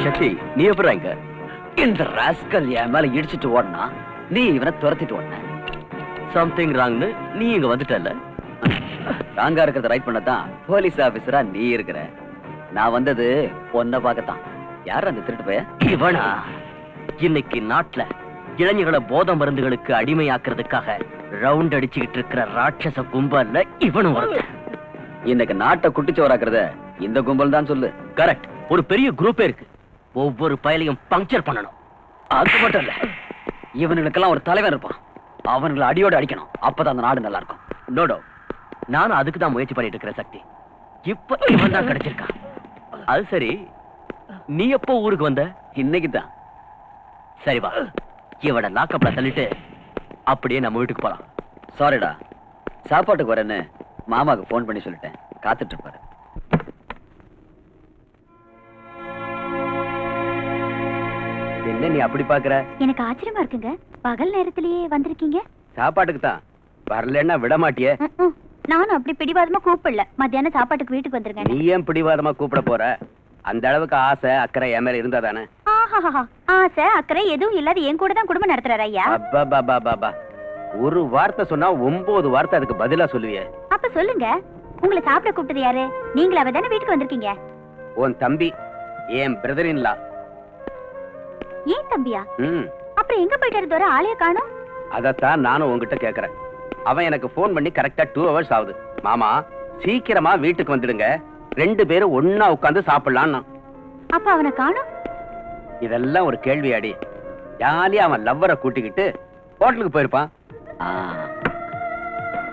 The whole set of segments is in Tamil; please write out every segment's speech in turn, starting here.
சக்தி, நீ எப்படி இங்க? இந்த ராஸ்கல் என் மேல இடிச்சிட்டு ஓடனா நீ இவனை துரத்திட்டு ஓடன. சம்திங் ராங்னு நீ இங்க வந்துட்டல. ராங்கா இருக்கிறத ரைட் பண்ணதான் போலீஸ் ஆபீசரா நீ இருக்கிற. நான் வந்தது பொண்ண பார்க்கத்தான். யார் அந்த திருட்டு பைய? இவனா? இன்னைக்கு நாட்டுல இளைஞர்களை போத மருந்துகளுக்கு அடிமையாக்குறதுக்காக ரவுண்ட் அடிச்சுக்கிட்டு இருக்கிற ராட்சச கும்பல்ல இவனும் வருது. இன்னைக்கு நாட்டை குட்டிச்சோராக்குறத இந்த கும்பல் தான் சொல்லு. கரெக்ட். ஒரு பெரிய குரூப்பே இருக்கு. ஒவ்வொரு பயலையும் பங்க்சர் பண்ணணும். அது மட்டும் இல்ல, இவனுக்கெல்லாம் ஒரு தலைவன் இருப்பான். அவங்களை அடியோடு அடிக்கணும். அப்பதான் அந்த நாடு நல்லா இருக்கும். நோடோ, நானும் அதுக்கு தான் முயற்சி பண்ணிட்டு இருக்கிற சக்தி. இப்ப இவன் தான் கிடைச்சிருக்கான். அது சரி, நீ எப்போ ஊருக்கு வந்த? இன்னைக்கு தான். சரி வா, இவட லாக்கப்ல தள்ளிட்டு அப்படியே நம்ம வீட்டுக்கு போலாம். சாரிடா, சாப்பாட்டுக்கு வரேன்னு மாமாவுக்கு போன் பண்ணி சொல்லிட்டேன். காத்துட்டு இருப்பாரு. என்ன நீ அப்படி பாக்குற? எனக்கு ஆச்சரியமா இருக்குங்க. பகல் நேரத்திலேயே வந்திருக்கீங்க. சாப்பாட்டுக்கு தான். வரலன்னா விட மாட்டியே. நானும் அப்படி பிடிவாதமா கூப்பிடல. மத்தியானம் சாப்பாட்டுக்கு வீட்டுக்கு வந்துருங்க. நீ ஏன் பிடிவாதமா கூப்பிட போற? அந்த அளவுக்கு ஆசை அக்கறை என் மேல இருந்தா தானே. ஆசை அக்கறை எதுவும் இல்லாத என் கூட தான் குடும்பம் நடத்துறாரு ஐயா. அப்பா ஒரு வார்த்தை சொன்னா 9 வார்த்தை அதுக்கு பதிலா சொல்லுவியே. அப்ப சொல்லுங்க, உங்களை சாப்பிட கூப்பிட்டது யாரு? நீங்களாவே தானே வீட்டுக்கு வந்திருக்கீங்க. உன் தம்பி, என் பிரதர் இன் லா. ஏன் தம்பியா? அப்புறம் எங்க போயிட்டாரு தோற? ஆளைய காணோம். அதத்தான் நானும் உங்ககிட்ட கேக்குறேன். அவன் எனக்கு போன் பண்ணி கரெக்டா 2 hours ஆகுது. மாமா சீக்கிரமா வீட்டுக்கு வந்துடுங்க, 2 பேரும் ஒன்னா உட்கார்ந்து சாப்பிடலாம். அப்ப அவனை காணோம். இதெல்லாம் ஒரு கேள்வி அடி. ஜாலியா அவன் லவ்வரை கூட்டிக்கிட்டு ஹோட்டலுக்கு போயிருப்பான்.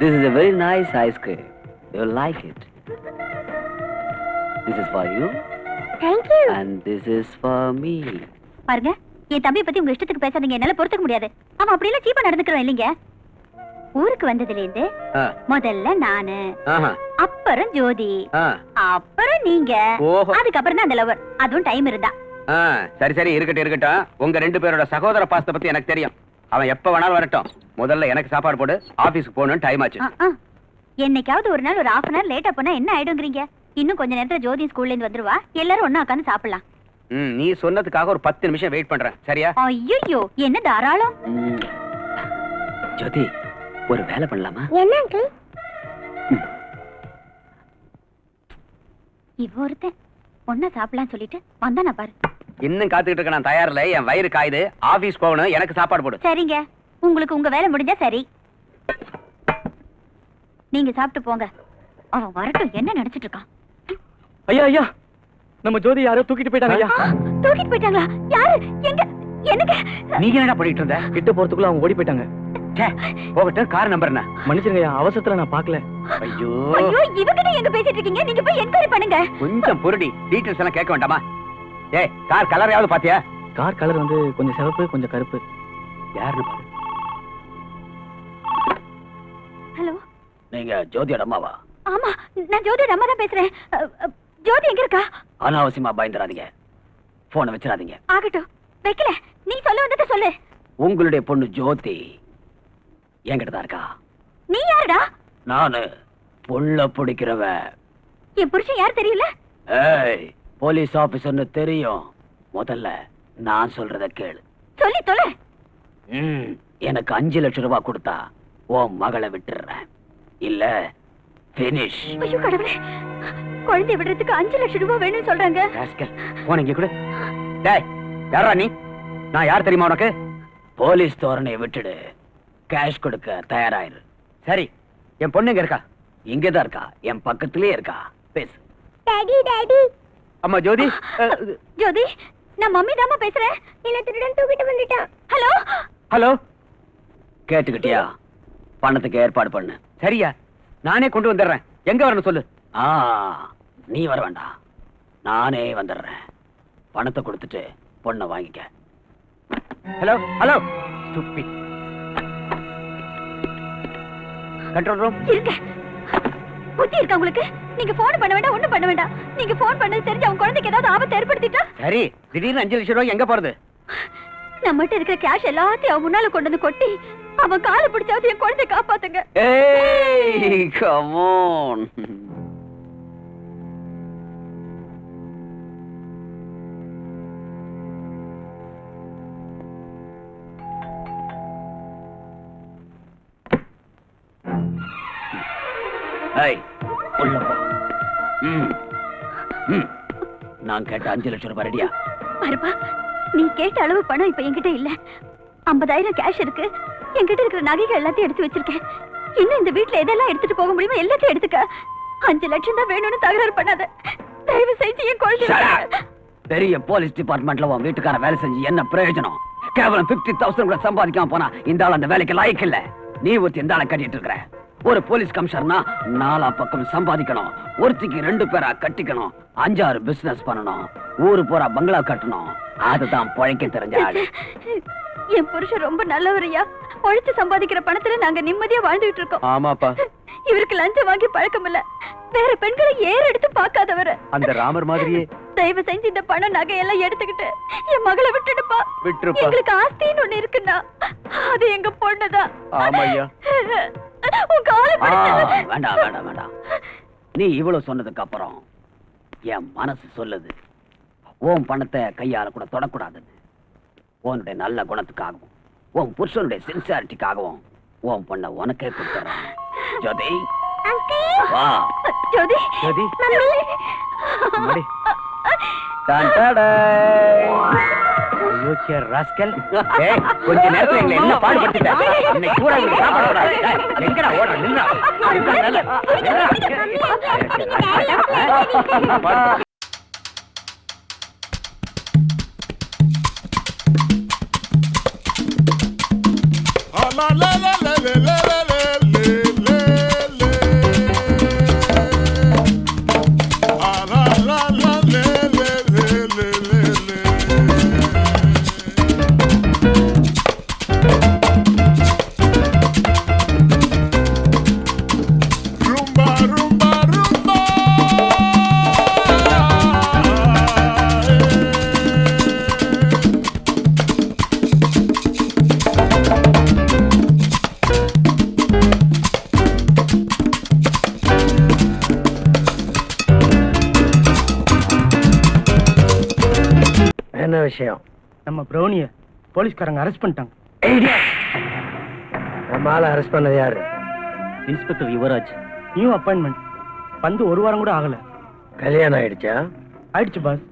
This is a very nice ice cream. You like it? This is for you. Thank you. And this is for me. பாருங்க, என் தம்பியை பத்தி உங்க இஷ்டத்துக்கு பேசாதீங்க. என்னால பொறுத்துக்க முடியாது. அவன் அப்படி எல்லாம் சீப்பா நடந்துக்கிறோம் இல்லைங்க. ஊருக்கு வந்ததுல இருந்து முதல்ல நானு, அப்புறம் ஜோதி, அப்புறம் நீங்க, அதுக்கப்புறம் தான் அந்த லவர். அதுவும் டைம் இருந்தா. சரி சரி, இருக்கட்டும். உங்க 2 பேரோட சகோதர பாசத்தை பத்தி எனக்கு தெரியும். அவன் எப்ப வேணாலும் வரட்டும். முதல்ல எனக்கு சாப்பாடு போடு. ஆபீஸ்க்கு போகணும், டைம் ஆச்சு. என்னைக்காவது ஒரு நாள் ஒரு 1/2 hour லேட்டா போனா என்ன ஆயிடுங்கிறீங்க? இன்னும் கொஞ்ச நேரத்துல ஜோதி ஸ்கூல்ல இருந்து வந்துருவா. எல்லாரும் ஒண்ணா உட்கார்ந்து சாப்பிடலாம். நீ சொன்னதுக்காக ஒரு 10 நிமிஷம் வெயிட் பண்றேன். சரியா? ஐயோ, என்ன தாராளம். ஜோதி, ஒரு வேலை பண்ணலாமா? என்ன அங்கிள்? இவ ஒருத்தன் ஒன்னா சாப்பிடலாம் சொல்லிட்டு வந்தானா பாரு. இன்னும் காத்துக்கிட்டு இருக்க. நான் தயாரில்ல. என் வயிறு காயுது. ஆபீஸ் போகணும். எனக்கு சாப்பாடு போடு. சரிங்க, உங்களுக்கு உங்க வேலை முடிஞ்சா சரி. நீங்க சாப்பிட்டு போங்க. அவன் வரட்டும். என்ன நினைச்சிட்டு இருக்கான்? ஐயா, நம்ம ஜோதி யாரோ தூக்கிட்டு போயிட்டாங்க ஐயா. தூக்கிட்டு போயிட்டாங்களா? யாரு? எங்க? எனக்கு நீங்க என்ன பண்ணிட்டு இருந்த? கிட்ட போறதுக்குள்ள அவங்க ஓடி போயிட்டாங்க. போகட்டும். கார் நம்பர் என்ன? மன்னிச்சிருங்க, அவசரத்துல நான் பாக்கல. ஐயோ, இவகிட்ட எங்க பேசிட்டு இருக்கீங்க? நீங்க போய் என்கொயரி பண்ணுங்க. கொஞ்சம் புருடி. டீடைல்ஸ் எல்லாம் கேட்க வேண்டாமா? கார் கலரையாவது பாத்தியா? கார் கலர் வந்து கொஞ்சம் சிவப்பு, கொஞ்சம் கருப்பு. யாருன்னு பாரு. ஹலோ, நீங்க ஜோதியோட அம்மாவா? ஆமா, நான் ஜோதியோட அம்மா தான் பேசுறேன். ஜோதி எங்க இருக்கா? அனாவசியமா பயந்துடாதீங்க. போனை வச்சிடாதீங்க. ஆகட்டும், வைக்கல. நீ சொல்ல வந்தத சொல்லு. உங்களுடைய பொண்ணு ஜோதி என்கிட்ட தான் இருக்கா. நீ யாருடா? நானு புள்ள பிடிக்கிறவ. என் புருஷன் யார் தெரியல? போலீஸ் ஆபீசர்னு தெரியும். முதல்ல நான் சொல்றத கேளு. சொல்லி தொலை. எனக்கு 5 லட்சம் ரூபாய் கொடுத்தா உன் மகளை விட்டுறேன். இல்ல finish. ஐயோ கடவுளே, குழந்தை விடுறதுக்கு 5 லட்சம் ரூபாய் வேணும்னு சொல்றாங்க. போனீங்க கூட. டேய், யாரா நீ? நான் யார் தெரியுமா உனக்கு? போலீஸ் தோரணையை விட்டுடு. கேஷ் கொடுக்க தயாராயிரு. சரி, என் பொண்ணு எங்க இருக்கா? இங்கதான் இருக்கா. என் பக்கத்திலே இருக்கா. பேசு. Daddy daddy. அம்மா ஜோதி. ஜோதி, நான் மம்மி தாமா பேசுறேன். என்ன திருடன் தூக்கிட்டு வந்துட்டான். ஹலோ ஹலோ, கேட்டுக்கிட்டியா? பணத்துக்கு ஏற்பாடு பண்ணு. சரியா? நானே கொண்டு வந்துடுறேன். எங்க வரணும் சொல்லு. நீ வர வேண்டாம், நானே வந்துடுறேன். பணத்தை கொடுத்துட்டு பொண்ணை வாங்கிக்க. Hello hello. Stupid. Control room. இருங்க. புத்தி இருக்கா உங்களுக்கு? நீங்க போன் பண்ண வேண்டாம், ஒண்ணும் பண்ண வேண்டாம். நீங்க போன் பண்ணது தெரிஞ்சு அவன் குழந்தைக்கு ஏதாவது ஆபத்து ஏற்படுத்திட்டா? சரி, திடீர்னு 5 லட்சம் ரூபாய் எங்க போறது? நம்மகிட்ட இருக்கிற கேஷ் எல்லாத்தையும் அவன் முன்னால கொண்டு வந்து கொட்டி அவன் காலை பிடிச்சாவது என் குழந்தை காப்பாத்துங்க. ஏய், கம் ஆன். ஏய், உள்ள போ. நான் கேட்ட 5 லட்சம் ரூபாய் ரெடியா? பாருப்பா, நீ கேட்ட அளவு பணம் இப்ப என்கிட்ட இல்ல. 50,000 கேஷ் இருக்கு. என்கிட்ட இருக்கிற நகைகள் எல்லாத்தையும் எடுத்து வச்சிருக்கேன். இன்னும் இந்த வீட்டுல எதெல்லாம் எடுத்துட்டு போக முடியுமோ எல்லாத்தையும் எடுத்துக்க. 5 லட்சம் தான் வேணும்னு தகராறு பண்ணாத. தயவு செஞ்சு என் குழந்தை. பெரிய போலீஸ் டிபார்ட்மெண்ட்ல உன் வீட்டுக்கார வேலை செஞ்சு என்ன பிரயோஜனம்? கேவலம் 50,000 கூட சம்பாதிக்காம போனா இந்த ஆள் அந்த வேலைக்கு லாய்க்கு இல்ல. நீ ஒருத்தி இந்த ஆளை கட்டிட்டு இருக்கிற. ஒரு போலீஸ் கமிஷனர்னா 4 பக்கம் சம்பாதிக்கணும், ஒருத்திக்கு 2 பேரா கட்டிக்கணும், 5-6 பிசினஸ் பண்ணணும், ஊரு போறா பங்களா கட்டணும். அதுதான் பழைக்க தெரிஞ்ச ஆளு. என் புருஷன் ரொம்ப நல்லவரையா. உழைச்சு சம்பாதிக்கிற பணத்துல நாங்க நிம்மதியா வாழ்ந்துட்டு இருக்கோம். ஆமாப்பா. இவருக்கு லஞ்சம் வாங்கி பழக்கம் இல்ல. வேற பெண்களை ஏற எடுத்து பார்க்காதவரு. அந்த ராமர் மாதிரியே. தயவு செஞ்சு இந்த பணம் நகையெல்லாம் எடுத்துக்கிட்டு என் மகளை விட்டுடுப்பா. விட்டுருப்பா. எங்களுக்கு ஆஸ்தின்னு ஒண்ணு இருக்குன்னா அது எங்க பொண்ணுதான். ஆமாய்யா. உன் காலை வேண்டாம் வேண்டாம் வேண்டாம். நீ இவ்வளவு சொன்னதுக்கு அப்புறம் என் மனசு சொல்லுது உன் பணத்தை கையால கூட தொடக்கூடாதுன்னு. உன்னுடைய நல்ல குணத்துக்காகவும் உன் புருஷனுடைய சின்சியாரிட்டிக்காகவும் உன் பொண்ண உனக்கே கொடுத்துறேன். ஜோதி வா. ஜோதி ஜோதி. மம்மி. கொஞ்ச நேரத்துல எங்களை என்ன பாடுபடுத்திட்ட. இன்னைக்கு கூட உங்களுக்கு சாப்பாடு போடாது. எங்கடா ஓட நின்றா. என்ன விஷயம்? நம்ம பிரௌனிய போலீஸ்காரங்க அரெஸ்ட் பண்ணிட்டாங்க. நம்ம ஆளை அரெஸ்ட் பண்ணது யாரு? இன்ஸ்பெக்டர் யுவராஜ். New appointment. வந்து 1 வாரம் கூட ஆகல. கல்யாணம் ஆயிடுச்சா? ஆயிடுச்சு பாஸ்.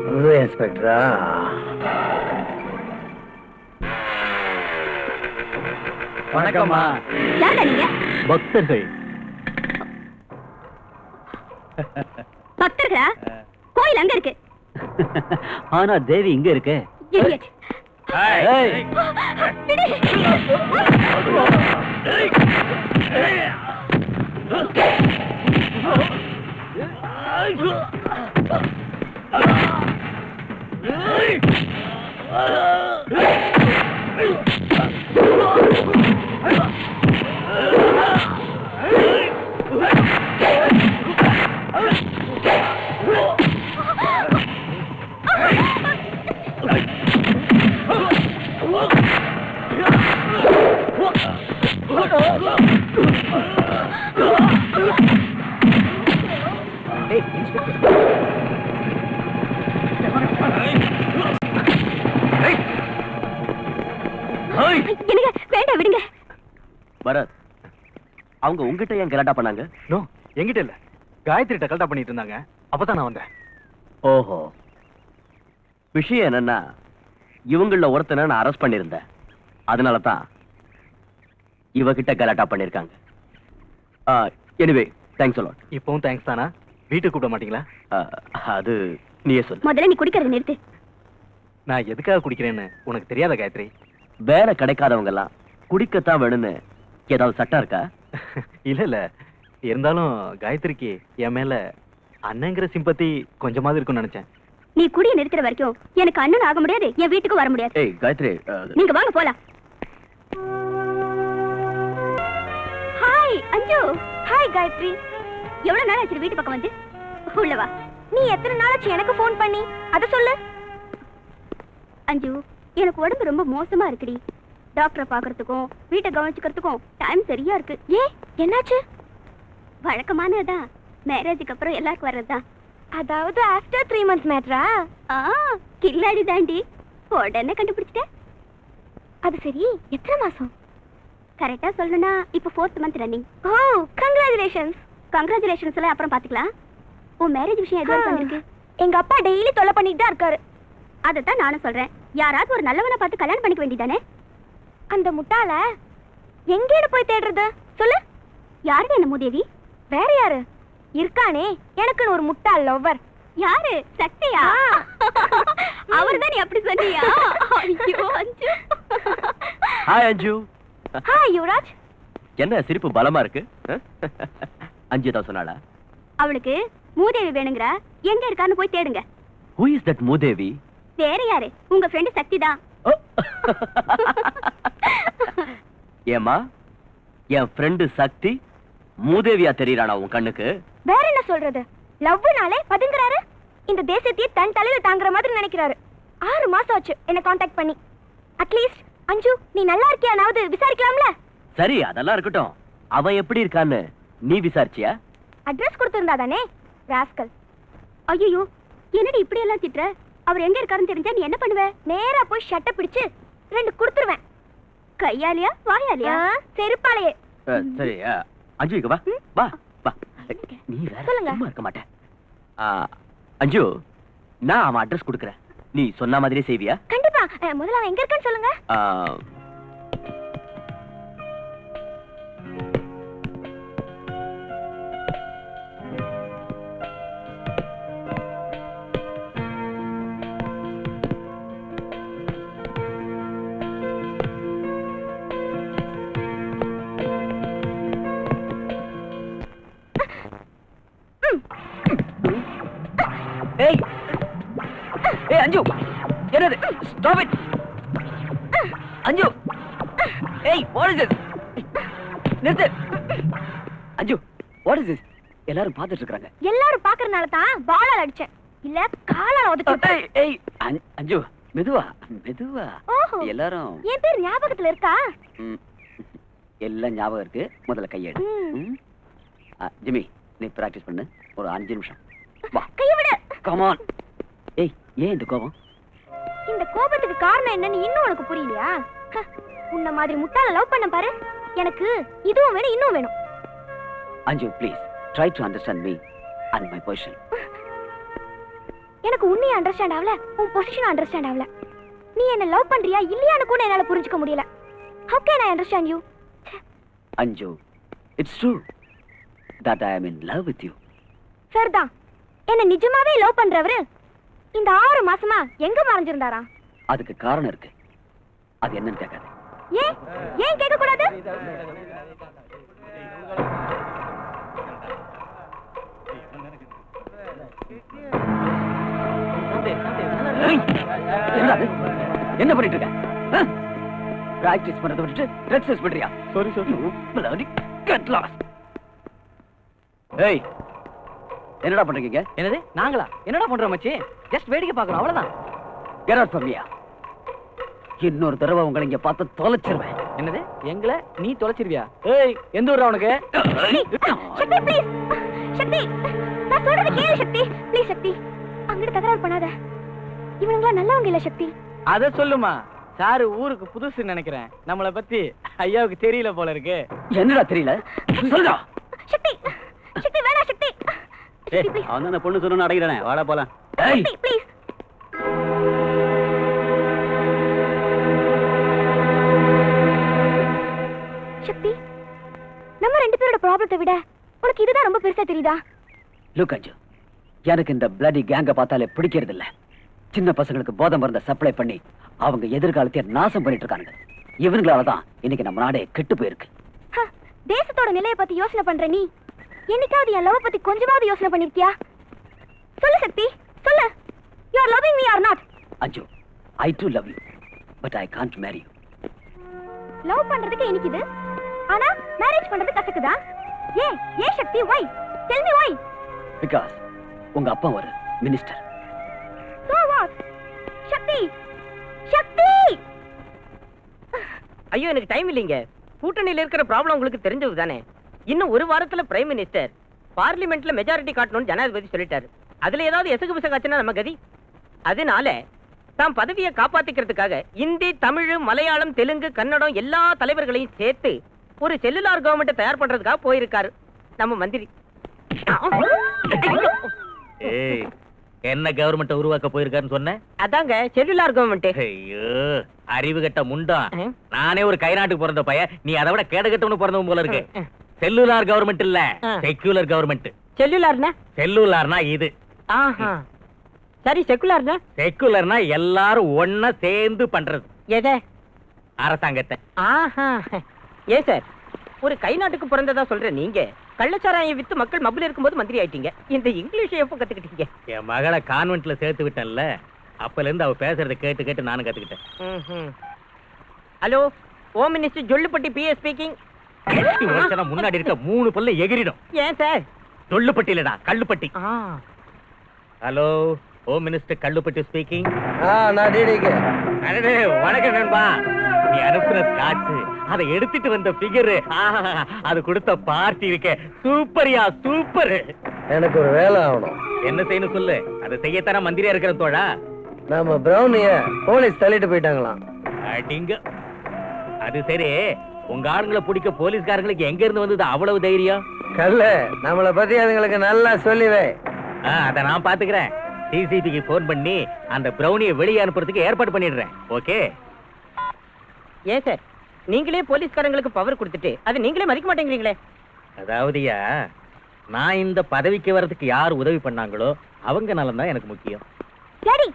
புது இன்ஸ்பெக்டரா? வணக்கம்மா. யாரா நீங்க? பக்தர்கள். பக்தர்களா? கோயில் அங்க இருக்கு. ஆனா தேவி இங்க இருக்கு. Idiot. என்னங்க வேண்டாம் விடுங்க. பரத், அவங்க உங்ககிட்ட ஏன் கலாட்டா பண்ணாங்க? நோ, என்கிட்ட இல்ல. காயத்ரிட்ட கலாட்டா பண்ணிட்டு இருந்தாங்க. அப்பதான் நான் வந்தேன். ஓஹோ. விஷயம் என்னன்னா, இவங்கள ஒருத்தனை நான் அரெஸ்ட் பண்ணிருந்தேன். அதனால தான் இவகிட்ட கலாட்டா பண்ணிருக்காங்க. Anyway, thanks a lot. இப்பவும் தேங்க்ஸ் தானா? வீட்டுக்கு கூப்பிட மாட்டீங்களா? அது நீயே சொல்லு. முதல்ல நீ குடிக்கிறத நிறுத்து. நான் எதுக்காக குடிக்கிறேன்னு உனக்கு தெரியாத காயத்ரி? வேலை கிடைக்காதவங்க எல்லாம் குடிக்கத்தான் வேணும்னு ஏதாவது சட்டம் இருக்கா? இல்ல இல்ல, இருந்தாலும் காயத்ரிக்கு என் மேல அண்ணங்கிற சிம்பத்தி கொஞ்சமாவது இருக்கும்னு நினைச்சேன். நீ குடிய நிறுத்துற வரைக்கும் எனக்கு அண்ணன் ஆக முடியாது, என் வீட்டுக்கு வர முடியாது. ஏய் காயத்ரி, நீங்க வாங்க போலாம். ஹாய் அஞ்சு. ஹாய் காயத்ரி. எவ்வளவு நாள் ஆச்சு வீட்டு பக்கம் வந்து? உள்ள வா. நீ எத்தனை நாள் ஆச்சு எனக்கு ஃபோன் பண்ணி? அத சொல்லு. அஞ்சு, எனக்கு உடம்பு ரொம்ப மோசமா இருக்குடி. டாக்டரை பாக்குறதுக்கும் வீட்டை கவனிச்சுக்கிறதுக்கும் டைம் சரியா இருக்கு. ஏன் என்னாச்சு? வழக்கமானதான், மேரேஜுக்கு அப்புறம் எல்லாருக்கும் வர்றதுதான். அதாவது ஆஃப்டர் 3 months மேட்ரா? கில்லாடி தாண்டி. உடனே கண்டுபிடிச்சிட்டேன். அது சரி, எத்தனை மாசம்? கரெக்டா சொல்லணும்னா இப்ப 4th month ரன்னிங். ஓ, கங்க்ராச்சுலேஷன்ஸ். கங்க்ராச்சுலேஷன்ஸ் எல்லாம் அப்புறம் பாத்துக்கலாம். உன் மேரேஜ் விஷயம் எதுவும் பண்ணிருக்கு? எங்க அப்பா டெய்லி தொல்லை பண்ணிட்டு தான் இருக்காரு. அதைத்தான் நானும் சொல்றேன். யாராவது ஒரு நல்லவனை பார்த்து கல்யாணம் பண்ணிக்க வேண்டியதானே? அந்த முட்டாள எங்கேன்னு போய் தேடுறது சொல்லு. யாரு என்ன மூதேவி? வேற யாரு இருக்கானே? எனக்குன்னு ஒரு முட்டாள் லவ்வர். யாரு சக்தியா? அவர்தான் நீ அப்படி சொன்னியா? ஐயோ அஞ்சு. ஹாய் அஞ்சு. ஹாய் யுவராஜ். என்ன சிரிப்பு பலமா இருக்கு? அஞ்சு தான் சொன்னாளா? அவளுக்கு மூதேவி வேணுங்கற, எங்க இருக்கான்னு போய் தேடுங்க. Who is that மூதேவி? வேற யாரு? உங்க ஃப்ரெண்ட் சக்தி தான். ஏமா என் ஃப்ரெண்டு சக்தி மூதேவியா தெரியறானா உன் கண்ணுக்கு? வேற என்ன சொல்றது? லவ்னாலே பதுங்குறாரு. இந்த தேசத்தையே தன் தலையில தாங்குற மாதிரி நினைக்கிறாரு. 6 மாசம் ஆச்சு என்ன காண்டாக்ட் பண்ணி. அட்லீஸ்ட் அஞ்சு நீ நல்லா இருக்கியானாவது விசாரிக்கலாம்ல? சரி அதெல்லாம் இருக்கட்டும். அவன் எப்படி இருக்கான்னு நீ விசாரிச்சியா? அட்ரஸ் கொடுத்திருந்தா தானே ராஸ்கல். ஐயோ என்னடி இப்படி எல்லாம் திட்ற? அவர் எங்க இருக்காருன்னு தெரிஞ்சா நீ என்ன பண்ணுவ? நேரா போய் ஷட்டை பிடிச்சு 2 கொடுத்துருவேன். கையாலியா வாயாலியா? செருப்பாலையே. சரி அஞ்சு இங்க வா வா வா. நீ வேற சொல்லுங்க. சும்மா இருக்க மாட்டே. அஞ்சு நான் அவன் அட்ரஸ் கொடுக்கறேன். நீ சொன்ன மாதிரியே செய்வியா? கண்டிப்பா. முதல்ல அவன் எங்க இருக்கான்னு சொல்லுங்க. ஏய் ஏய் அஞ்சு என்னது? ஸ்டாப் இட் அஞ்சு. ஏய் வாட் இஸ் திஸ்? நிறுத்து அஞ்சு. What is this? எல்லாரும் பார்த்துட்டு இருக்காங்க. எல்லாரும் பாக்குறனால தான் பாலால அடிச்சேன். இல்ல காலால உதைச்சு. ஏய் அஞ்சு மெதுவா மெதுவா. ஓஹோ எல்லாரும் என் பேர் ஞாபகத்துல இருக்கா? எல்லாம் ஞாபகம் இருக்கு. முதல்ல கையெடு. ஜிம்மி நீ பிராக்டிஸ் பண்ணு ஒரு 5 நிமிஷம். வா கைய விடு. Come on. ஏய் ஏன் இந்த கோபம்? இந்த கோபத்துக்கு காரணம் என்னன்னு இன்னும் உனக்கு புரியலையா? உன்ன மாதிரி முட்டாள லவ் பண்ண பாரு. எனக்கு இதுவும் வேணும் இன்னும் வேணும். அஞ்சு please try to understand me and my position. எனக்கு உன்னைய அண்டர்ஸ்டாண்ட் ஆகல, உன் பொசிஷன் அண்டர்ஸ்டாண்ட் ஆகல. நீ என்ன லவ் பண்றியா இல்லையான்னு கூட என்னால புரிஞ்சுக்க முடியல. How can I understand you? அஞ்சு it's true that I am in love with you. சரிதான். என்ன நிஜமாவே லவ் பண்றவரு இந்த 6 மாசமா எங்க மறைஞ்சிருந்தாரா? அதுக்கு காரணம் இருக்கு. அது என்னன்னு கேட்காத. ஏன் ஏன் கேட்க கூடாது? என்ன பண்ணிட்டு இருக்க? பிராக்டிஸ் பண்றத விட்டுட்டு ட்ரெஸ் பண்றியா? Sorry sir. bloody get lost. ஏய் என்னடா பண்றீங்க? என்னது நாங்களா என்னடா பண்றோம் மச்சி? ஜஸ்ட் வேடிக்கை பார்க்கறோம் அவ்வளவுதான். get out from here. இன்னொரு தடவை உங்களை இங்க பார்த்து தொலைச்சிருவேன். என்னது எங்களை நீ தொலைச்சிருவியா? ஏய் எந்த ஊர்ரா உனக்கு? சக்தி ப்ளீஸ். சக்தி நான் சொல்றது கேளு சக்தி. ப்ளீஸ் சக்தி அங்கட தகராறு பண்ணாத. இவனுங்களா நல்லவங்க இல்ல சக்தி. அத சொல்லுமா. சாரு ஊருக்கு புதுசு நினைக்கிறேன். நம்மள பத்தி ஐயாவுக்கு தெரியல போல இருக்கு. என்னடா தெரியல? சொல்லுடா. சக்தி சக்தி வேணா சக்தி. ஏய் அவன் அந்த பொண்ணு சொன்னு அடங்கறனே. வாடா போலாம். ஏய் சக்தி ப்ளீஸ். சக்தி நம்ம 2 பேரோட ப்ராப்ளத்தை விட உனக்கு இதுதான் ரொம்ப பெருசா தெரியுதா? லுக் அஞ்சு எனக்கு இந்த bloody கேங்க பார்த்தாலே பிடிக்கிறது இல்ல. சின்ன பசங்களுக்கு போதை மருந்த சப்ளை பண்ணி அவங்க எதிர்காலத்தை நாசம் பண்ணிட்டு இருக்காங்க. இவங்களால தான் இன்னைக்கு நம்ம நாடே கெட்டு போயிருக்கு. தேசத்தோட நிலையை பத்தி யோசனை பண்ற நீ என்னைக்காவது என் லவ் பத்தி கொஞ்சமாவது யோசனை பண்ணிருக்கியா? சொல்லு சக்தி சொல்லு. You are loving me or not? அஞ்சு I too love you but I can't marry you. Love பண்றதுக்கு இனிக்குது ஆனா மேரேஜ் பண்றது கசக்குதா? ஏன் சக்தி why? Tell me why? Because உங்க அப்பா ஒரு மினிஸ்டர். So what? சக்தி சக்தி ஐயோ எனக்கு டைம் இல்லைங்க. கூட்டணியில இருக்கிற ப்ராப்ளம் உங்களுக்கு தெரிஞ்சது தானே. இன்னும் 1 வாரத்துல பிரைம் மினிஸ்டர் பார்லிமெண்ட்ல மெஜாரிட்டி காட்டணும்னு ஜனாதிபதி சொல்லிட்டாரு. அதுல ஏதாவது எசகு பிசகாச்சுன்னா நம்ம கதி. அதனால தாம் பதவியை காப்பாத்திக்கிறதுக்காக இந்தி, தமிழ், மலையாளம், தெலுங்கு, கன்னடம் எல்லா தலைவர்களையும் சேர்த்து ஒரு செல்லுலார் கவர்மெண்ட் தயார் பண்றதுக்காக போயிருக்காரு நம்ம மந்திரி. ஏய் என்ன கவர்மெண்ட் உருவாக்க போயிருக்காருன்னு சொன்ன? அதாங்க செல்லுலார் கவர்மெண்ட். ஐயோ அறிவு கட்ட முண்டா. நானே ஒரு கை நாட்டுக்கு பிறந்த பையன். நீ அதை விட கேடு கட்டவனு பிறந்தவன் போல இருக்கு. செல்லுலார் கவர்மெண்ட் இல்ல செக்யூலர் கவர்மெண்ட். செல்லுலார்னா? செல்லுலார்னா இது ஆஹா சரி செக்குலர்னா செக்குலர்னா எல்லாரும் ஒன்னா சேர்ந்து பண்றது எதை அரசாங்கத்தை. ஆஹா ஏ சார் ஒரு கை நாட்டுக்கு பிறந்ததா சொல்ற நீங்க கள்ளச்சாராயம் வித்து மக்கள் மப்பில் இருக்கும்போது மந்திரி ஆயிட்டீங்க. இந்த இங்கிலீஷ் எப்போ கத்துக்கிட்டீங்க? என் மகளை கான்வென்ட்ல சேர்த்து விட்டேன்ல, அப்பல இருந்து அவ பேசுறத கேட்டு கேட்டு நானும் கத்துக்கிட்டேன். Hello home minister Jollupatti PA speaking. முன்னாடி இருக்க 3 பல்ல எகிரிடும். ஏன் சார்? ஜொல்லுப்பட்டி இல்லடா, Kallupatti. Hello home minister Kallupatti speaking. நான் டிடிக்கு. அடடே வணக்கம் நண்பா. நீ அனுப்புற ஸ்காட்ச், அதை எடுத்துட்டு வந்த ஃபிகர், அது கொடுத்த பார்ட்டி இருக்க சூப்பர்யா சூப்பர். எனக்கு ஒரு வேலை ஆகணும். என்ன செய்யணும் சொல்லு, அதை செய்யத்தான மந்திரியா இருக்கிற தோழா. நம்ம பிரௌனிய போலீஸ் தள்ளிட்டு போயிட்டாங்களாம். அடிங்க. அது சரி, உங்க ஆளுங்களை பிடிக்க போலீஸ்காரங்களுக்கு எங்க இருந்து வந்தது அவ்வளவு தைரியம்? கல்ல நம்மள பத்தி அதுங்களுக்கு நல்லா சொல்லிவே. அத நான் பாத்துக்கிறேன். சிசிடிவிக்கு போன் பண்ணி அந்த பிரௌனியை வெளியே அனுப்புறதுக்கு ஏற்பாடு பண்ணிடுறேன். ஓகே? ஏன் சார் நீங்களே போலீஸ்காரங்களுக்கு பவர் கொடுத்துட்டு அது நீங்களே மதிக்க மாட்டேங்கிறீங்களே? அதாவதுயா, நான் இந்த பதவிக்கு வர்றதுக்கு யார் உதவி பண்ணாங்களோ அவங்க நலம் தான் எனக்கு முக்கியம். டாடி,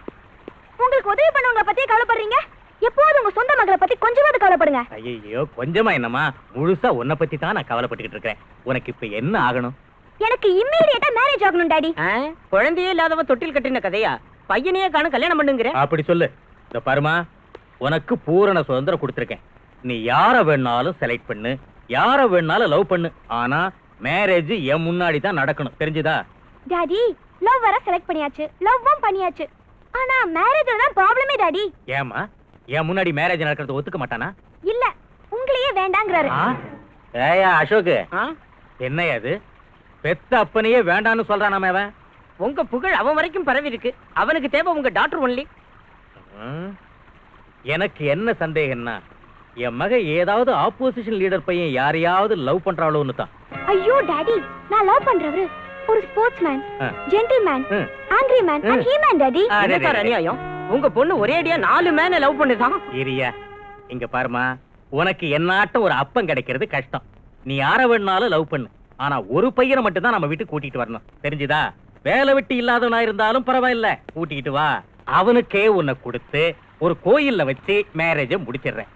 உங்களுக்கு உதவி பண்ணவங்க பத்தி கவலைப்படுறீங்க? எப்போது உங்க சொந்த மகளை பத்தி கொஞ்சமாவது கவலைப்படுங்க. ஐயோ கொஞ்சமா என்னமா, முழுசா உன்னை பத்தி தான் நான் கவலைப்பட்டுக்கிட்டு இருக்கேன். உனக்கு இப்ப என்ன ஆகணும்? எனக்கு இம்மீடியட்டா மேரேஜ் ஆகணும் டாடி. குழந்தையே இல்லாதவன் தொட்டில் கட்டின கதையா? பையனையே காண கல்யாணம் பண்ணுங்கிற? அப்படி சொல்லு. இந்த பாருமா, உனக்கு பூரண சுதந்திரம் கொடுத்துருக்கேன். நீ யார வேணாலும் செலக்ட் பண்ணு, யார வேணாலும் லவ் பண்ணு. ஆனா மேரேஜ் என் முன்னாடி தான் நடக்கணும், தெரிஞ்சுதா? டாடி, லவ் வர செலக்ட் பண்ணியாச்சு, லவ்வும் பண்ணியாச்சு. ஆனா மேரேஜ்ல தான் ப்ராப்ளமே டாடி. ஏமா, என் முன்னாடி மேரேஜ் நடக்கிறது ஒத்துக்க மாட்டானா? இல்ல, உங்களையே வேண்டாங்கறாரு. ஏயா அசோக், என்னையா அது? பெத்த அப்பனையே வேண்டான்னு சொல்றானாமே அவன். உங்க புகழ் அவன் வரைக்கும் பரவி இருக்கு. அவனுக்கு தேவை உங்க டாக்டர் ஒன்லி. எனக்கு என்ன சந்தேகம்னா, என் மக ஏதாவது ஆப்போசிஷன் லீடர் பையன் யாரையாவது லவ் பண்றாளோன்னு தான். ஐயோ டாடி, நான் லவ் பண்றவரு ஒரு sportsman, gentleman, angry man and he man daddy. என்ன அநியாயம்? உங்க பொண்ணு ஒரே அடியா 4 மேன லவ் பண்ணுதான். இரியா, இங்க பாருமா, உனக்கு என்னாட்டம் ஒரு அப்பம் கிடைக்கிறது கஷ்டம். நீ யார வேணாலும் லவ் பண்ணு. ஆனா ஒரு பையனை மட்டும் தான் நம்ம வீட்டுக்கு கூட்டிட்டு வரணும், தெரிஞ்சுதா? வேலை வெட்டி இல்லாதவனா இருந்தாலும் பரவாயில்ல, கூட்டிக்கிட்டு வா. அவனுக்கே உன்னை கொடுத்து ஒரு கோயில்ல வச்சு மேரேஜ முடிச்சிடுறேன்.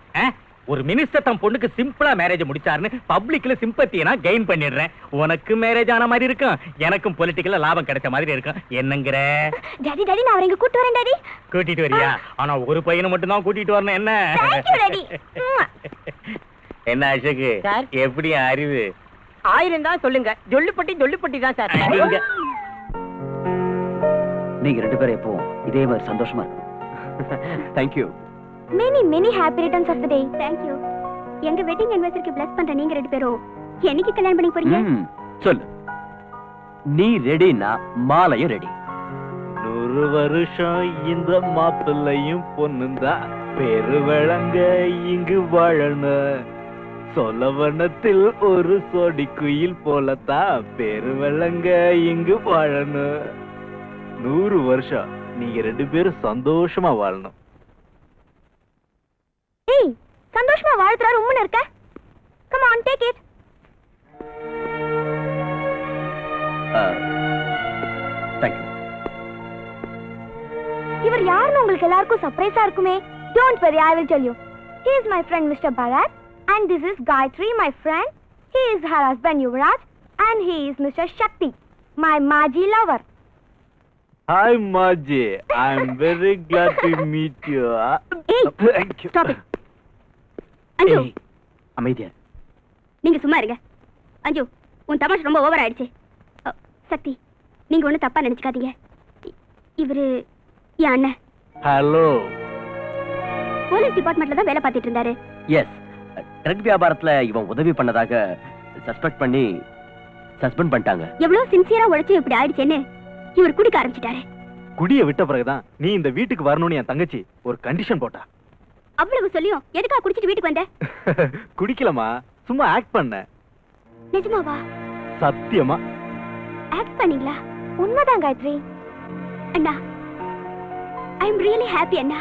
ஒரு மினிஸ்டர் தன் பொண்ணுக்கு சிம்பிளா மேரேஜ் முடிச்சாருன்னு பப்ளிக்ல சிம்பத்தியை நான் கெயின் பண்ணிடுறேன். உனக்கு மேரேஜ் ஆன மாதிரி இருக்கும், எனக்கும் பொலிட்டிக்கல்ல லாபம் கிடைச்ச மாதிரி இருக்கும். என்னங்கற? டாடி டாடி, நான் அவரை இங்க கூட்டி வரேன் டாடி. கூட்டிட்டு வரியா? ஆனா ஒரு பையனை மட்டும் தான் கூட்டிட்டு வரணும். என்ன? Thank you daddy. என்ன அசோக், எப்படி அறிவு? 1000 தான் சொல்லுங்க. ஜொல்லுப்பட்டி தான் சார். நீங்க 2 பேரும் எப்பவும் இதே மாதிரி சந்தோஷமா இருக்கும். Thank you. Many happy returns of the day. Thank you. எங்க வெட்டிங் anniversary பிளஸ் பண்ற நீங்க 2 பேரும் என்னைக்கு கல்யாணம் பண்ணி போறீங்க? சொல்லு. நீ ரெடினா மாலையும் ரெடி. 100 வருஷம் இந்த மாப்பிள்ளையும் பொண்ணுந்தா பேரு வழங்க இங்கு வாழணும். சொலவனத்தில் ஒரு சோடி குயில் போலத்தான் பேரு வழங்க இங்கு வாழணும். 100 வருஷம் நீங்க 2 பேரும் சந்தோஷமா வாழணும். ஏய், சந்தோஷமா வாழ்த்துறாரு உம்முன்னு இருக்க. Come on, take it. Thank you. இவர் யாருன்னு உங்களுக்கு எல்லாருக்கும் சர்ப்ரைஸா இருக்குமே. Don't worry, I will tell you. He is my friend Mr. Bharat and this is Gayatri, my friend. He is her husband Yuvraj and he is Mr. Shakti, my Maji lover. Hi Maji, I am very glad to meet you. Hey, Thank you. stop it. அஞ்சு, அமைதியா. நீங்க சும்மா இருங்க. அஞ்சு, உன் தமாஷ் ரொம்ப ஓவர் ஆயிடுச்சு. சக்தி, நீங்க ஒண்ணு தப்பா நினைச்சுக்காதீங்க. இவரு என் அண்ணன். Hello. போலீஸ் டிபார்ட்மெண்ட்ல தான் வேலை பார்த்துட்டு இருந்தாரு. எஸ், ட்ரக் வியாபாரத்துல இவன் உதவி பண்ணதாக சஸ்பெக்ட் பண்ணி சஸ்பெண்ட் பண்ணிட்டாங்க. எவ்வளவு சின்சியரா உழைச்சு இப்படி ஆயிடுச்சேன்னு இவர் குடிக்க ஆரம்பிச்சிட்டாரு. குடிய விட்ட பிறகுதான் நீ இந்த வீட்டுக்கு வரணும்னு என் தங்கச்சி ஒரு கண்டிஷன் போட்டா. அவ்வளவு சொல்லியும் எதுக்கா குடிச்சிட்டு வீட்டுக்கு வந்த? குடிக்கலமா, சும்மா ஆக்ட் பண்ண. நிஜமாவா? சத்தியமா ஆக்ட் பண்ணீங்களா? உண்மைதான் காயத்ரி. அண்ணா, ஐ அம் ரியலி ஹாப்பி அண்ணா.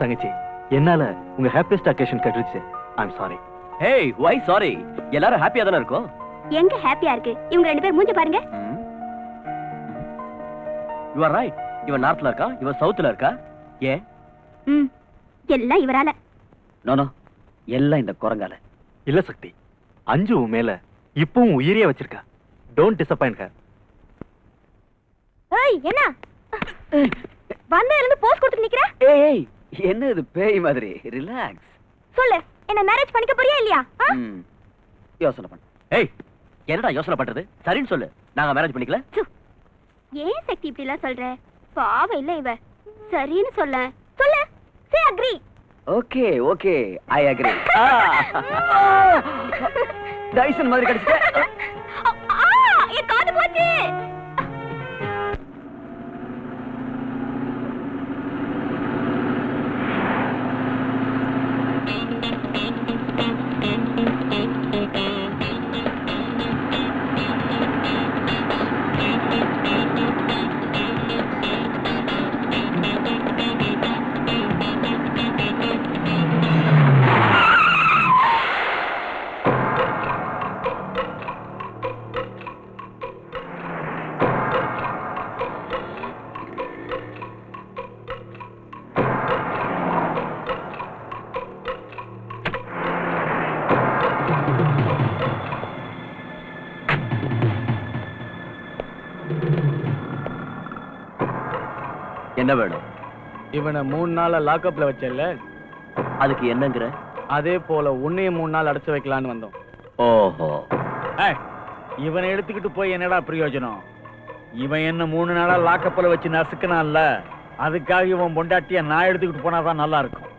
தங்கச்சி, என்னால உங்க ஹாப்பியஸ்ட் அக்கேஷன் கட்டிருச்சு. I am sorry. Hey, why sorry? எல்லாரும் ஹாப்பியா தான இருக்கோம். எங்க ஹாப்பியா இருக்கு? இவங்க 2 பேர் மூஞ்சி பாருங்க. You are right. இவன் நார்த்ல இருக்கா, இவன் சவுத்ல இருக்கா. ஏன்? எல்லாம் இவரால. நோ எல்லாம் இந்த குரங்கால. இல்ல சக்தி, அஞ்சு உன் மேல இப்பவும் உயிரியா வச்சிருக்கா. Don't disappoint her. ஏய் என்ன வந்த இருந்து போஸ் கொடுத்து நிக்கிற? ஏய் என்ன இது பேய் மாதிரி? ரிலாக்ஸ். சொல்லு, என்ன மேரேஜ் பண்ணிக்க போறியா இல்லையா? யோசனை பண்ணு. ஏய் என்னடா யோசனை பண்றது? சரின்னு சொல்லு, நாங்க மேரேஜ் பண்ணிக்கல. ஏன் சக்தி இப்படி எல்லாம் சொல்ற? பாவம் இல்ல இவ. சரின்னு சொல்ல. சொல்லு, say agree. Okay okay, I agree. Tyson மாதிரி கடிச்சிட்ட. என் காது போச்சு. என்ன வேணும்? இவனை 3 நாளா லாக்அப்ல வச்சல, அதுக்கு என்னங்கற? அதே போல உன்னையும் 3 நாள் அடைச்சு வைக்கலான்னு வந்தோம். ஓஹோ. இவனை எடுத்துக்கிட்டு போய் என்னடா பிரயோஜனம்? இவன் என்ன 3 நாளா லாக்அப்ல வச்சு நசுக்கனான்ல, அதுக்காக இவன் பொண்டாட்டிய நான் எடுத்துக்கிட்டு போனாதான் நல்லா இருக்கும்.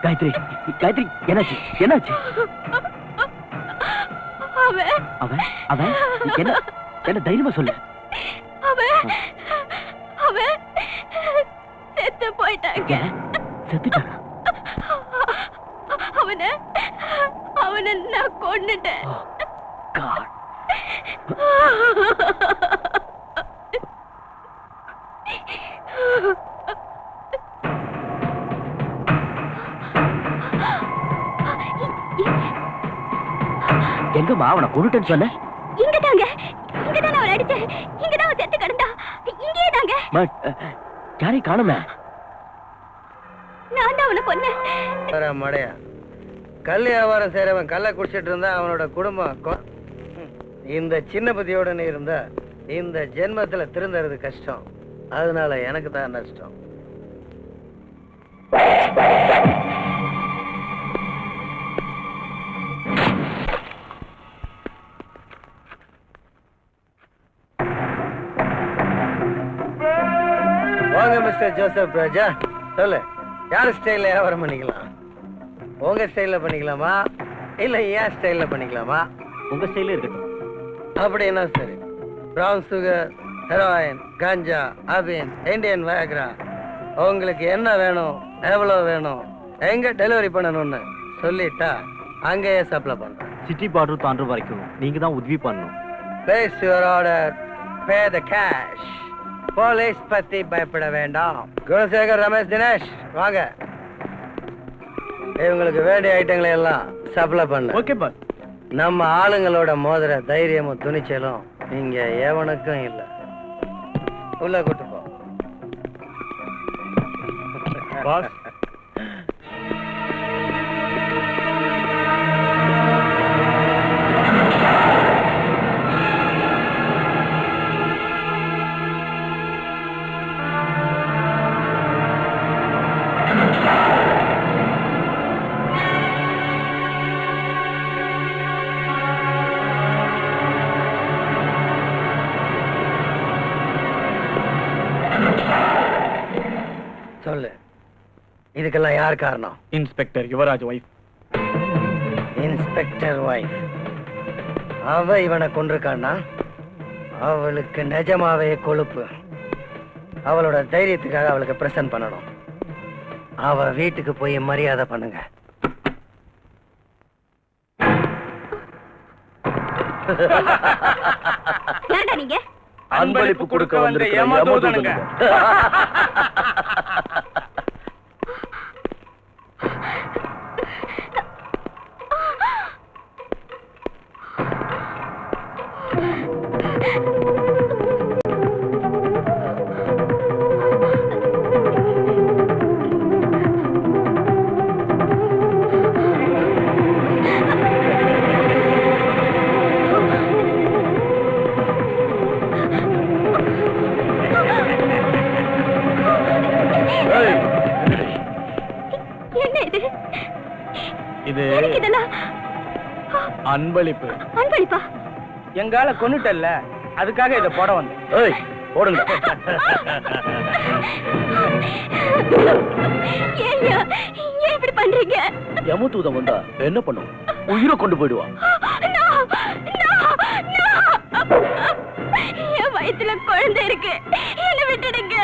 காயத்ரி, காயத்ரி, என்னாச்சு? என்னாச்சு? அவன் அவன் என்ன என்ன தைரியமா சொல்லு. அவன் செத்து போயிட்டாங்க. செத்துட்டானா? அவனை நான் கொன்னுட்டேன். எங்கம்மா அவனை கொன்னுட்டேன்னு சொன்ன? இங்கதாங்க, இங்கதான் அவன் அடிச்சேன். இங்கதான் அவன் செத்து கிடந்தா. இங்கே தாங்க. பட் யாரையும் காணுமே. நான் தான் அவனை கொன்னேன். மடையா, கல் வியாபாரம் செய்யறவன் கல்லை குடிச்சிட்டு இருந்தா அவனோட குடும்பம் இந்த சின்ன புத்தியோட நீ இருந்தா இந்த ஜென்மத்துல திருந்தறது கஷ்டம். அதனால எனக்கு தான் நஷ்டம். வாங்க மிஸ்டர் ஜோசப் ராஜா, சொல்லு, யார் ஸ்டைல்ல வியாபாரம் பண்ணிக்கலாம்? உங்க ஸ்டைல்ல பண்ணிக்கலாமா இல்ல ஏன் ஸ்டைல்ல பண்ணிக்கலாமா? உங்க ஸ்டைலே இருக்கட்டும். அப்படின்னா சரி. பிரவுன் சுகர், ஹெரோயின், கஞ்சா, அபின், இந்தியன் வயக்ரா, உங்களுக்கு என்ன வேணும், எவ்வளவு வேணும், எங்க டெலிவரி பண்ணணும்னு சொல்லிட்டா அங்கேயே சப்ளை பண்றேன். சிட்டி பார்டர் தாண்டுற வரைக்கும் நீங்க தான் உதவி பண்ணணும். Place your order, pay the cash. Police பத்தி பயப்பட வேண்டாம். குணசேகர், ரமேஷ், தினேஷ் வாங்க. இவங்களுக்கு வேண்டிய ஐட்டங்களை எல்லாம் சப்ளை பண்ண. Okay boss. நம்ம ஆளுங்களோட மோதிர தைரியமும் துணிச்சலும் இங்க எவனுக்கும் இல்ல. உள்ள கூட்டு போ. பாஸ், சொல்லு, இதுக்கெல்லாம் யார் காரணம்? Inspector Yuvraj wife. Inspector wife. அவ இவனை கொண்டிருக்கான்னா அவளுக்கு நிஜமாவே கொழுப்பு. அவளோட தைரியத்துக்காக அவளுக்கு பிரசன்ட் பண்ணணும். அவ வீட்டுக்கு போய் மரியாதை பண்ணுங்க. ஏன்டா நீங்க அன்பளிப்பு கொடுக்க வந்த ஏமாத்துவதானுங்க. என்ன இது? இது எதுக்கு இதெல்லாம்? அன்பளிப்பு. அன்பளிப்பா? எங்கால கொன்னுட்டல்ல, அதுக்காக இதை போட வந்தேன். ஏய், போடுங்க. ஏய்யா, ஏன் இப்படி பண்றீங்க? யமதூதம் வந்தா என்ன பண்ணும்? உயிரை கொண்டு போயிடுவான். என் வயித்துல குழந்தை இருக்கு, என்ன விட்டுடுங்க.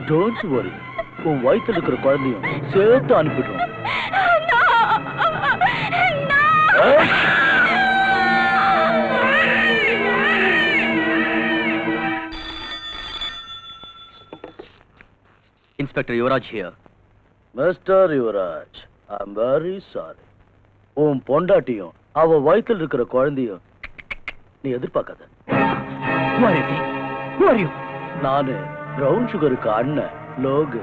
டோன்ட் வரி, உன் வயித்துல இருக்கிற குழந்தையும் சேர்த்து அனுப்பிடுறோம். Inspector Yuvaraj here. Mister Yuvaraj, I am very sorry. உன் பொண்டாட்டியும் அவ வயித்துல இருக்கிற குழந்தையும் நீ எதிர்பார்க்காத. நானு பிரவுன் சுகருக்கு அண்ணன் லோகு.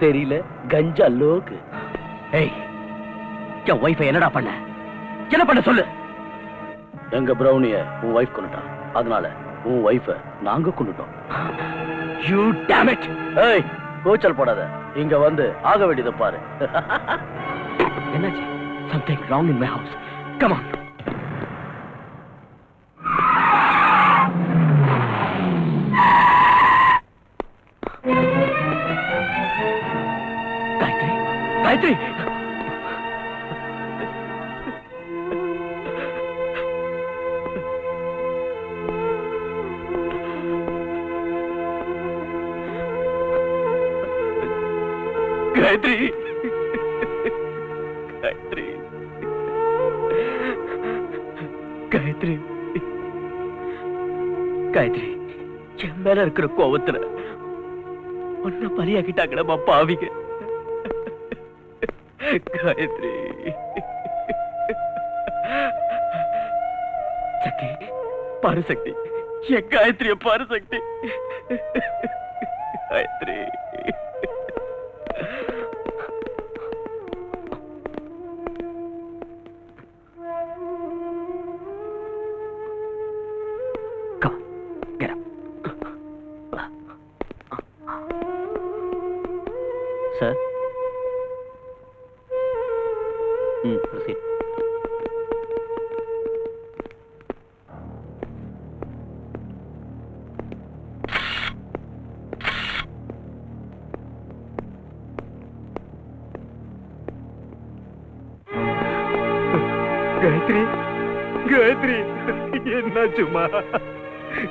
தெரியல, கஞ்சா லோகு. ஏய், என் வைஃபை என்னடா பண்ண? என்ன பண்ண சொல்லு. எங்க பிரவுனிய உன் வைஃப் கொண்டுட்டான், அதனால உன் வைஃபை நாங்க கொண்டுட்டோம். You dam it. ஏய், கூச்சல் போடாத, இங்க வந்து ஆக வேண்டியதை பாரு. என்னாச்சு? Something wrong in my house. Come on. Gayatri, Gayatri. Gayatri. Gayatri. Gayatri. Gayatri. என் மேல இருக்கிற கோவத்துல ஒன்ன பலியாக்கிட்டாங்கடா பாவிங்க. காயத்ரி. சக்தி, பாரு சக்தி, என் காயத்ரிய பாரு சக்தி. Gayatri. Come on, get up. Sir? Proceed. Gayatri, Gayatri, என்னாச்சுமா?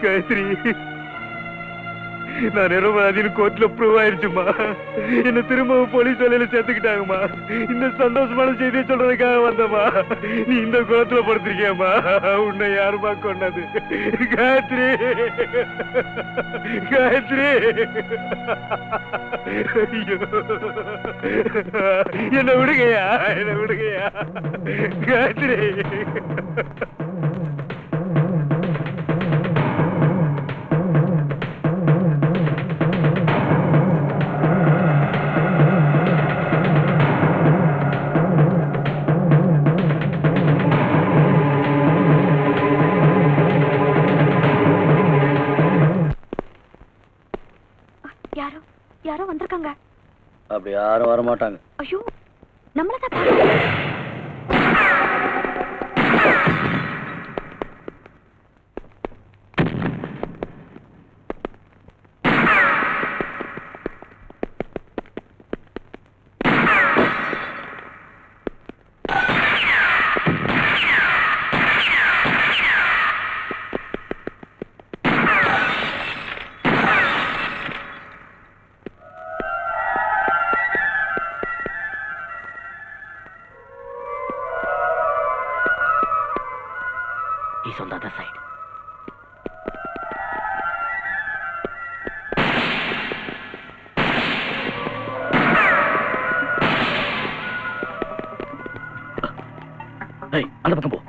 காயத்ரி, நான் நிரபராதின்னு கோர்ட்ல ப்ரூவ் ஆயிடுச்சுமா. என்ன திரும்பவும் போலீஸ் வேலையில சேர்த்துக்கிட்டாங்கம்மா. இந்த சந்தோஷமான செய்தியை சொல்றதுக்காக வந்தம்மா. நீ இந்த கோர்ட்ல படுத்திருக்கியம்மா. உன்னை யாருமா கொன்னது? காயத்ரி, காயத்ரி, ஐயோ, என்ன விடுங்கயா, என்ன விடுங்கயா. காயத்ரி, யாரோ யாரோ வந்திருக்காங்க. அப்படி யாரும் வர மாட்டாங்க. ஐயோ, நம்மளதான் He's on the other side. Hey, அந்த பக்கம் போ.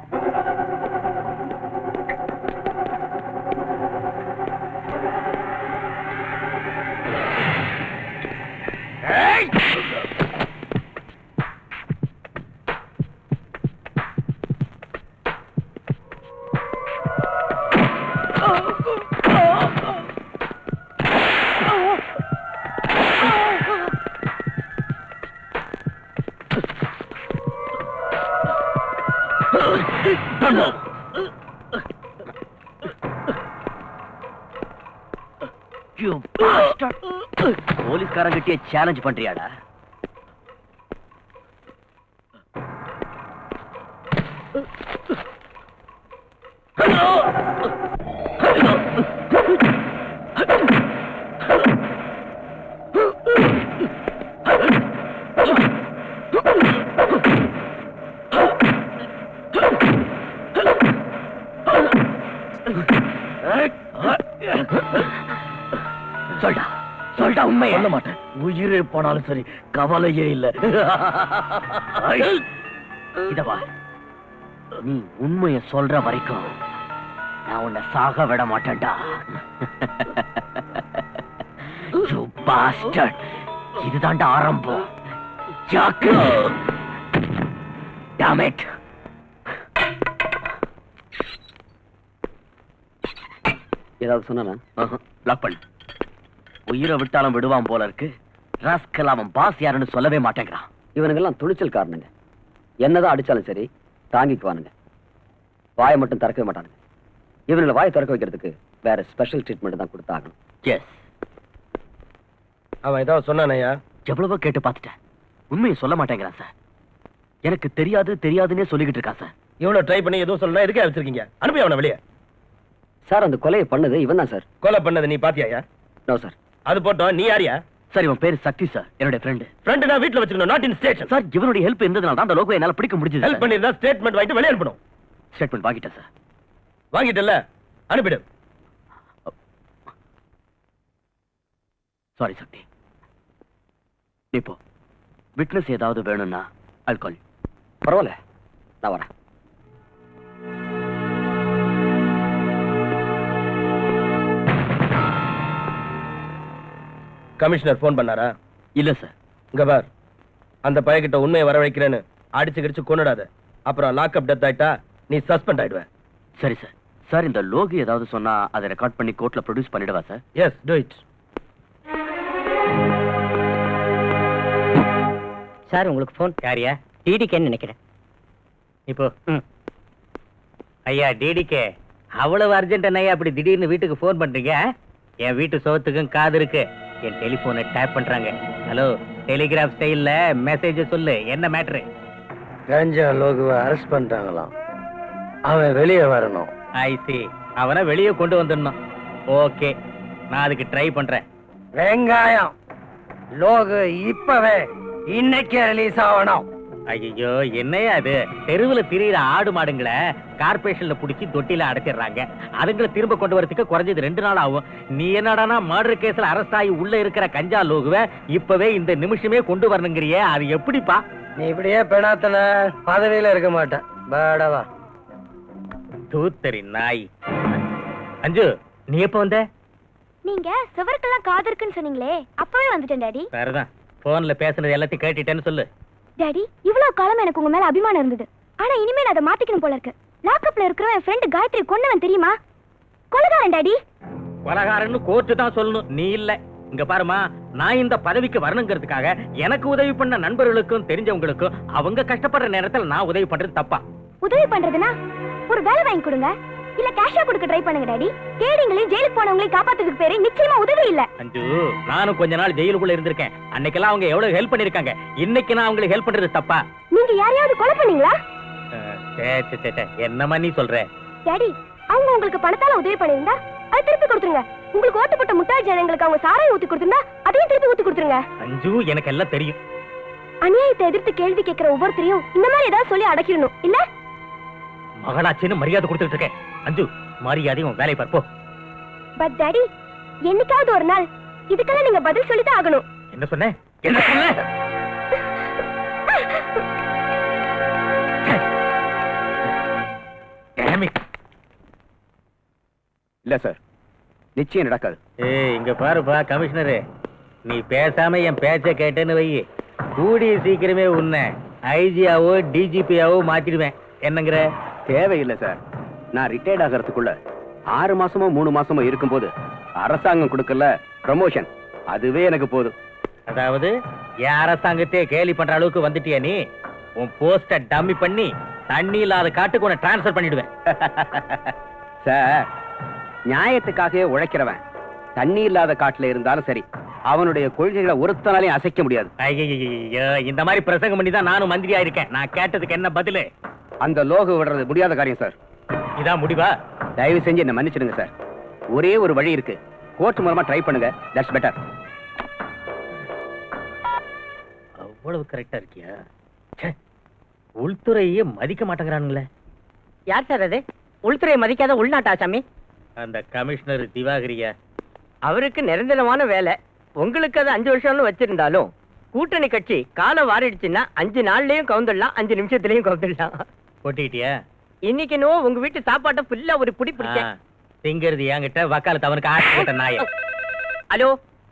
போலீஸ்காரங்கிட்டே சேலஞ்ச் பண்றியாடா? சொல்டா, சொல்டா, உண்மை சொல்ல மாட்டேன். உயிரே போனாலும் சரி, கவலையே இல்ல. இதவா, நீ உண்மைய சொல்ற வரைக்கும் நான் உன்னை சாக விட மாட்டேன்டா. You bastard. இதுதான்டா ஆரம்பம். ஜாக்கு. Damn it. ஏதாவது சொன்னா லாக் பண்ணு. உயிரை விட்டாலும் விடுவான் போல இருக்கு. ராஸ்கல், அவன் பாஸ் யாருன்னு சொல்லவே மாட்டேங்கிறான். இவனுங்கெல்லாம் துணிச்சல் காரணங்க. என்னதான் அடிச்சாலும் சரி தாங்கிக்குவானுங்க. வாயை மட்டும் திறக்கவே மாட்டானுங்க. இவனுங்களை வாயை திறக்க வைக்கிறதுக்கு வேற ஸ்பெஷல் ட்ரீட்மெண்ட் தான் கொடுத்தாகணும். எஸ். அவன் ஏதாவது சொன்னானயா? எவ்வளவோ கேட்டு பார்த்துட்டேன். உண்மையை சொல்ல மாட்டேங்கிறான் சார். எனக்கு தெரியாது தெரியாதுன்னே சொல்லிக்கிட்டு இருக்கான் சார். இவனை ட்ரை பண்ணி எதுவும் சொல்லலாம், எதுக்கே வச்சிருக்கீங்க? அனுப்பி அவனை வெளியே. சார், அந்த கொலையை பண்ணது இவன் தான் சார். கொலை பண்ணது நீ பாத்தியாயா? No sir. அது போட்டோம், நீ யாரியா? சார், இவன் பேரு சக்தி சார், என்னுடைய ஃப்ரெண்ட். ஃப்ரெண்ட் நான் வீட்ல வச்சுக்கணும், நாட் இன் ஸ்டேஷன். சார், இவனுடைய ஹெல்ப் இருந்ததுனால தான் அந்த லோகோ என்னால பிடிக்க முடிஞ்சது. ஹெல்ப் பண்ணிருந்தா ஸ்டேட்மெண்ட் வாங்கிட்டு வெளியே அனுப்பணும். ஸ்டேட்மெண்ட் வாங்கிட்டேன் சார். வாங்கிட்டல, அனுப்பிடு. சாரி சக்தி. இப்போ விட்னஸ் ஏதாவது வேணும்னா I'll call you. பரவாயில்ல, நான் வரேன். கமிஷனர் ஃபோன் பண்ணாரா? இல்ல சார். இங்க பார், அந்த பையன்கிட்ட உண்மையை வரவழைக்கிறேன்னு அடிச்சு கிடிச்சு கொன்னுடாத. அப்புறம் லாக்அப் டெத் ஆயிட்டா நீ சஸ்பெண்ட் ஆயிடுவ. சரி சார். சார், இந்த லோகு ஏதாவது சொன்னா அதை ரெக்கார்ட் பண்ணி கோர்ட்ல ப்ரொடியூஸ் பண்ணிடுவா sir? Yes, do it. Sir உங்களுக்கு ஃபோன். யாரியா? டிடிகேன்னு நினைக்கிறேன். இப்போ ஐயா டிடிகே, அவ்வளவு அர்ஜென்ட் ஐயா அப்படி திடீர்னு வீட்டுக்கு ஃபோன் பண்றீங்க? என் வீட்டு சோத்துக்கும் காது இருக்கு. என் டெலிபோனை டேப் பண்றாங்க. ஹலோ, டெலிகிராஃப் ஸ்டைல்ல மெசேஜ் சொல்லு. என்ன மேட்ரு? கஞ்சா லோகுவை அரெஸ்ட் பண்ணிட்டாங்களாம். அவன் வெளியே வரணும். ஐ சி. அவனை வெளியே கொண்டு வந்துடணும். ஓகே, நான் அதுக்கு ட்ரை பண்றேன். வெங்காயம் லோகு இப்பவே இன்னைக்கே ரிலீஸ் ஆகணும். ஐயோ, என்னையா அது? தெருவுல திரியிற ஆடு மாடுங்களை கார்பரேஷன்ல புடிச்சு தொட்டில அடைச்சிடுறாங்க. அதுங்களை திரும்ப கொண்டு வரதுக்கு குறைஞ்சது 2 நாள் ஆகும். நீ என்னடானா மர்டர் கேஸ்ல அரெஸ்ட் ஆகி உள்ள இருக்கிற கஞ்சா லோகுவை இப்பவே இந்த நிமிஷமே கொண்டு வரணுங்கிறியே, அது எப்படிப்பா? நீ இப்படியே பெணாத்தல பதவியில இருக்க மாட்டேன். பாடவா தூத்தரி நாய். அஞ்சு, நீ எப்ப வந்த? நீங்க சுவருக்கெல்லாம் காது இருக்குன்னு சொன்னீங்களே, அப்பவே வந்துட்டேன் டாடி. வேறதான், போன்ல பேசுனது எல்லாத்தையும் கேட்டுட்டேன்னு சொல்லு. டாடி, இவ்வளவு காலம் எனக்கு உங்க மேல அபிமானம் இருந்தது. ஆனா இனிமே நான் அதை மாத்திக்கணும் போல இருக்கு. லாக்அப்ல இருக்கிற என் ஃப்ரெண்ட் காயத்ரி கொன்னவன் தெரியுமா? கொலைகாரன் டாடி. கொலைகாரன்னு கோர்ட்டு தான் சொல்லணும், நீ இல்ல. இங்க பாருமா, நான் இந்த பதவிக்கு வரணுங்கிறதுக்காக எனக்கு உதவி பண்ண நண்பர்களுக்கும் தெரிஞ்சவங்களுக்கும் அவங்க கஷ்டப்படுற நேரத்தில் நான் உதவி பண்றது தப்பா? உதவி பண்றதுன்னா ஒரு வேலை வாங்கி கொடுங்க, இல்ல கேஷா கொடுக்க ட்ரை பண்ணுங்க டாடி. கேடிங்களையும் ஜெயிலுக்கு போனவங்களையும் காப்பாத்துறதுக்கு பேரு நிச்சயமா உதவி இல்ல. அஞ்சு, நானும் கொஞ்ச நாள் ஜெயிலுக்குள்ள இருந்திருக்கேன். அன்னைக்கெல்லாம் அவங்க எவ்வளவு ஹெல்ப் பண்ணிருக்காங்க. இன்னைக்கு நான் அவங்களுக்கு ஹெல்ப் பண்றது தப்பா? நீங்க யாரையாவது கொலை பண்ணீங்களா? என்னமா நீ சொல்ற? டாடி, அவங்க உங்களுக்கு பணத்தால உதவி பண்ணிருந்தா அதை திருப்பி கொடுத்துருங்க. உங்களுக்கு ஓட்டுப்பட்ட முட்டாள் ஜனங்களுக்கு அவங்க சாராயம் ஊத்தி கொடுத்திருந்தா அதையும் திருப்பி ஊத்தி கொடுத்துருங்க. அஞ்சு, எனக்கு எல்லாம் தெரியும். அநியாயத்தை எதிர்த்து கேள்வி கேட்கிற ஒவ்வொருத்தரையும் இந்த மாதிரி ஏதாவது சொல்லி அடக்கிடணும் இல்ல? மகளாச்சின்னு மரியாதை கொடுத்துட்டு இருக்கேன். அஞ்சு, மரியாதையும் வேலை பார்ப்போம். பட் டாடி, என்னைக்காவது ஒரு நாள் இதுக்கெல்லாம் நீங்க பதில் சொல்லிதான் ஆகணும். என்ன சொன்ன? என்ன சொன்ன? இல்ல சார், நிச்சயம் நடக்காது. ஏய், இங்க பாருப்பா கமிஷனரு, நீ பேசாம என் பேச்ச கேட்டேன்னு வை, கூடிய சீக்கிரமே உன்னை ஐஜியாவோ டிஜிபியாவோ மாத்திடுவேன். என்னங்கிற? தேவையில்லை சார். நான் ரிட்டையர்ட் ஆகிறதுக்குள்ள 6 மாசமோ 3 மாசமோ இருக்கும்போது அரசாங்கம் கொடுக்கல ப்ரமோஷன், அதுவே எனக்கு போதும். அதாவது என் அரசாங்கத்தையே கேலி பண்ற அளவுக்கு வந்துட்டியா நீ? உன் போஸ்ட டம்மி பண்ணி தண்ணி இல்லாத காட்டுக்கு உன்னை டிரான்ஸ்பர் பண்ணிடுவேன். சார், நியாயத்துக்காகவே உழைக்கிறவன் தண்ணி இல்லாத காட்டுல இருந்தாலும் சரி, அவனுடைய கொள்கைகளை ஒருத்தனாலையும் அசைக்க முடியாது. ஐயோ, இந்த மாதிரி பிரசங்கம் பண்ணி தான் நானும் மந்திரியா இருக்கேன். நான் கேட்டதுக்கு என்ன பதிலு? அந்த லோகு விடுறது முடியாத காரியம் சார். இதான் முடிவா? தயவு செஞ்சு என்ன மன்னிச்சிடுங்க சார். ஒரே ஒரு வழி இருக்கு, கோர்ட் மூலமா ட்ரை பண்ணுங்க. That's better. அவ்வளவு கரெக்டா இருக்கியா? உள்துறையே மதிக்க மாட்டேங்கிறானுங்களே. யார் சார் அது? உள்துறையை மதிக்காத உள்நாட்டு ஆசாமி? அந்த கமிஷனர் திவாகரியா? அவருக்கு நிரந்தரமான வேலை. உங்களுக்கு அது 5 வருஷம்னு வச்சிருந்தாலும் கூட்டணி கட்சி காலம் வாரிடுச்சுன்னா 5 நாள்லயும் கவுந்துடலாம், 5 நிமிஷத்துலயும் கவுந்துடலாம். போட்டிக்கிட்டியா? இன்னைக்கு நோ உங்க வீட்டு சாப்பாட்டை ஃபுல்லா ஒரு புடி பிடிச்சேன். திங்கிறது என்கிட்ட, வக்காலத்து அவனுக்கு ஆட்சி போட்ட நாய. Hello,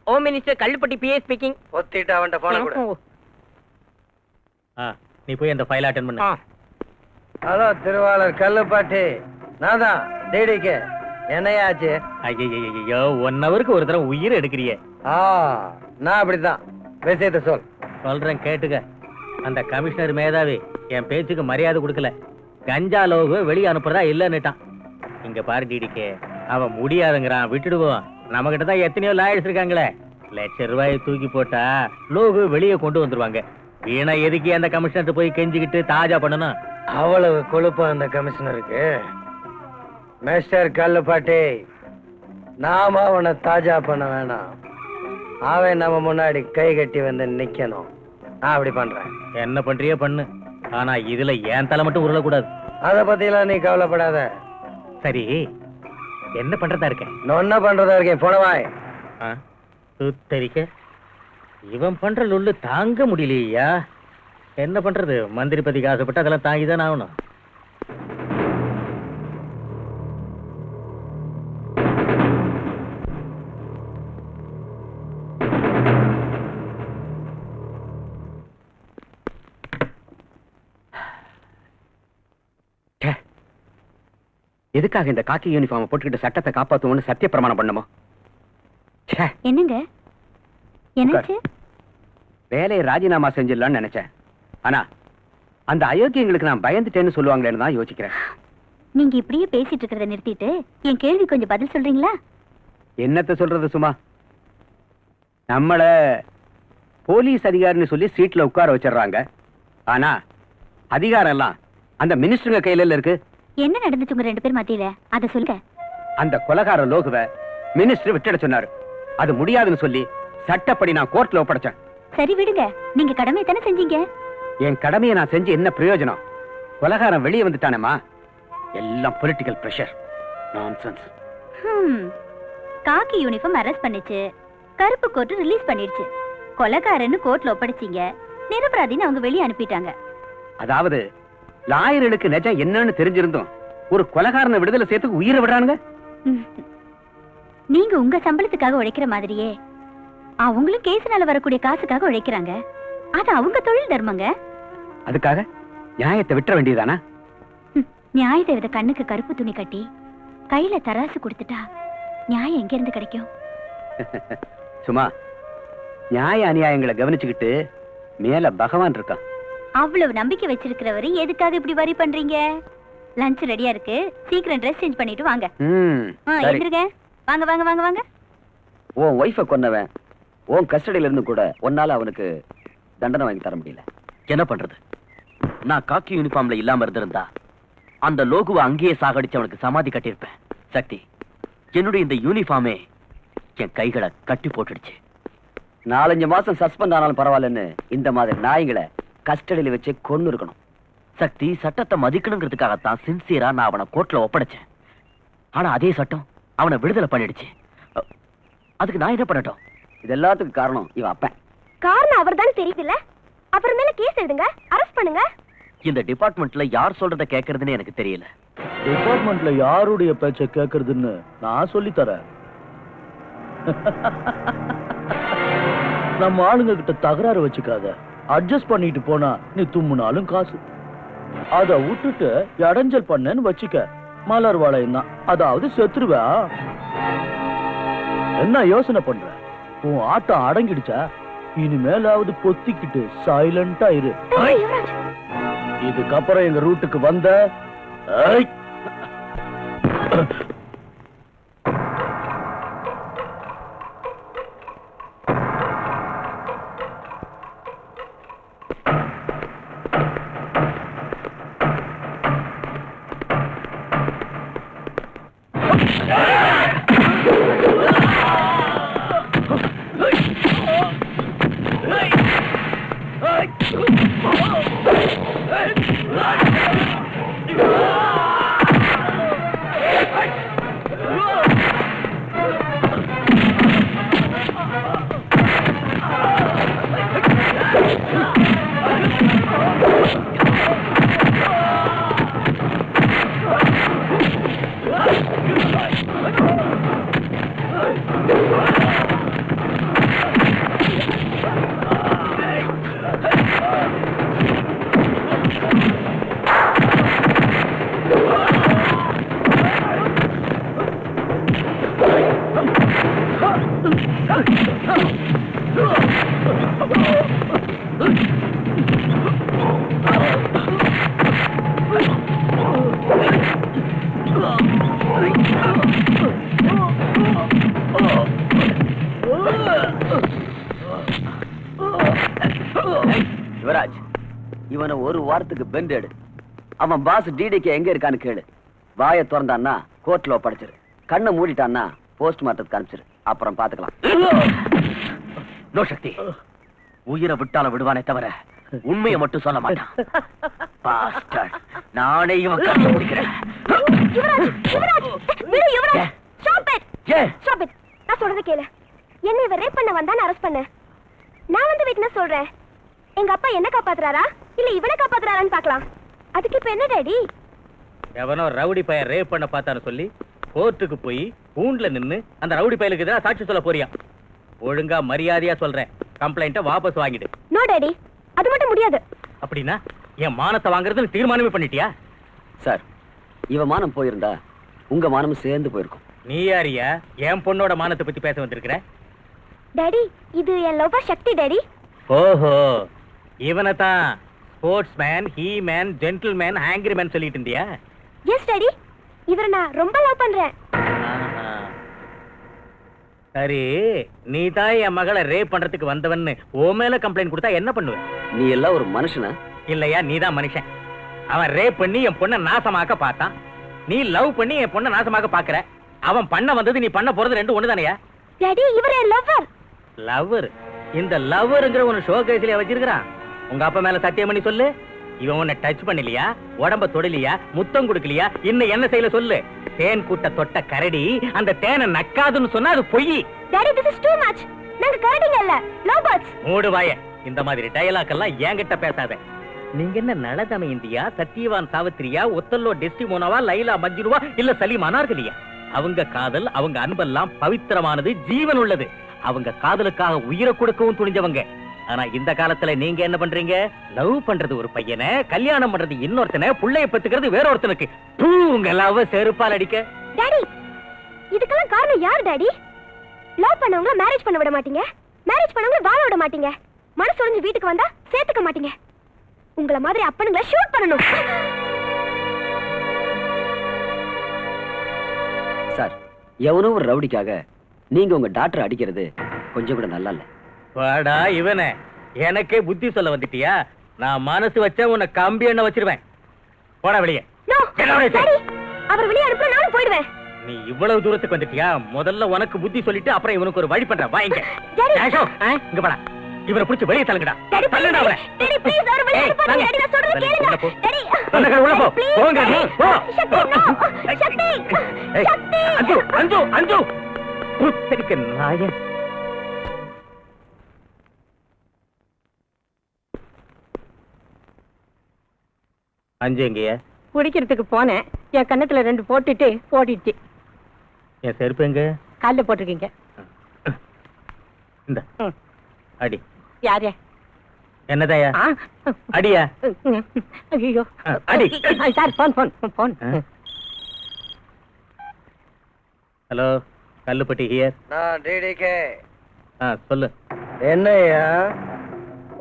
home minister Kallupatti PA speaking. ஒத்திட்டு அவன்கிட்ட போன கூட. நீ போய் அந்த ஃபைல் அட்டெண்ட் பண்ணு. ஹலோ திருவாளர் கல்லுப்பாட்டி, நான் தான் டிடிகே. என்னையாச்சு? ஐயோ, 1 ஹவருக்கு ஒரு தடவை உயிர் எடுக்கிறியே. நான் அப்படித்தான். விஷயத்தை சொல். சொல்றேன் கேட்டுக்க. அந்த கமிஷனர் மேதாவி என் பேச்சுக்கு மரியாதை கொடுக்கல. கஞ்சா லோகு வெளியே அனுப்புறதா இல்லன்னுட்டான். இங்க பாரு டிடிகே, அவன் முடியாதுங்கிறான், விட்டுடுவோம். நம்ம கிட்ட தான் எத்தனையோ லாயர்ஸ் இருக்காங்களே. ₹1,00,000 தூக்கி போட்டா லோகு வெளியே கொண்டு வந்துருவாங்க. வீணா எதுக்கு அந்த கமிஷனர் போய் கெஞ்சிக்கிட்டு தாஜா பண்ணணும்? அவ்வளவு கொழுப்பா அந்த கமிஷனருக்கு? மிஸ்டர் கல்லுப்பாட்டி, நாம அவனை தாஜா பண்ண வேணாம். அவன் நம்ம முன்னாடி கை கட்டி வந்து நிக்கணும். நான் அப்படி பண்றேன். என்ன பண்றியோ பண்ணு, ஆனா இதுல என் தலை மட்டும் உருளக்கூடாது. அத பத்திலாம் நீ கவலைப்படாத. சரி, என்ன பண்றதா இருக்கேன்? என்ன பண்றதா இருக்கேன்? போனவாய். சுத்தரிக்க இவன் பண்ற லொல்லு தாங்க முடியலையா? என்ன பண்றது? மந்திரி பதிக்கு ஆசைப்பட்டு அதெல்லாம் தாங்கிதான் ஆகணும். எதுக்காக இந்த காக்கி யூனிஃபார்ம் போட்டுக்கிட்டு சட்டத்தை காப்பாத்துவோம்னு சத்திய பிரமாணம் பண்ணுமோ? என்னங்க என்னாச்சு? வேலையை ராஜினாமா செஞ்சிடலாம்னு நினைச்சேன். ஆனா அந்த அயோக்கியங்களுக்கு நான் பயந்துட்டேன்னு சொல்லுவாங்களேன்னு தான் யோசிக்கிறேன். நீங்க இப்படியே பேசிட்டு இருக்கிறத நிறுத்திட்டு என் கேள்வி கொஞ்சம் பதில் சொல்றீங்களா? என்னத்த சொல்றது சும்மா? நம்மள போலீஸ் அதிகாரின்னு சொல்லி சீட்ல உட்கார வச்சிடறாங்க. ஆனா அதிகாரம் எல்லாம் அந்த மினிஸ்டருங்க கையில இருக்கு. என்ன நடந்துச்சு உங்க 2 பேர் மத்தியில? அத சொல்லுங்க. அந்த கொலைகார லோகுவை மினிஸ்டர் விட்டுட சொன்னாரு. அது முடியாதுன்னு சொல்லி சட்டப்படி நான் கோர்ட்ல ஒப்படைச்சேன். சரி விடுங்க, நீங்க கடமையை தானே செஞ்சீங்க. என் கடமையை நான் செஞ்சு என்ன பிரயோஜனம்? கொலைகாரன் வெளியே வந்துட்டானேமா, எல்லாம் பொலிட்டிக்கல் பிரஷர். நான்சென்ஸ். காக்கி யூனிஃபார்ம் அரெஸ்ட் பண்ணிச்சு, கருப்பு கோட் ரிலீஸ் பண்ணிடுச்சு, கொலைகாரன்னு கோர்ட்ல ஒப்படைச்சீங்க, நிரபராதின்னு அவங்க வெளியே அனுப்பிட்டாங்க. அதாவது லாயர்களுக்கு நிஜம் என்னன்னு தெரிஞ்சிருந்தோம் ஒரு கொலைகாரனை விடுதலை சேர்த்துக்கு உயிரை விடுறானுங்க. நீங்க உங்க சம்பளத்துக்காக உழைக்கிற மாதிரியே அவங்களும் கேஸ்னால வரக்கூடிய காசுக்காக உழைக்கிறாங்க. அது அவங்க தொழில் தர்மங்க. அதுக்காக நியாயத்தை விட்டுற வேண்டியதானா? நியாயத்தை வித கண்ணுக்கு கருப்பு துணி கட்டி கையில தராசு கொடுத்துட்டா நியாயம் எங்க இருந்து கிடைக்கும்? சும்மா நியாய அநியாயங்களை கவனிச்சுக்கிட்டு மேல பகவான் இருக்கான். அவ்வளவு நம்பிக்கை வச்சிருக்கிறவரு எதுக்காக இப்படி வரி பண்றீங்க? லஞ்ச் ரெடியா இருக்கு, சீக்கிரம் ட்ரெஸ் சேஞ்ச் பண்ணிட்டு வாங்க. எந்திருங்க, வாங்க வாங்க வாங்க வாங்க. உன் ஒய்ஃபை கொன்னவன் உன் கஸ்டடியில இருந்து கூட உன்னால அவனுக்கு தண்டனை வாங்கி தர முடியல. என்ன பண்றது? நான் காக்கி யூனிஃபார்ம்ல இல்லாம இருந்திருந்தா அந்த லோகுவை அங்கேயே சாகடிச்சு அவனுக்கு சமாதி கட்டியிருப்பேன். சக்தி, என்னுடைய இந்த யூனிஃபார்மே என் கைகளை கட்டி போட்டுடுச்சு. 4-5 மாசம் சஸ்பெண்ட் ஆனாலும் பரவாயில்லன்னு இந்த மாதிரி நாய்களை கஸ்டடியில வச்சு கொன்னு இருக்கணும். சக்தி, சட்டத்தை மதிக்கணுங்கிறதுக்காகத்தான் சின்சியரா நான் அவனை கோர்ட்ல ஒப்படைச்சேன். ஆனா அதே சட்டம் அவனை விடுதலை பண்ணிடுச்சு. அதுக்கு நான் என்ன பண்ணட்டும்? இது எல்லாத்துக்கும் காரணம் இவன் அப்பன். காரணம் அவர் தான் தெரியுதுல்ல, அப்புறம் மேல கேஸ் எடுங்க, அரெஸ்ட் பண்ணுங்க. இந்த டிபார்ட்மெண்ட்ல யார் சொல்றத கேக்குறதுன்னு எனக்கு தெரியல. டிபார்ட்மெண்ட்ல யாருடைய பேச்ச கேக்குறதுன்னு நான் சொல்லி தரேன். நம்ம ஆளுங்க கிட்ட தகராறு வச்சுக்காத, அட்ஜஸ்ட் பண்ணிட்டு போனா நீ தும்முனாலும் காசு. அத விட்டுட்டு இடைஞ்சல் பண்ணேன்னு வச்சுக்க, மலர் வளையம் தான், அதாவது செத்துருவா. என்ன யோசனை பண்ற? உன் ஆட்டம் அடங்கிடுச்சா? இனிமேலாவது பொத்திக்கிட்டு சைலண்டா இரு. இதுக்கப்புறம் எங்க ரூட்டுக்கு வந்த யுவராஜ், இவனை ஒரு வாரத்துக்கு பெண்ட் எடு. அவன் பாஸ் டிடிக்கு எங்க இருக்கான்னு கேளு. வாயை திறந்தான்னா கோர்ட்ல ஒப்படைச்சிரு, கண்ணை மூடிட்டான்னா போஸ்ட்மார்ட்டத்துக்கு அனுப்பிச்சிரு. அப்புறம் பாத்துக்கலாம். நோ சக்தி, உயிரை விட்டாலும் விடுவானே தவிர உண்மையை மட்டும் சொல்ல மாட்டான். பாஸ்டர்ட், நானே இவன் கண்ணை முடிக்கிறேன். நான் சொல்றது கேளு. என்ன இவன் ரேப் பண்ண வந்தான்னு அரெஸ்ட் பண்ண. நான் வந்து விட்னஸ் சொல்றேன். எங்க அப்பா என்ன காப்பாத்துறாரா இல்ல இவனை காப்பாத்துறாரான்னு பார்க்கலாம். அதுக்கு இப்ப என்ன டாடி? எவனோ ரவுடி பையன் ரேப் பண்ண பார்த்தான்னு சொல்லி கோர்ட்டுக்கு போய் கூண்டுல நின்னு அந்த ரவுடி பையலுக்கு எதிராக சாட்சி சொல்ல போறியா? ஒழுங்கா மரியாதையா சொல்றேன், கம்ப்ளைண்ட்டை வாபஸ் வாங்கிடு. நோ டாடி, அது மட்டும் முடியாது. அப்படின்னா என் மானத்தை வாங்குறதுன்னு தீர்மானமே பண்ணிட்டியா? சார், இவன் மானம் போயிருந்தா உங்க மானமும் சேர்ந்து போயிருக்கும். நீ யாரியா என் பொண்ணோட மானத்தை பத்தி பேச வந்திருக்கிற? டாடி இது என் லவ்வர் சக்தி டாடி. ஓஹோ, இவனை தான் sports man, he man, gentle man, angry man சொல்லிட்டு இருந்தியா? எஸ் டாடி, இவரை நான் ரொம்ப லவ் பண்றேன். ஆஹா. சரி, நீ தான் என் மகளை ரேப் பண்றதுக்கு வந்தவன்னு ஓ மேல கம்ப்ளைண்ட் கொடுத்தா என்ன பண்ணுவ? நீ எல்லாம் ஒரு மனுஷனா? இல்லையா, நீ தான் மனுஷன். அவன் ரேப் பண்ணி என் பொண்ணை நாசமாக்க பார்த்தான். நீ லவ் பண்ணி என் பொண்ணை நாசமாக்க பாக்குற. அவன் பண்ண வந்தது நீ பண்ண போறது ரெண்டு ஒண்ணு தானையா? டாடி இவரே லவ்வர். லவ்வர்? இந்த லவ்வர்ங்கிற ஒரு ஷோ கேஸ்ல வச்சிருக்கான். உங்க அப்பா மேல சத்தியம் பண்ணி சொல்லு. இவன் உன்னை டச் பண்ணலையா, உடம்ப தொடலையா, முத்தம் கொடுக்கலையா, இன்னும் என்ன செய்யல சொல்லு. தேன் கூட்ட தொட்ட கரடி அந்த தேனை நக்காதுன்னு சொன்னா அது பொய். Daddy this is too much. நாங்க கரடிங்க இல்ல, லவ் பேர்ட்ஸ். மூடு வாய. இந்த மாதிரி டயலாக் எல்லாம் என்கிட்ட பேசாத. நீங்க என்ன நலதம இந்தியா, சத்தியவான் சாவித்திரியா, ஒத்தல்லோ டெஸ்டிமோனாவா, லைலா மஜ்னுவா, இல்ல சலீம் அனார்கலியா? அவங்க காதல், அவங்க அன்பெல்லாம் பவித்திரமானது, ஜீவன் உள்ளது. அவங்க காதலுக்காக உயிரை கொடுக்கவும் துணிஞ்சவங்க. ஆனா இந்த காலத்துல நீங்க என்ன பண்றீங்க? லவ் பண்றது ஒரு பையனை, கல்யாணம் பண்றது இன்னொருத்தனை, புள்ளைய பெத்துக்கிறது வேற ஒருத்தனுக்கு. உங்க லவ் செருப்பால் அடிக்க. டாடி இதுக்கெல்லாம் காரணம் யார் டாடி? லவ் பண்ணவங்கள மேரேஜ் பண்ண விட மாட்டீங்க, மேரேஜ் பண்ணவங்கள வாழ விட மாட்டீங்க, மனசு உடைஞ்சு வீட்டுக்கு வந்தா சேர்த்துக்க மாட்டீங்க. உங்கள மாதிரி அப்பனுங்களை ஷூட் பண்ணணும். சார், எவனோ ஒரு ரவுடிக்காக நீங்க உங்க டாக்டர் அடிக்கிறது கொஞ்சம் கூட நல்லா இல்ல. வாடா இவனே, எனக்கே புத்தி சொல்ல வந்துட்டியா? நான் மனசு வச்சா உன்னை கம்பி எண்ணெய் வச்சிருவேன். போடா வெளியே. நோ டாடி, அவர் வெளியே அனுப்புனா நானும் போய்டுவேன். நீ இவ்வளவு தூரத்துக்கு வந்துட்டியா? முதல்ல உனக்கு புத்தி சொல்லிட்டு அப்புறம் இவனுக்கு ஒரு வழி பண்றேன். வா இங்க. இங்க போடா. இவரை புடிச்சு வெளியே தள்ளுங்கடா. தள்ளுடா அவரை. டாடி ப்ளீஸ் அவர் வெளியே அனுப்புங்க. டாடி நான் சொல்றத கேளுங்க. டாடி சொல்லுங்க, உள்ள போ. போங்க நீ. போ. சக்தி சக்தி அஞ்சு அஞ்சு அஞ்சு புத்தரிக்க நாயே. அஞ்சு எங்கேயா? குடிக்கிறதுக்கு போனேன், என் கண்ணத்துல 2 போட்டுட்டு ஓடிடுச்சு. என் செருப்பு எங்க? காலில் போட்டிருக்கீங்க. இந்த அடி. யாரே? என்னதாயா? அடியா? ஐயோ அடி. Sir phone phone phone. Hello, Kalluppatti here. நான் டிடிகே. சொல்லு. என்னையா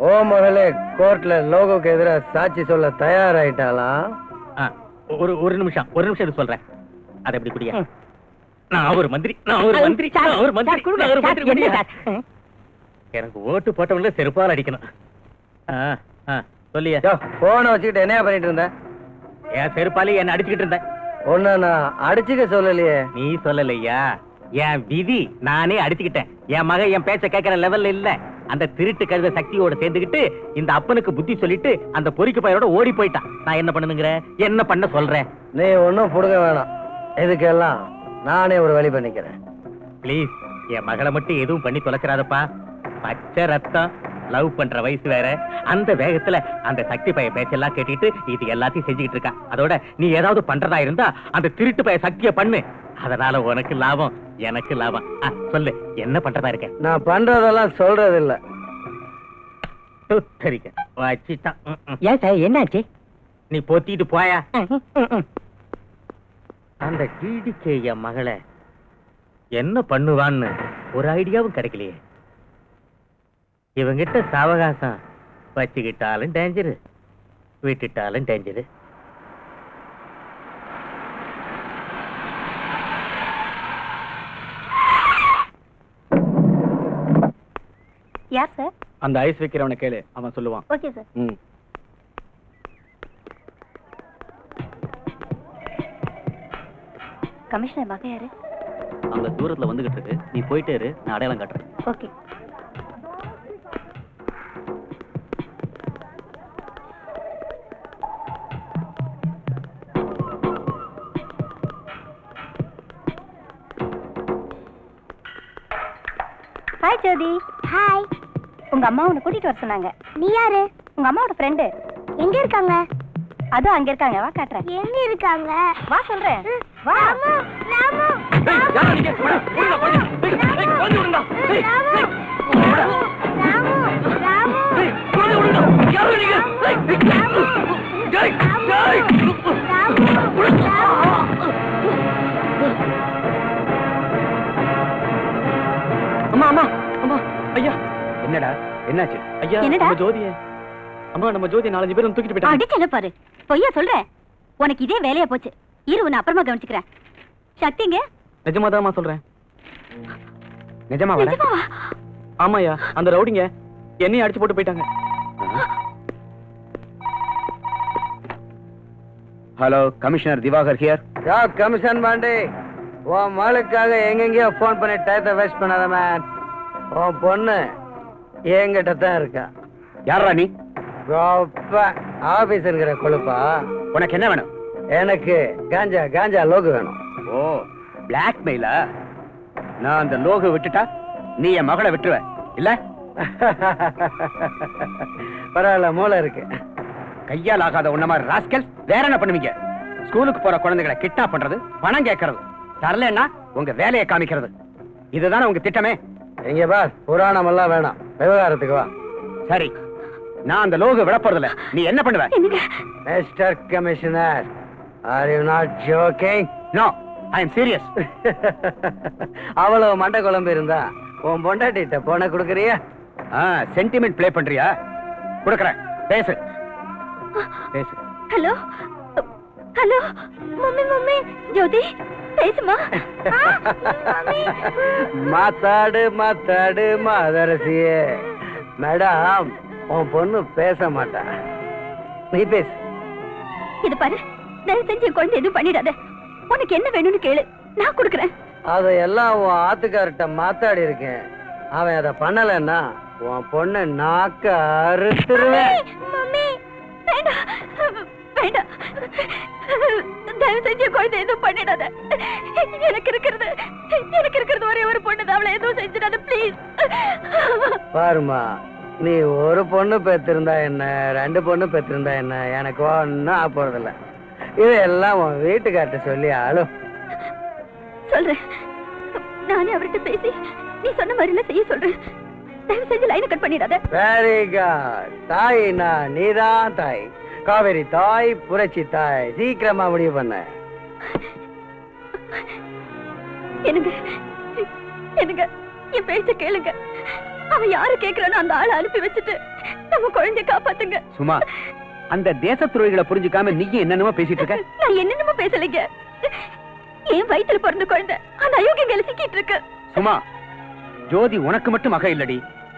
ஓ மகளே கோர்ட்ல லோகோக்கு எதிராக சாட்சி சொல்ல தயாராயிட்டாளா? ஒரு நிமிஷம் இது சொல்றேன். அதை எப்படி குடியா? நான் ஒரு மந்திரி, நான் ஒரு மந்திரி, நான் ஒரு மந்திரி, நான் ஒரு மந்திரி. எனக்கு ஓட்டு போட்டவங்கள செருப்பால் அடிக்கணும். சொல்லியா? போனை வச்சுக்கிட்டு என்ன பண்ணிட்டு இருந்த? என் செருப்பாலே என்ன அடிச்சுக்கிட்டு இருந்தேன். ஒன்னு நான் அடிச்சுக்க சொல்லலையே. நீ சொல்லலையா? என் விதி நானே அடிச்சுக்கிட்டேன். என் மகன் என் பேச்ச கேட்கிற லெவல்ல இல்ல. அந்த திருட்டு கழுத சக்தியோட சேர்ந்துக்கிட்டு இந்த அப்பனுக்கு புத்தி சொல்லிட்டு அந்த பொறிக்கு பையனோட ஓடி போயிட்டான். நான் என்ன பண்ணுங்கிற? என்ன பண்ண சொல்றேன்? நீ ஒன்னும் புடுங்க வேணாம், இதுக்கெல்லாம் நானே ஒரு வழி பண்ணிக்கிறேன். பிளீஸ் என் மகளை மட்டும் எதுவும் பண்ணி தொலைச்சிடாதப்பா. பச்சை ரத்தம், லவ் பண்ற வயசு வேற. அந்த வேகத்துல அந்த சக்தி பைய பேச்செல்லாம் கேட்டுட்டு இது எல்லாத்தையும் செஞ்சுக்கிட்டு இருக்கா. அதோட நீ ஏதாவது பண்றதா இருந்தா அந்த திருட்டு பைய சக்திய பண்ணு. அதனால உனக்கு லாபம், எனக்கு லாபம். சொல்லு, என்ன பண்றதா இருக்க? நான் பண்றதெல்லாம் சொல்றது இல்ல. வச்சிட்டான். ஏன் சார் என்னாச்சு? நீ பொத்திட்டு போயா. அந்த டிடிகே என் மகளை என்ன பண்ணுவான்னு ஒரு ஐடியாவும் கிடைக்கலையே. இவங்கிட்ட சாவகாசம் வச்சுக்கிட்டாலும் டேஞ்சரு, விட்டுட்டாலும் டேஞ்சரு. யார் சார்? அந்த ஐஸ் வைக்கிறவனை கேளு, அவன் சொல்லுவான். Okay sir. கமிஷனர் மகன் யாரு? அங்க தூரத்துல வந்துகிட்டு இருக்கு. நீ போயிட்டே இரு, நான் அடையாளம் காட்டுறேன். ஓகே. ஹாய் ஜோதி. ஹாய். உங்க அம்மா உன்னை கூட்டிட்டு வர சொன்னாங்க. நீ யாரு? உங்க அம்மாவோட ஃப்ரெண்டு. எங்க இருக்காங்க? அதோ அங்க இருக்காங்க, வா காட்டுறேன். எங்க இருக்காங்க? வா சொல்றேன். வா. ராமு, ராமு. அம்மா அம்மா அம்மா ஐயா என்னடா என்னாச்சு ஐயா என்னடா? நம்ம ஜோதிய அம்மா நம்ம ஜோதி 4-5 பேரும் தூக்கிட்டு போயிட்டாங்க. அடிச்சல பாரு, பொய்யா சொல்ற. உனக்கு இதே வேலையா போச்சு. இரு, உன்னை அப்புறமா கவனிச்சுக்கிறேன். சக்திங்க? நிஜமாதாம்மா சொல்றேன். நிஜமா வர? நிஜமாவா? ஆமாயா, அந்த ரவுடிங்க என்னையும் அடிச்சு போட்டு போயிட்டாங்க. Hello, commissioner Diwakar here. Yeah commission Pandi, உன் மகளுக்காக எங்கெங்கயோ ஃபோன் பண்ணி டயத்தை வேஸ்ட் பண்ணாத மேன். உன் பொண்ணு என்கிட்ட தான் இருக்கா. யாரா நீ? ஆபீஸ்ங்கிற கொழுப்பா. உனக்கு என்ன வேணும்? எனக்கு காஞ்சா காஞ்சா லோகு வேணும். ஓ, பிளாக்மெயிலா? நான் அந்த லோகு விட்டுட்டா நீ என் மகளை விட்டுருவ இல்ல? பரவாயில்ல, மூளை இருக்கு. கையால் ஆகாத உன்ன மாதிரி ராஸ்கல் வேற என்ன பண்ணுவீங்க? ஸ்கூலுக்கு போற குழந்தைகளை கிட்னாப் பண்றது, பணம் கேட்கறது, தரலன்னா உங்க வேலையை காமிக்கிறது. இதுதானே உங்க திட்டமே? எங்க பார், புராணம் எல்லாம் வேணாம், விவகாரத்துக்கு வா. சரி, நான் அந்த லோகு விட போறதில்ல. நீ என்ன பண்ணுவ? Mister commissioner, are you not joking? No, I am serious. அவ்வளவு மண்டை குழம்பு இருந்தா உன் பொண்டாட்டிட்ட போன கொடுக்கறியா? சென்டிமெண்ட் ப்ளே பண்றியா? கொடுக்கறேன், பேசு பேசு. ஹலோ ஹலோ, மம்மி மம்மி, ஜோதி பேசுமா? மம்மி. மாத்தாடு மாத்தாடு மாதரசியே. மேடம், உன் பொண்ணு பேச மாட்டா, நீ பேசு. இது பாரு, தயவு செஞ்சு என் குழந்தை எதுவும் பண்ணிடாத. உனக்கு என்ன வேணும்னு கேளு, நான் கொடுக்குறேன். அதையெல்லாம் உன் ஆத்துக்கார்ட்ட மாத்தாடி இருக்கேன். அவன் அதை பண்ணலன்னா உன் பொண்ணு நாக்க அறுத்துருவேன். மம்மி, வேண்டாம் வேண்டாம், தயவு செஞ்சு குழந்தை எதுவும் பண்ணிடாத. எனக்கு இருக்கிறது ஒரே ஒரு பொண்ணு தான், அவளை எதுவும் செஞ்சிடாத ப்ளீஸ். பாருமா, நீ ஒரு பொண்ணு பெற்றிருந்தா என்ன, 2 பொண்ணு பெற்றிருந்தா என்ன, எனக்கு ஒன்னும் ஆக போறதில்ல. இதெல்லாம் உன் வீட்டுக்கார்ட்ட சொல்லி ஆளும். சொல்றேன், நானே அவர்கிட்ட பேசி நீ சொன்ன மாதிரிலாம் செய்ய சொல்றேன். தயவு செஞ்சு லைனை கட் பண்ணிடாத. Very good. தாய்னா நீதான் தாய். காவேரி தாய், புரட்சி தாய். சீக்கிரமா முடிவு பண்ண. எனக்கு என் பேச்ச கேளுங்க. அவன் யாரு கேக்குறானோ அந்த ஆளை அனுப்பி வச்சுட்டு நம்ம குழந்தைய காப்பாத்துங்க. சும்மா, அந்த தேச துரோகிகளை புரிஞ்சுக்காம நீங்க என்னென்னமோ பேசிட்டு இருக்க. நான் என்னென்னமோ பேசலைங்க. என் வயித்துல பிறந்த குழந்தை அந்த அயோக்கியங்களை சிக்கிட்டு இருக்கு. சும்மா, ஜோதி உனக்கு மட்டும் மக இல்லடி,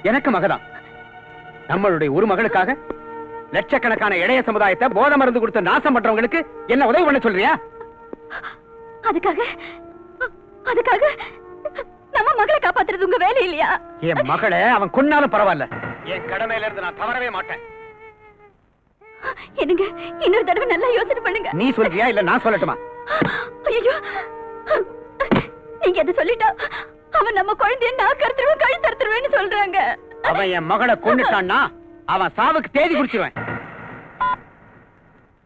எனக்கு மகதான். நம்மளுடைய ஒரு மகளுக்காக லட்சக்கணக்கான இளைய சமுதாயத்தை போதை மருந்து கொடுத்து நாசம் பண்றவங்களுக்கு என்ன உதவி பண்ண சொல்றியா? அதுக்காக நம்ம மகளை காப்பாத்துறது உங்க வேலை இல்லையா? என் மகளை அவன் கொன்னாலும் பரவாயில்ல, என் கடமையில இருந்து நான் தவறவே மாட்டேன். என்னங்க, இன்னொரு தடவை நல்லா யோசனை பண்ணுங்க. நீ சொல்றியா இல்ல நான் சொல்லட்டுமா? ஐயோ, நீங்க அதை சொல்லிட்டா அவன் நம்ம குழந்தைய நான் கருத்துருவேன் கழுத்தறுத்துருவேன்னு சொல்றாங்க. அவன் என் மகளை கொன்னுட்டான்னா அவன் சாவுக்கு தேதி குறிச்சிருவேன்.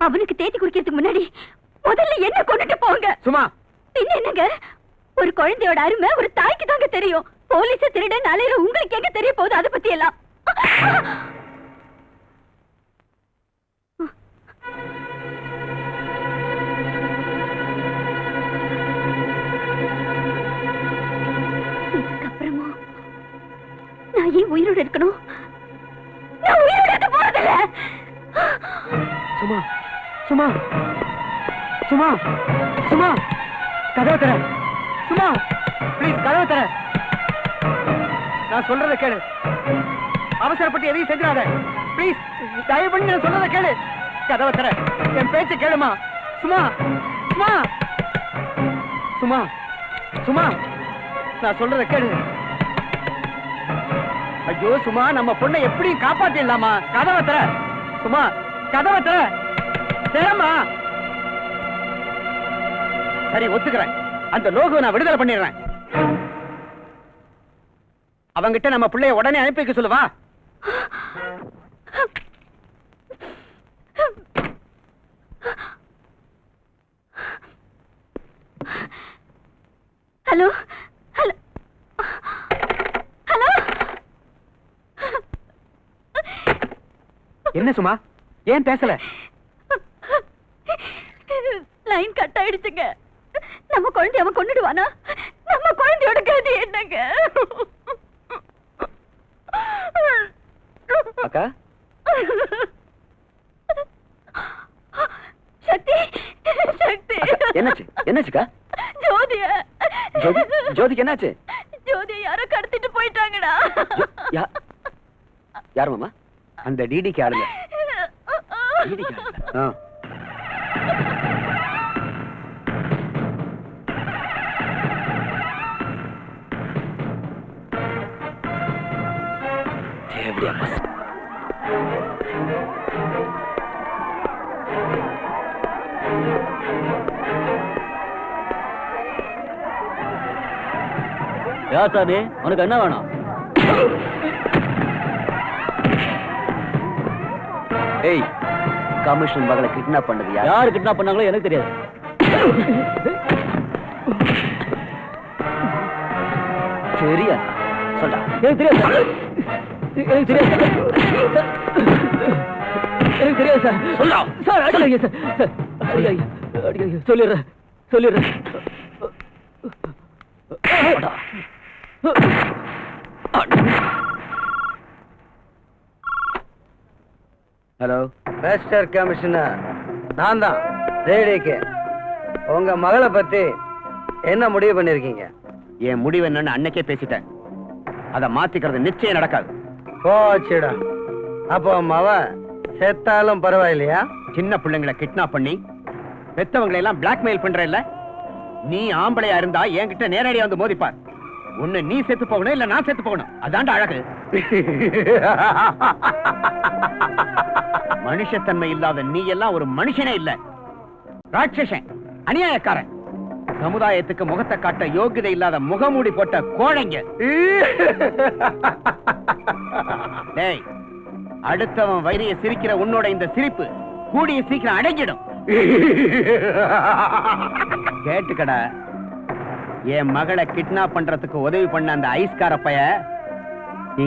அவனுக்கு தேதி குறிக்கிறதுக்கு முன்னாடி முதல்ல என்ன கொண்டுட்டு போங்க. சும்மா, பின்ன என்னங்க, ஒரு குழந்தையோட அருமை ஒரு தாய்க்கு தாங்க தெரியும். போலீஸ திருடன் அலையிற உங்களுக்கு எங்க தெரிய போகுது அதை பத்தி எல்லாம்? இதுக்கப்புறமா நான் ஏன் உயிரோடு இருக்கணும்? நான் உயிரோடு இருக்க போறதில்ல. சும்மா சும்மா சும்மா சும்மா, கதவை தர. சும்மா ப்ளீஸ், கதவை தர. நான் சொல்றத கேளு. அவசரப்பட்டு எதையும் செஞ்சிடாத ப்ளீஸ். தயவு பண்ணி நான் சொல்றத கேளு. கதவை தர, என் பேச்ச கேளுமா. சும்மா சும்மா சும்மா சும்மா, நான் சொல்றத கேளு. ஐயோ சும்மா, நம்ம பொண்ணை எப்படியும் காப்பாத்திடலாமா? கதவை தர. சும்மா, கதவை தர. தரமா. சரி, ஒத்துக்கிறேன். அந்த லோகுவை நான் விடுதலை பண்ணிடுறேன். அவங்கிட்ட நம்ம பிள்ளைய உடனே அனுப்பி வைக்க சொல்லுவா. Hello hello hello. என்ன சும்மா, ஏன் பேசல? லைன் கட் ஆயிடுச்சுங்க. நம்ம குழந்தை அவன் கொண்டுடுவானா? நம்ம குழந்தையோட கதி என்னங்க? ஷாக்கா? சக்தி சக்தி என்னாச்சு? என்னாச்சுக்கா? ஜோதிய ஜோதிக்கு என்னாச்சு? ஜோதிய யாரோ கடத்திட்டு போயிட்டாங்கடா. யார் மாமா? அந்த டிடிக்கு ஆளுங்க. டிடிக்கு ஆளுங்க. தேவடியா பஸ். யாசாமி, உனக்கு என்ன வேணும்? ஏய், கமிஷன் மகளை கிட்னாப் பண்ணது யார்? யாரு கிட்னாப் பண்ணாங்களோ எனக்கு தெரியாது. சரியா சொல்ல? எனக்கு தெரியாது சார். எனக்கு தெரியாது சார். எனக்கு தெரியாது சார். சொல்ல சார், அடிக்காதீங்க சார். சார், அடிக்காதீங்க. அடிக்காதீங்க. சொல்லிடுறேன். ஹலோ மிஸ்டர் கமிஷனர், நான் தான் ரேடிக்கு. உங்க மகளை பத்தி என்ன முடிவு பண்ணிருக்கீங்க? என் முடிவு என்னன்னு அன்னைக்கே பேசிட்டேன். அதை மாத்திக்கிறது நிச்சயம் நடக்காது. போச்சுடா. அப்போ மவ செத்தாலும் பரவாயில்லையா? சின்ன பிள்ளைங்களை கிட்னாப் பண்ணி பெத்தவங்களை எல்லாம் பிளாக்மெயில் பண்ற இல்ல? நீ ஆம்பளையா இருந்தா என்கிட்ட நேரடியா வந்து மோதிப்பார். ஒண்ணு நீ செத்து போகணும், இல்ல நான் செத்து போகணும். அதான்டா அழகு. மனுஷத்தன்மை இல்லாத நீ எல்லாம் ஒரு மனுஷனே இல்ல, ராட்சசன், அநியாயக்காரன், சமுதாயத்துக்கு முகத்தை காட்ட யோகிதை இல்லாத முகமூடி போட்ட கோழைங்க. டேய், அடுத்தவன் வயிறைய சிரிக்கிற உன்னோட இந்த சிரிப்பு கூடிய சீக்கிரம் அடங்கிடும். கேட்டுக்கடா, என் மகளை கிட்னாப் பண்றதுக்கு உதவி பண்ண அந்த ஐஸ்கார பைய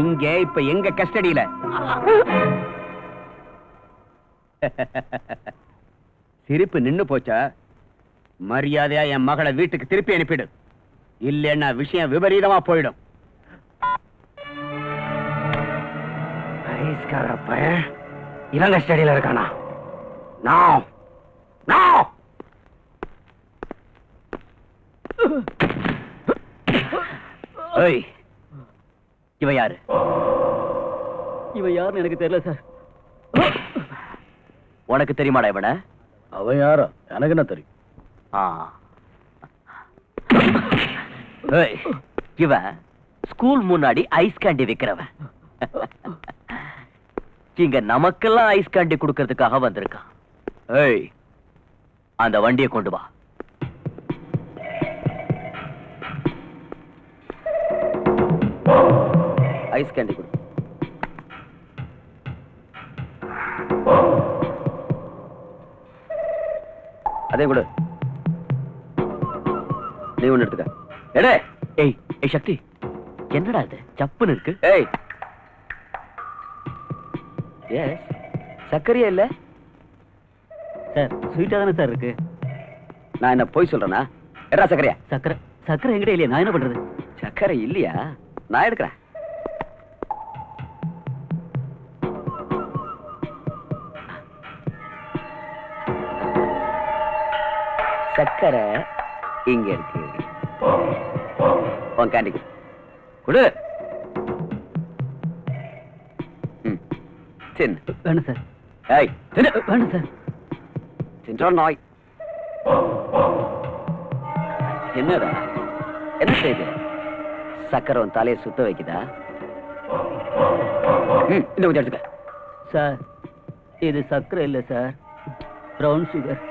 இங்க இப்ப எங்க கஸ்டடியில. சிரிப்பு நின்னு போச்சா? மரியாதையா என் மகளை வீட்டுக்கு திருப்பி அனுப்பிடு, இல்லைன்னா விஷயம் விபரீதமா போயிடும். ஐஸ்கார பைய இவங்க ஸ்டடியில இருக்கானா? நான் ஏய், இவ யாரு? இவன் யாருன்னு எனக்கு தெரியல சார். உனக்கு தெரியுமாடா இவன? அவன் யாரா? எனக்கு என்ன தெரியும்? ஏய், இவன் ஸ்கூல் முன்னாடி ஐஸ் கேண்டி விக்கிறவன். இங்க நமக்கெல்லாம் ஐஸ் கேண்டி கொடுக்கறதுக்காக வந்திருக்கான். ஏய், அந்த வண்டியை கொண்டு வா. ஐஸ் கேண்டி கொடு. அதே கொடு. நீ ஒண்ணு எடுத்துக்க. எடே. ஏய், சக்தி, என்னடா இது சப்புன்னு இருக்கு? ஏய், எஸ், சர்க்கரையா இல்ல சார்? ஸ்வீட்டா தானே சார் இருக்கு. நான் என்ன போய் சொல்றேனா? எடா சர்க்கரையா? சக்கரை எங்கிட்ட இல்லையா? நான் என்ன பண்றது? சர்க்கரை இல்லையா? நான் எடுக்கிறேன். சர்க்கரை இங்க இருக்கு. உன் கேண்டி கொடு. தின்னு. வேணும் சார். ஏய், தின்னு. வேணும் சார். தின்றா நாய். என்னடா என்ன செய்யுது? சக்கரை உன் தலையை சுத்த வைக்குதா? இன்னும் கொஞ்சம் எடுத்துக்க. சார், இது சக்கரை இல்ல சார், பிரவுன் சுகர்.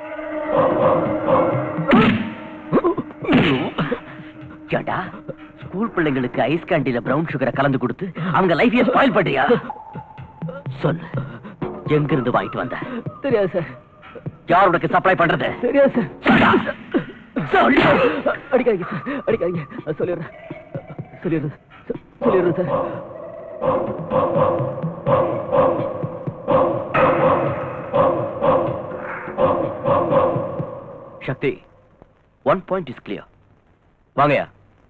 கேட்டா, ஸ்கூல் பிள்ளைங்களுக்கு ஐஸ் கேண்டில பிரவுன் சுகரை கலந்து கொடுத்து அவங்க லைஃபையே ஸ்பாயில் பண்றியா? சொல்லு, எங்க இருந்து வாங்கிட்டு வந்த? தெரியாது சார். யார் உனக்கு சப்ளை பண்றது? தெரியாது சார். சொல்லு. அடிக்காதீங்க சார், அடிக்காதீங்க. சொல்லிடுறேன் sir. Sakthi, one point is clear. வாங்கயா,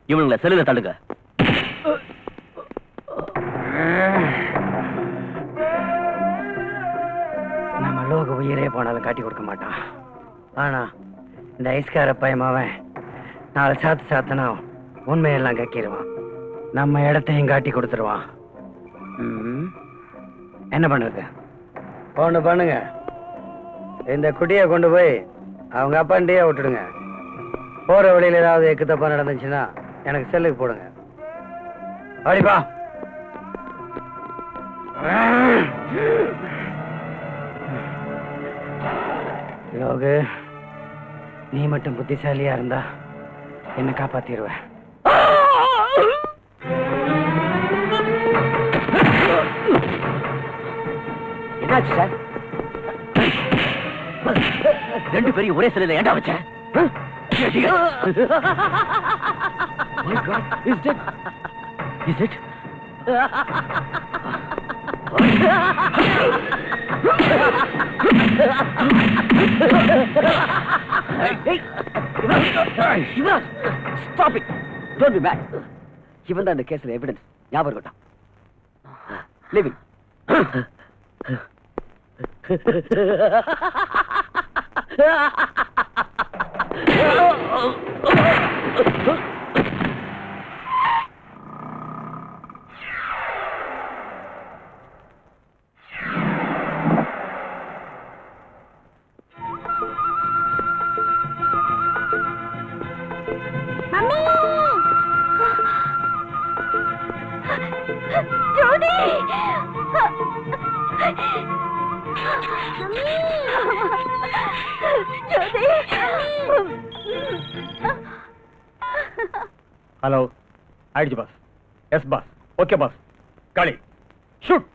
இவனுங்களை செல்லுல தள்ளுங்க. அவன் காட்டி கொடுக்க மாட்டான். ஆனா இந்த ஐஸ்கார பயமாவன் 4 சாத்து சாத்தனா உண்மையெல்லாம் கக்கிடுவான். நம்ம இடத்தையும் காட்டி கொடுத்துருவான். என்ன பண்ணுறது? ஒன்று பண்ணுங்க, இந்த குட்டியை கொண்டு போய் அவங்க அப்பாண்டியே விட்டுடுங்க. போற வழியில ஏதாவது எக்கு தப்பா நடந்துச்சுன்னா எனக்கு செல்லுக்கு போடுங்க. அப்படிப்பா. யோகு, நீ மட்டும் புத்திசாலியா இருந்தா என்ன காப்பாத்திடுவ. என்னாச்சு சார்? 2 பேரையும் ஒரே சிலையில ஏண்டா வச்ச? My God, is it? Is it? Stop it! Don't be mad. இவன் தான் இந்த கேஸ்ல எவிடன்ஸ். ஞாபகம் இருக்கட்டும். Leave it. Mummy! Jyothi! Hello, ஆயிடுச்சு boss. Yes boss. Okay boss. Kali shoot.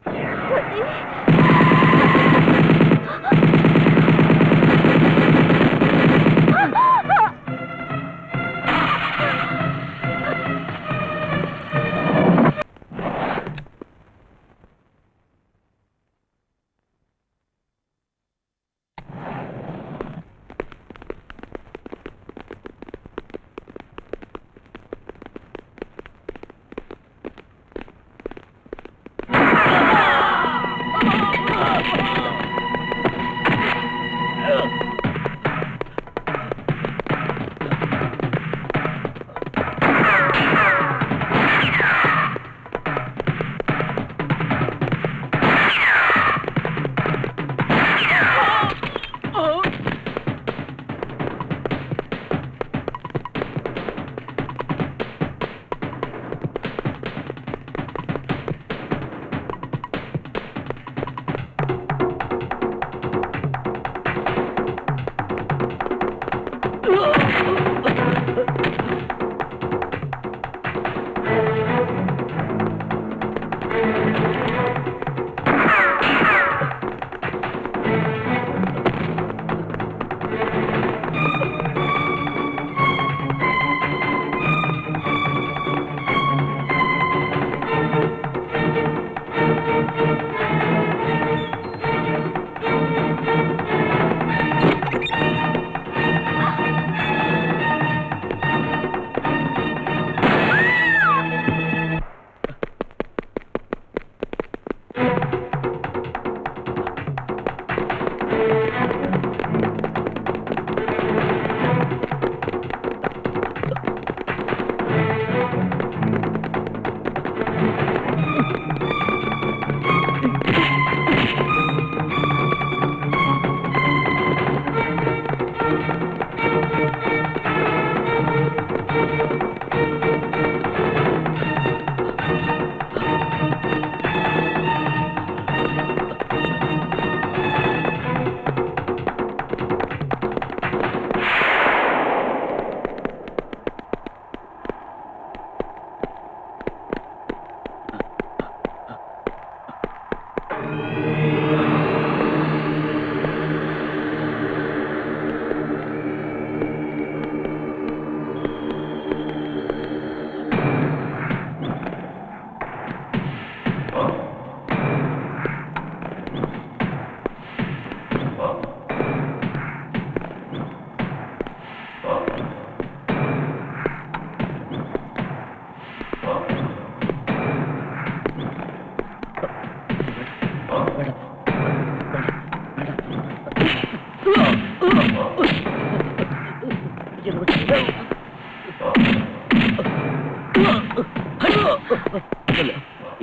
சொல்லு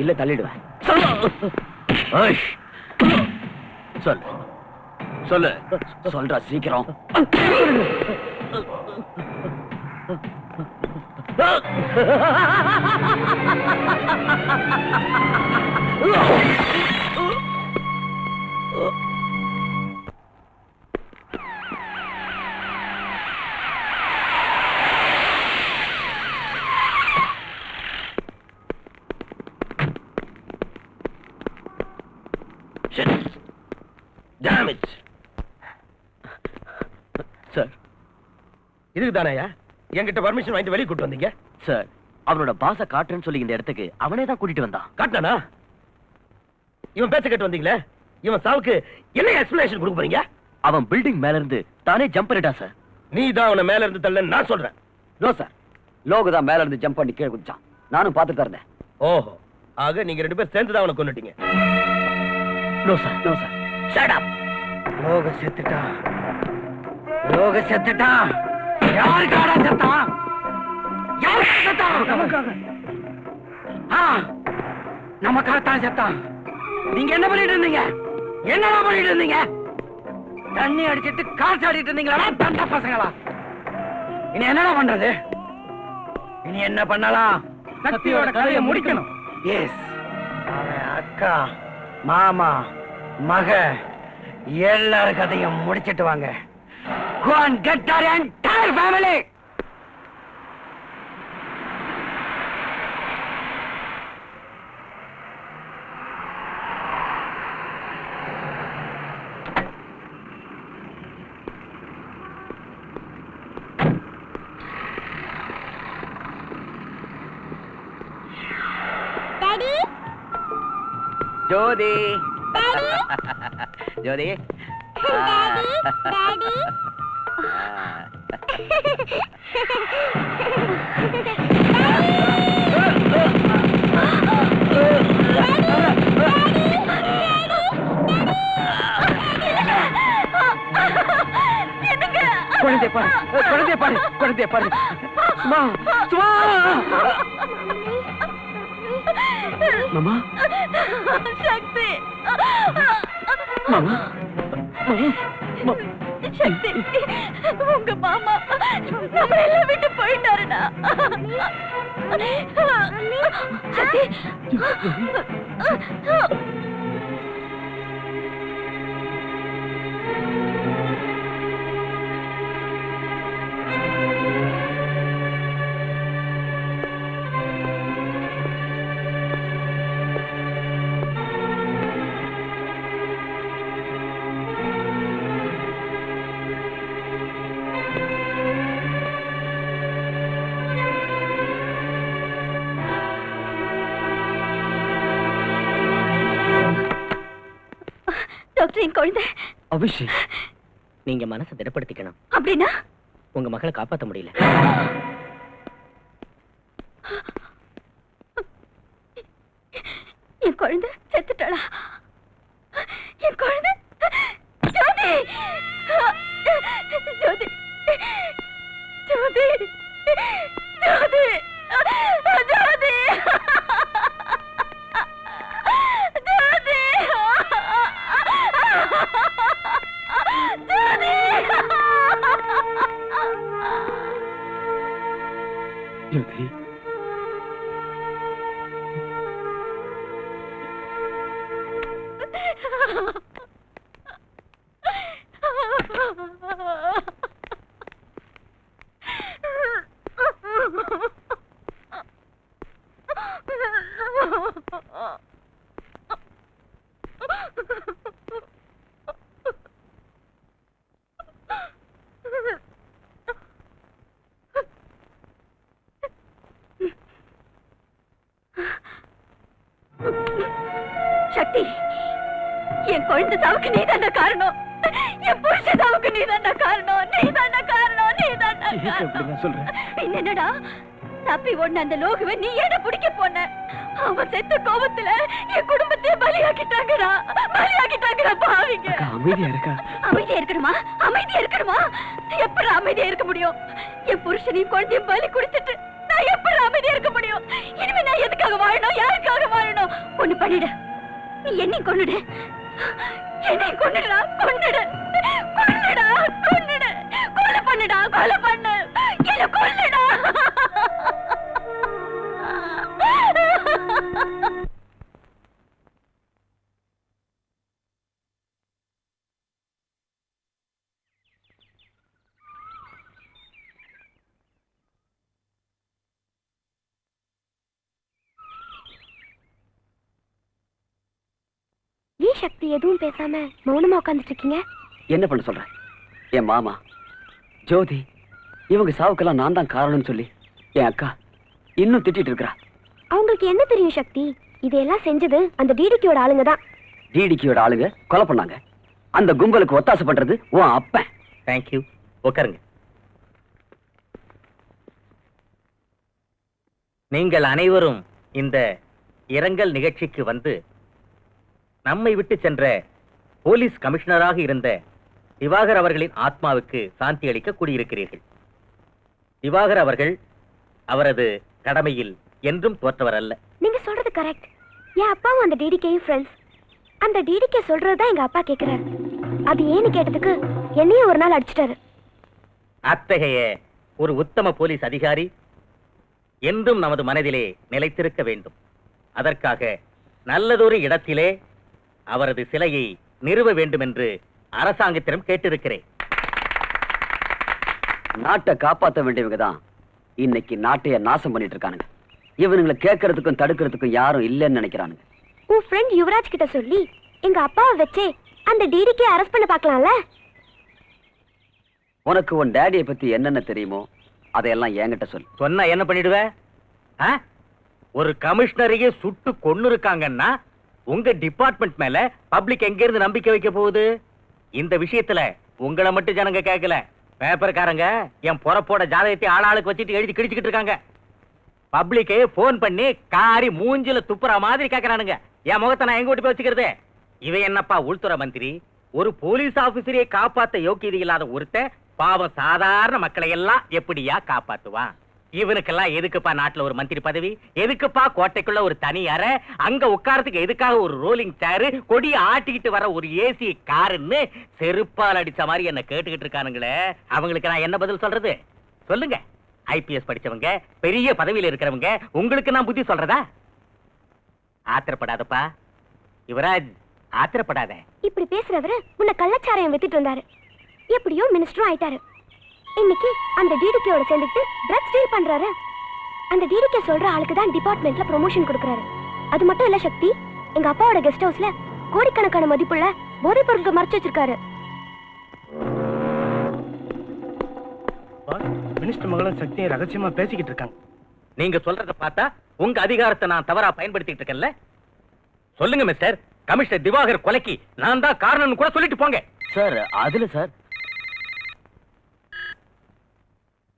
இல்ல தள்ளிடுவேன். ஏய், சொல்லு சொல்லு சொல்றா சீக்கிரம். சார் இதுக்கு தானேயா என்கிட்ட பர்மிஷன் வாங்கிட்டு வெளியே கூட்டு வந்தீங்க? சார் அவனோட பாச காட்டுறேன்னு சொல்லி இந்த இடத்துக்கு அவனே தான் கூட்டிட்டு வந்தான். காட்டானா? இவன் பேச்ச கேட்டு வந்தீங்களே, இவன் சாவுக்கு என்ன எக்ஸ்பிளனேஷன் கொடுக்க போறீங்க? அவன் பில்டிங் மேல இருந்து தானே ஜம்ப் பண்ணிட்டான் சார். நீ தான் அவனை மேல இருந்து தள்ளன்னு நான் சொல்றேன். நோ சார், லோகு தான் மேல இருந்து ஜம்ப் பண்ணி கீழே குதிச்சான். நானும் பார்த்துட்டு தான் இருந்தேன். ஓஹோ, ஆக நீங்க 2 பேரும் சேர்ந்து தான் அவனை கொன்னுட்டீங்க. No sir, no sir. Shut up. லோக செத்துட்டான், லோக செத்துட்டான். யாருக்காடா செத்தான்? யாருக்காக செத்தான்? நமக்காக. நமக்காகத்தான் செத்தான். நீங்க என்ன பண்ணிட்டு இருந்தீங்க? என்னடா பண்ணிட்டு இருந்தீங்க? தண்ணி அடிச்சிட்டு காசு ஆடிட்டு இருந்தீங்களா தண்ட பசங்களா? இனி என்னடா பண்றது? இனி என்ன பண்ணலாம்? சக்தியோட கதையை முடிக்கணும். எஸ், அவன் அக்கா, மாமா, மக எல்லாரும் கதையும் முடிச்சிட்டு வாங்க. Go and get our entire family. Daddy, Jyothi daddy, Jyothi daddy, daddy. குழந்தை பாரு, குழந்தை பாரு, குழந்தை பாரு. சும்மா சும்மா. மாமா, சக்தி, மாமா, சக்தி, உங்க மாமா நம்ம எல்லாம் விட்டு போயிட்டாருடா. சக்தி, டாக்டர், என் குழந்தை. அபிஷேக், நீங்க மனசை திடப்படுத்திக்கணும். அப்படின்னா உங்க மகளை காப்பாத்த முடியல. என் குழந்தை செத்துட்டாளா? என் குழந்தை ஜோதி, ஜோதி, ஜோதி, ஜோதி, ஜோதி, ஜோதி, சக்தி, என் குழந்தை சாவுக்கு நீதான காரணம். என் புருஷ சாவுக்கு நீதான காரணம். நீதான காரணம். நீதான காரணம். சொல்றேன். என்னடா தப்பி ஒண்ணு அந்த லோகுவை நீ ஏன பிடிக்க போன? அவன் செத்த கோபத்துல என் குடும்பத்தையே பலியாக்கிட்டாங்கடா. பலியாக்கிட்டாங்கடா பாவிங்க. அமைதியா இருக்கா? அமைதியா இருக்கணுமா? அமைதியா இருக்கணுமா? எப்படி அமைதியா இருக்க முடியும்? என் புருஷனையும் குழந்தையும் பலி குடிச்சிட்டு நான் எப்படி அமைதியா இருக்க முடியும்? இனிமே நான் எதுக்காக வாழணும், யாருக்காக வாழணும்? ஒண்ணு பண்ணிடு, நீ என்னை கொன்னுடு, என்னை கொன்னுடா, கொன்னுடு, கொன்னுடா, கொன்னுடு, கொலை பண்ணுடா, கொலை பண்ணு, என்ன கொல்லுடா. ஏன் சக்தி எதுவும் பேசாம மௌனமா உட்கார்ந்துட்டு இருக்கீங்க? என்ன பண்ண சொல்ற? என் மாமா ஜோதி இவங்க சாவுக்கெல்லாம் நான் தான் காரணம்னு சொல்லி என் அக்கா இன்னும் திட்டிட்டு இருக்கா. அவங்களுக்கு என்ன தெரியும் சக்தி? இதெல்லாம் செஞ்சது அந்த டிடிக்கியோட ஆளுங்க தான். டிடிக்கியோட ஆளுங்க கொலை பண்ணாங்க. அந்த கும்பலுக்கு ஒத்தாசை பண்றது உன் அப்பன். தேங்க்யூ. உட்காருங்க. நீங்கள் அனைவரும் இந்த இரங்கல் நிகழ்ச்சிக்கு வந்து நம்மை விட்டு சென்ற போலீஸ் கமிஷனராக இருந்த திவாகர் அவர்களின் ஆத்மாவுக்கு சாந்தி அளிக்க கூடியிருக்கிறீர்கள். திவாகர் அவர்கள் அவரது கடமையில் என்றும் தோற்றவர் அல்ல. நீங்க சொல்றது கரெக்ட். என் அப்பாவும் அந்த டிடிகேயும் ஃப்ரெண்ட்ஸ். அந்த டிடிகே சொல்றதுதான் எங்க அப்பா கேக்குறாரு. அது ஏன்னு கேட்டதுக்கு என்னையும் ஒரு நாள் அடிச்சிட்டாரு. அத்தகைய ஒரு உத்தம போலீஸ் அதிகாரி என்றும் நமது மனதிலே நிலைத்திருக்க வேண்டும். அதற்காக நல்லதொரு இடத்திலே அவரது சிலையை நிறுவ வேண்டும் என்று அரசாங்கத்திடம் கேட்டிருக்கிறேன். நாட்டை காப்பாற்ற வேண்டியவங்க தான் இன்னைக்கு நாட்டைய நாசம் பண்ணிட்டு இருக்கானுங்க. இவனுங்களை கேட்கறதுக்கும் தடுக்கிறதுக்கும் யாரும் இல்லைன்னு நினைக்கிறானுங்க. உன் ஃப்ரெண்ட் யுவராஜ் கிட்ட சொல்லி எங்க அப்பாவை வச்சே அந்த டிடிகே அரெஸ்ட் பண்ண பார்க்கலாம்ல? உனக்கு உன் டேடியை பத்தி என்னென்ன தெரியுமோ அதையெல்லாம் என்கிட்ட சொல்லு. சொன்னா என்ன பண்ணிடுவ? ஒரு கமிஷனரையே சுட்டு கொன்னு இருக்காங்கன்னா உங்க டிபார்ட்மெண்ட் மேல பப்ளிக் எங்க இருந்து நம்பிக்கை வைக்க போகுது? இந்த விஷயத்துல உங்களை மட்டும் ஜனங்க கேட்கல, பேப்பர்காரங்க என் பொறப்போட ஜாதகத்தை ஆளாளுக்கு வச்சுட்டு எழுதி கிழிச்சுக்கிட்டு இருக்காங்க. பப்ளிக்கே போன் பண்ணி காரி மூஞ்சில துப்புற மாதிரி கேட்கறானுங்க. என் முகத்தை நான் எங்க ஓட்டி போய் வச்சுக்கிறது? இவன் என்னப்பா உள்துறை மந்திரி? ஒரு போலீஸ் ஆபீசரையே காப்பாத்த யோக்கியதை இல்லாத ஒருத்தன் பாவம் சாதாரண மக்களை எல்லாம் எப்படியா காப்பாத்துவான்? இவனுக்கெல்லாம் எதுக்குப்பா நாட்டுல ஒரு மந்திரி பதவி? எதுக்குப்பா கோட்டைக்குள்ள ஒரு தனி அறை? அங்க உட்காரத்துக்கு எதுக்காக ஒரு ரோலிங் சேரு, கொடி ஆட்டிக்கிட்டு வர ஒரு ஏசி காருன்னு செருப்பால் அடிச்ச மாதிரி என்ன கேட்டுக்கிட்டு இருக்கானுங்களே. அவங்களுக்கு நான் என்ன பதில் சொல்றது? சொல்லுங்க. ஐபிஎஸ் படிச்சவங்க, பெரிய பதவியில இருக்கிறவங்க, உங்களுக்கு நான் புத்தி சொல்றதா? ஆத்திரப்படாதப்பா யுவராஜ், ஆத்திரப்படாத. இப்படி பேசுறவரு முன்ன கள்ளச்சாராயம் வித்துட்டு இருந்தாரு. எப்படியோ மினிஸ்டரும் ஆயிட்டாரு. இன்னைக்கு அந்த டிடிகேயோட சேர்ந்துட்டு ட்ரக்ஸ் டீல் பண்றாரு. அந்த டிடிகே சொல்ற ஆளுக்கு தான் டிபார்ட்மெண்ட்ல ப்ரமோஷன் கொடுக்கறாரு. அது மட்டும் இல்ல சக்தி, எங்க அப்பாவோட கெஸ்ட் ஹவுஸ்ல கோடிக்கணக்கான மதிப்புள்ள போதைப் பொருட்கள் மறைச்சு வச்சிருக்காரு. மினிஸ்டர் மகளும் சக்தியை ரகசியமா பேசிக்கிட்டு இருக்காங்க. நீங்க சொல்றத பார்த்தா உங்க அதிகாரத்தை நான் தவறா பயன்படுத்திட்டு இருக்கேன்ல? சொல்லுங்க மிஸ்டர், கமிஷனர் திவாகர் கொலைக்கு நான் தான் காரணம்னு கூட சொல்லிட்டு போங்க. சார் அதுல சார்.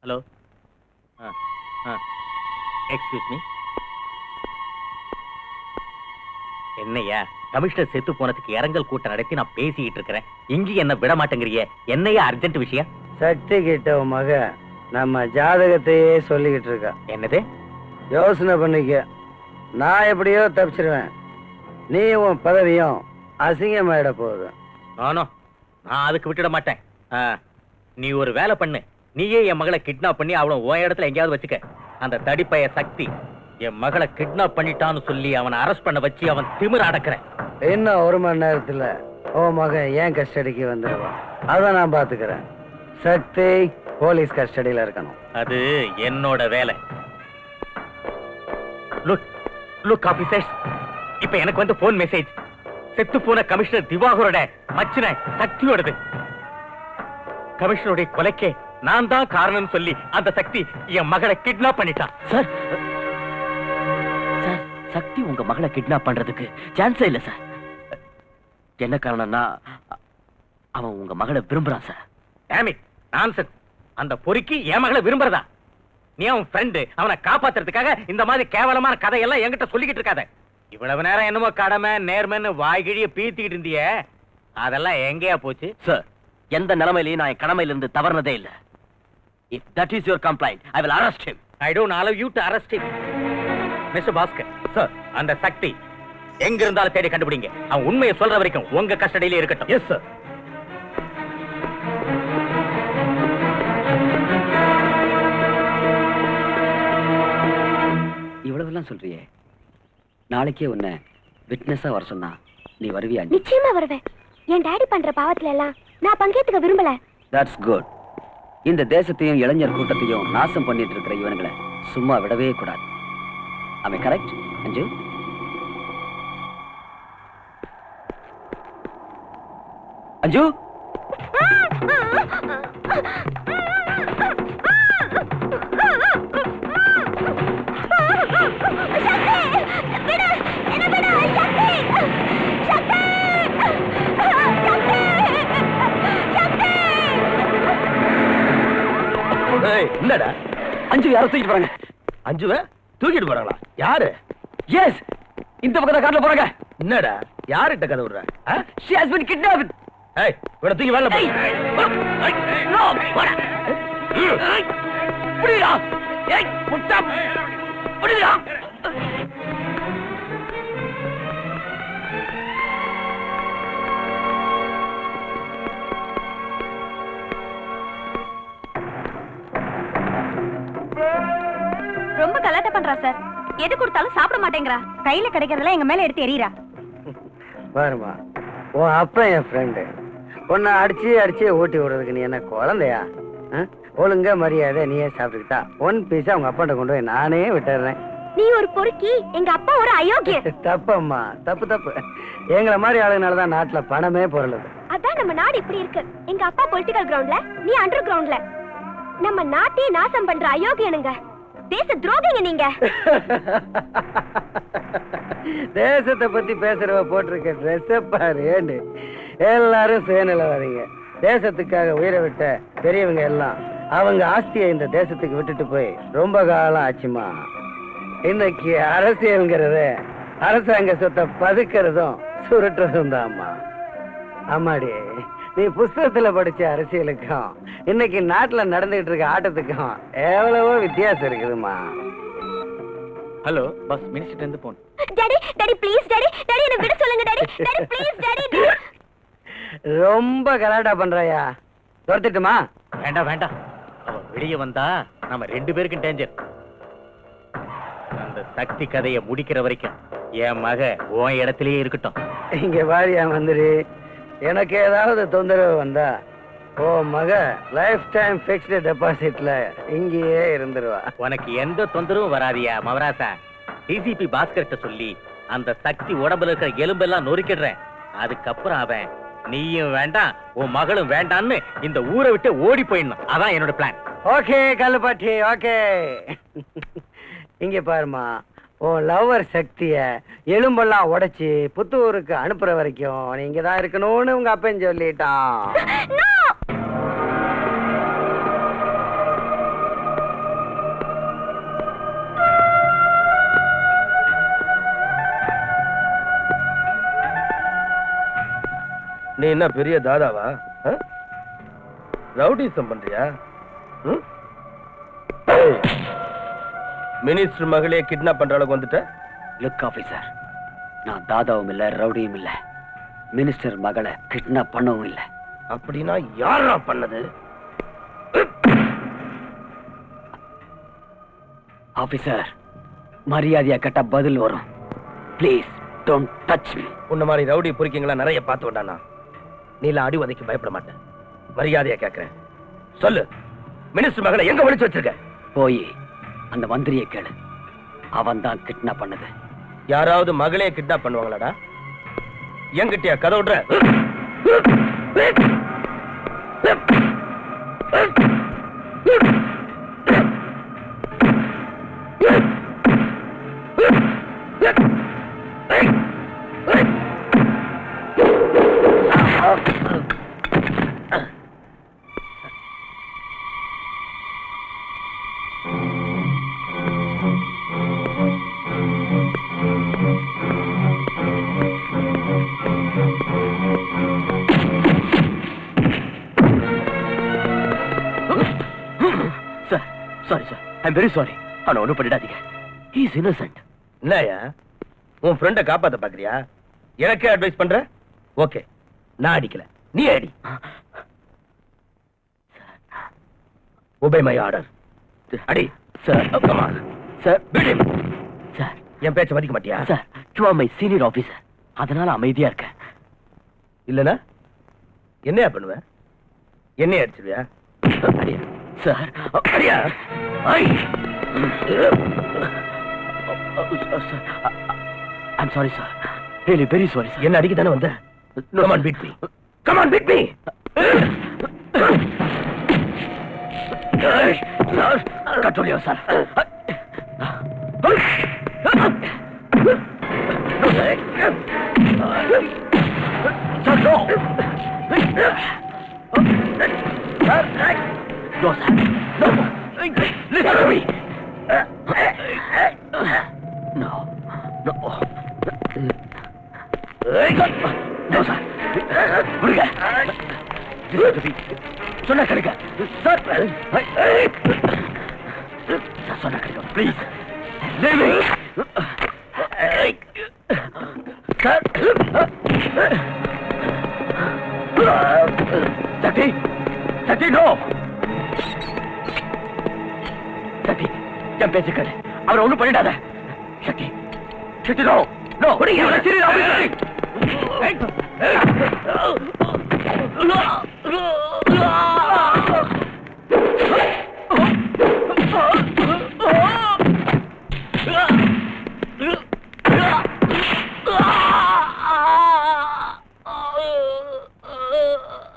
Hello, excuse me. என்னையா கமிஷனர் செத்து போனதுக்கு இரங்கல் கூட்டம் நடத்தி நான் பேசிக்கிட்டு இருக்கிறேன். இங்கேயும் என்ன விட மாட்டேங்கிறிய? என்னையா அர்ஜென்ட் விஷயம்? சக்தி கிட்ட உன் மக நம்ம ஜாதகத்தையே சொல்லிக்கிட்டு இருக்கா. என்னது? யோசனை பண்ணிக்க. நான் எப்படியோ தப்பிச்சிருவேன், நீ உன் பதவியும் அசிங்கமாயிட போகுது. நான் அதுக்கு விட்டுட மாட்டேன். நீ ஒரு வேலை பண்ணு. நீயே என் மகளை கிட்னாப் பண்ணி அவளை உன் இடத்துல எங்கேயாவது வச்சுக்க. அந்த தடிப்பைய சக்தி என் மகளை கிட்னாப் பண்ணிட்டான்னு சொல்லி அவனை அரெஸ்ட் பண்ண வச்சு அவன் திமிர அடக்குறேன். இன்னும் 1 மணி நேரத்துல உன் மகன் ஏன் கஸ்டடிக்கு வந்துடுவான். அதை நான் பாத்துக்கிறேன். சக்தி போலீஸ் கஸ்டடியில இருக்கணும். அது என்னோட வேலை. லுக் ஆபீசர்ஸ், இப்ப எனக்கு வந்து போன் மெசேஜ். செத்து போன கமிஷனர் திவாகரோட மச்சின சக்தியோடது. கமிஷனருடைய கொலைக்கே நான் தான் காரணம் சொல்லி அந்த சக்தி என் மகளை கிட்னாப் பண்ணிட்டான். சார் சார், சக்தி உங்க மகளை கிட்னாப் பண்றதுக்கு சான்ஸே இல்ல சார். என்ன காரணம்னா அவன் உங்க மகளை விரும்புறான் சார். Dam it, nonsense. அந்த பொறுக்கி என் மகளை விரும்புறதா? நீ அவன் ஃப்ரெண்டு, அவனை காப்பாத்துறதுக்காக இந்த மாதிரி கேவலமான கதையெல்லாம் என்கிட்ட சொல்லிக்கிட்டு இருக்காத. இவ்வளவு நேரம் என்னமோ கடமை நேர்மைன்னு வாய்கிழிய பீத்திக்கிட்டு இருந்திய, அதெல்லாம் எங்கேயா போச்சு? சார், எந்த நிலைமையிலையும் நான் என் கடமையிலிருந்து தவறுனதே இல்ல. If that is your complaint, I will arrest him. I don't allow you to arrest him. Mr. Bhaskar sir, அந்த சக்தி எங்க இருந்தாலும் தேடி கண்டுபிடிங்க. அவன் உண்மையை சொல்ற வரைக்கும் உங்க கஸ்டடியிலே இருக்கட்டும். Yes sir. இவ்வளவுலாம் சொல்றியே, நாளைக்கே உன்னை விட்னஸா வர சொன்னா நீ வருவியா? நிச்சயமா வருவேன். என் டாடி பண்ற பாவத்துல எல்லாம் நான் பங்கேத்துக்க விரும்பல. That's good. இந்த தேசத்தையும் இளைஞர் கூட்டத்தையும் நாசம் பண்ணிட்டு இருக்கிற இவனுங்களை சும்மா விடவே கூடாது. Am I correct, அஞ்சு? அஞ்சு, என்னடா அஞ்சு யாரை தூக்கிட்டு போறாங்க? அஞ்சுவ தூக்கிட்டு போறாங்களா? யாரு? எஸ், இந்த பக்கத்துல காட்டுல போறாங்க. என்னடா யார்கிட்ட கதை விடுற? She has been kidnapped. ஏய், இவனை தூக்கி வரல போ. No, போடா. புடிடா. ஏய், முட்டா. புடிடா. ரொம்ப கலாட்டா பண்றா சார். எது கொடுத்தாலும் சாப்பிட மாட்டேங்கிறா. கையில கிடைக்கிறதெல்லாம் எங்க மேல எடுத்து எறியறா. பாருமா, உன் அப்பா என் ஃப்ரெண்டு. உன்னை அடிச்சு ஊட்டி விடுறதுக்கு நீ என்ன குழந்தையா? ஒழுங்கா மரியாதை நீயே சாப்பிட்டுக்கிட்டா ஒன் பீஸா அவங்க அப்பாட்ட கொண்டு போய் நானே விட்டுறேன். நீ ஒரு பொறுக்கி, எங்க அப்பா ஒரு அயோக்கிய. தப்பம்மா, தப்பு. எங்களை மாதிரி ஆளுங்கனாலதான் நாட்டுல பணமே பொருளுது. அதான் நம்ம நாடு இப்படி இருக்கு. எங்க அப்பா பொலிட்டிக்கல் கிரவுண்ட்ல, நீ அண்டர் கிரவுண்ட்ல. நம்ம நாட்டையே நாசம் பண்ற அயோக்கியனுங்க. தேச துரோகிங்க நீங்க. தேசத்தை பத்தி பேசுறவ போட்டிருக்க ட்ரெஸ் பாரு. எல்லாரும் சுயநிலை வரீங்க. தேசத்துக்காக உயிரை விட்ட பெரியவங்க எல்லாம் அவங்க ஆஸ்தியை இந்த தேசத்துக்கு விட்டுட்டு போய் ரொம்ப காலம் ஆச்சுமா. இன்னைக்கு அரசியல்ங்கிறது அரசாங்க சொத்தை பதுக்கிறதும் சுருட்டுறதும் தான்மா. ஆமாடி, நீ புஸ்தகத்துல படிச்ச அரசியலுக்கும் இன்னைக்கு நாட்டுல நடந்துகிட்டு இருக்க ஆட்டத்துக்கும் எவ்வளவோ வித்தியாசம் இருக்குதுமா. ஹலோ பஸ், மினிஸ்டர் இருந்து போன். டாடி ப்ளீஸ் டாடி என்ன விட சொல்லுங்க டாடி ப்ளீஸ் டாடி. ரொம்ப கலாட்டா பண்றாயா? துரத்திட்டுமா? வேண்டாம். அவன் வெளியே வந்தா நம்ம 2 பேருக்கும் டேஞ்சர். அந்த சக்தி கதையை முடிக்கிற வரைக்கும் என் மக உன் இடத்திலேயே இருக்கட்டும். இங்க வாரியா வந்துரு. எனக்கு ஏதாவது தொந்தரவு வந்தா ஓ மக லைஃப் டைம் பிக்ஸ்டு டெபாசிட்ல இங்கேயே இருந்துருவா. உனக்கு எந்த தொந்தரவும் வராதியா மவராசா. டிசிபி பாஸ்கர்ட்ட சொல்லி அந்த சக்தி உடம்புல இருக்கிற எலும்பெல்லாம் நொறுக்கிடுறேன். அதுக்கப்புறம் அவன் நீயும் வேண்டாம் உன் மகளும் வேண்டான்னு இந்த ஊரை விட்டு ஓடி போயிடணும். அதான் என்னோட பிளான். Okay கல்லுப்பாட்டி, okay. இங்க பாருமா, உன் லவ்வர் சக்திய எலும்பெல்லாம் உடைச்சு புத்தூருக்கு அனுப்புற வரைக்கும் நீங்க தான் இருக்கணும்னு உங்க அப்பன் சொல்லிட்டான். நீ என்ன பெரிய தாதாவா? ரவுடிசம் பண்றியா? மினிஸ்டர் மகளே கிட்னாப் பண்ற அளவுக்கு வந்துட்ட? லுக் ஆபீசர், நான் தாதாவும் இல்ல ரவுடியும் இல்ல. மினிஸ்டர் மகளை கிட்னாப் பண்ணவும் இல்ல. அப்படின்னா யாரா பண்ணது? ஆபீசர், மரியாதையா கேட்டா பதில் வரும். Please don't touch me. உன்ன மாதிரி ரவுடி பொறுக்கிங்களா நிறைய பார்த்து விட்டானா? நீல அடி உதைக்கு பயப்பட மாட்டேன். மரியாதையா கேட்கிறேன், சொல்லு, மினிஸ்டர் மகளை எங்க ஒளிச்சு வச்சிருக்க? போய் அந்த மந்திரியை கேளு. அவன் தான் கிட்னாப் பண்ணது. யாராவது மகளே கிட்னாப் பண்ணுவாங்களாடா? என்கிட்டயா கதை விடுற? Sorry sir, I am very sorry. அவனை ஒண்ணும் பண்ணிடாதீங்க. He is innocent. என்னயா உன் ஃப்ரெண்ட காப்பாத்த பாக்குறியா? எனக்கே அட்வைஸ் பண்ற? ஓகே, நான் அடிக்கல, நீ அடி. Obey my order. அடி. Sir, Come on. Sir, Beat him. Sir, என் பேச்ச மதிக்க மாட்டியா? Sir, you are my senior officer. அதனால அமைதியா இருக்கேன். இல்லனா என்னையா பண்ணுவ? என்னைய அடிச்சிருவியா? அடியா. சார், அடியா. ஐ. I'm sorry, sir. Really, very sorry, sir. என்ன அடிக்க தானே வந்த? Come on, beat me. Come on, beat me. Sir, control yourself. Sir, no. No, sir. No. Listen to me. No. No. No, sir. விடுங்க. Listen to me. சொன்னா கிடைக்க. Sir. சொன்னா கிடைக்க. Please. Leave me. Sir. Sakti. Sakti, no. சக்தி, என் பேச்சு கேளு. அவரை ஒண்ணும் பண்ணிடாத. சக்தி, சக்தி, நோ நோ.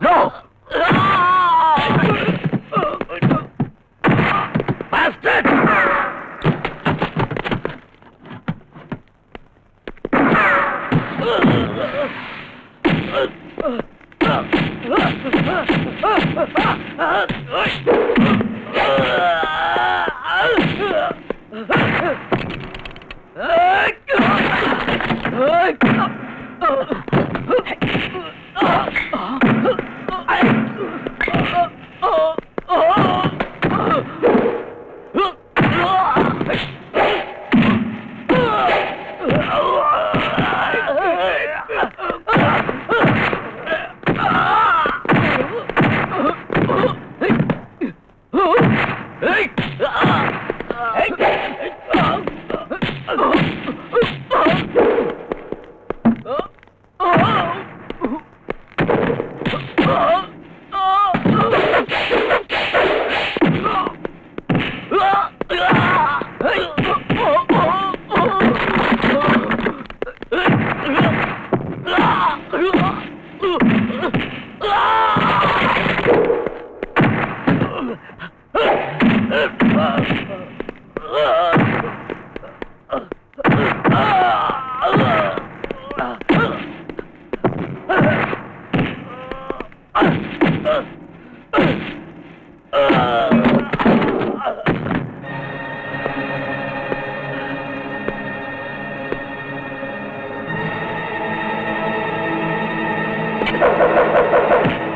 No. Bastard!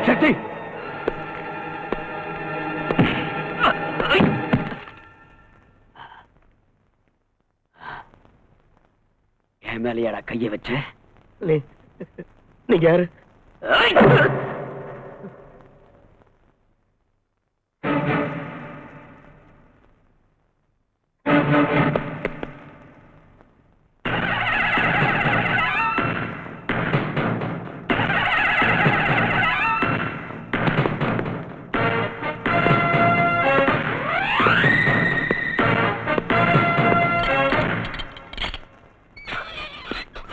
சக்தி, என் மேலையாடா கைய வச்ச? நீங்க யாரு?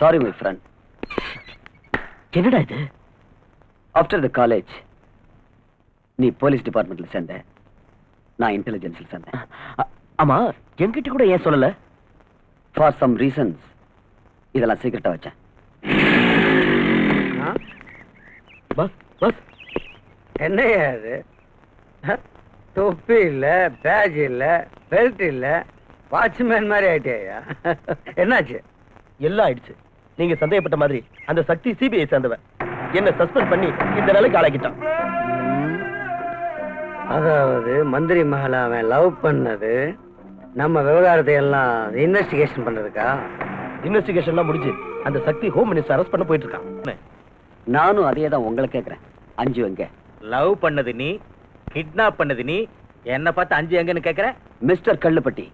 Sorry my friend. என்னடா இது? ஆஃப்டர் த காலேஜ் நீ போலீஸ் டிபார்ட்மெண்ட்ல சேர்ந்த, நான் இன்டெலிஜென்ஸ்ல சேர்ந்தேன். ஆமா, என்கிட்ட கூட ஏன் சொல்லல? ஃபார் சம் ரீசன்ஸ் இதெல்லாம் சீக்கிரட்டா வச்சேன். பஸ் பஸ் என்னையா அது? தொப்பி இல்ல, பேட்ச் இல்ல, பெல்ட் இல்ல, வாட்ச்மேன் மாதிரி ஆயிட்டியா? என்னாச்சு? எல்லாம் ஆயிடுச்சு. நீங்க சந்தேகப்பட்ட மாதிரி அந்த சக்தி சிபிஐ சேர்ந்தவன். என்ன சஸ்பெண்ட் பண்ணி இந்த நிலைக்கு ஆளாக்கிட்டான். அதாவது மந்திரி மகளை அவன் லவ் பண்ணது நம்ம விவகாரத்தை எல்லாம் இன்வெஸ்டிகேஷன் பண்றதுக்கா? இன்வெஸ்டிகேஷன்லாம் முடிஞ்சு அந்த சக்தி ஹோம் மினிஸ்டர் அரெஸ்ட் பண்ண போயிட்டு இருக்கான். நானும் அதே தான் உங்களை கேட்கிறேன். அஞ்சு எங்க? லவ் பண்ணது நீ, கிட்னாப் பண்ணது நீ, என்ன பார்த்து அஞ்சு எங்கன்னு கேக்குற? மிஸ்டர் கல்லுப்பட்டி,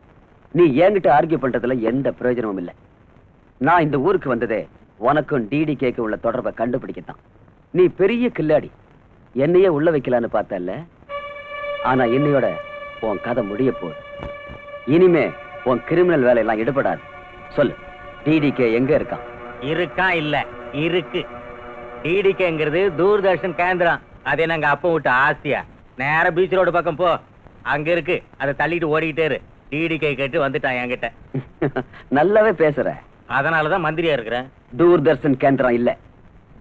நீ என்கிட்ட ஆர்கியூ பண்றதுல எந்த பிரயோஜனமும் இல்லை. நான் இந்த ஊருக்கு வந்ததே உனக்கும் டிடிகேக்கு உள்ள தொடர்பை கண்டுபிடிக்கத்தான். நீ பெரிய கில்லாடி, என்னையே உள்ள வைக்கலான்னு பார்த்தல்ல. ஆனா என்னையோட உன் கதை முடிய போகுது. இனிமே உன் கிரிமினல் வேலையெல்லாம் ஈடுபடாது. சொல்லு, டிடிகே எங்க இருக்கான்? இருக்கா இல்ல இருக்கு. டிடிகேங்கிறது தூர்தர்ஷன் கேந்திரம். அது நாங்க அப்ப விட்டு ஆசையா நேர பீச் ரோடு பக்கம் போ, அங்க இருக்கு. அதை தள்ளிட்டு ஓடிக்கிட்டே இரு. டிடிகே கேட்டு வந்துட்டான் என்கிட்ட. நல்லாவே பேசுற. அதனாலதான் மந்திரியா இருக்கிறேன். தூர்தர்ஷன் கேந்திரம் இல்ல,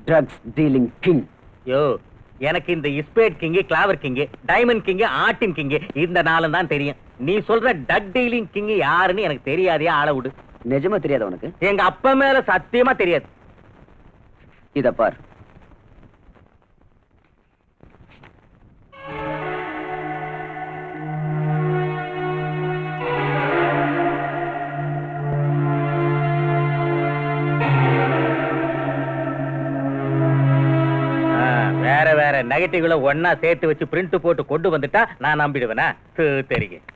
ட்ரக்ஸ் டீலிங் கிங். யோ, எனக்கு இந்த spade king, clover king, diamond king, ஆட்டின் கிங் இந்த நாளும் தான் தெரியும். நீ சொல்ற டக் டீலிங் கிங் யாருன்னு எனக்கு தெரியாதே. ஆள விடு. நிஜமா தெரியாது உனக்கு? எங்க அப்பா மேல சத்தியமா தெரியாது. இத பார், வேற வேற நெகட்டிவ்ல ஒன்னா சேர்த்து வச்சு பிரிண்ட் போட்டு கொண்டு வந்துட்டா நான் நம்பிடுவேனா? தெரியும்.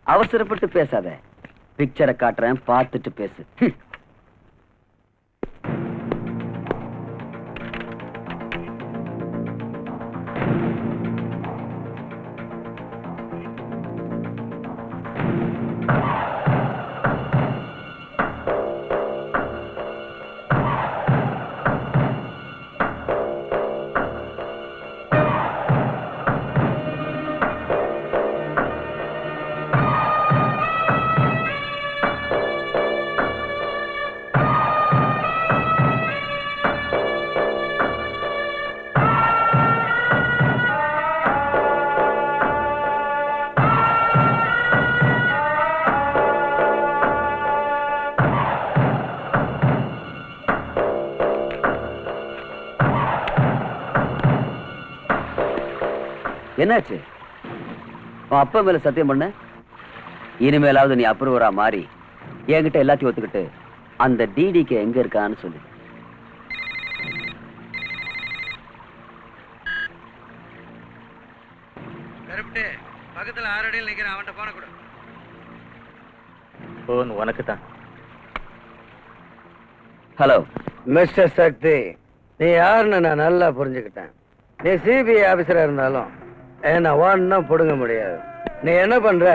அவசரப்பட்டு பேசாத. பிக்சரை காட்டுறேன், பார்த்துட்டு பேசு. என்னாச்சு? உன் அப்பா மேல சத்தியம் பண்ண. இனிமேலாவது நீ அப்ரூவரா மாறி என்கிட்ட எல்லாத்தையும் ஒத்துக்கிட்டு அந்த டிடிக்கு எங்க இருக்கான்னு சொல்லு. கருப்பட்டு பக்கத்துல 6 அடியில் நிக்கிறேன், அவன்கிட்ட போன கொடு. போன் உனக்கு தான். ஹலோ மிஸ்டர் சக்தி, நீ யாருன்னு நான் நல்லா புரிஞ்சுக்கிட்டேன். நீ சிபிஐ ஆபீசரா இருந்தாலும் என்ன ஒன்னும் புடுங்க முடியாது. நீ என்ன பண்ற,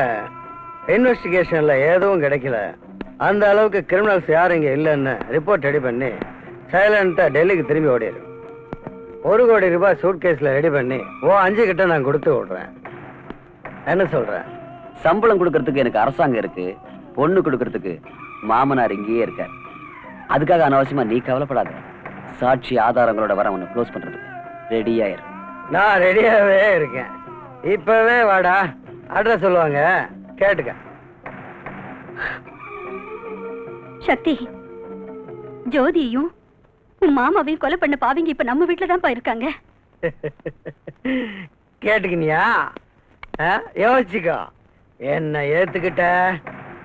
இன்வெஸ்டிகேஷன்ல எதுவும் கிடைக்கல, அந்த அளவுக்கு கிரிமினல்ஸ் யாரும் இங்க இல்லைன்னு ரிப்போர்ட் ரெடி பண்ணி சைலண்டா டெல்லிக்கு திரும்பி ஓடிடு. 1 கோடி ரூபாய் சூட் கேஸ்ல ரெடி பண்ணி 5 கிட்ட நான் கொடுத்து விடுறேன். என்ன சொல்ற? சம்பளம் கொடுக்கறதுக்கு எனக்கு அரசாங்கம் இருக்கு, பொண்ணு கொடுக்கறதுக்கு மாமனார் இங்கேயே இருக்கார். அதுக்காக அனாவசியமா நீ கவலைப்படாத. சாட்சி ஆதாரங்களோட வர உன்னை க்ளோஸ் பண்றதுக்கு ரெடியாயிரு. நான் ரெடியாவே இருக்கேன். இப்பவே வாடா, அட்ரஸ் சொல்லுவாங்க, கேட்டுக்க. சக்தி, ஜோதியையும் உன் மாமாவையும் கொலை பண்ண பாவிங்க இப்ப நம்ம வீட்டுல தான் போயிருக்காங்க. கேட்டுக்கினியா? யோசிச்சுக்கோ. என்ன ஏத்துக்கிட்ட,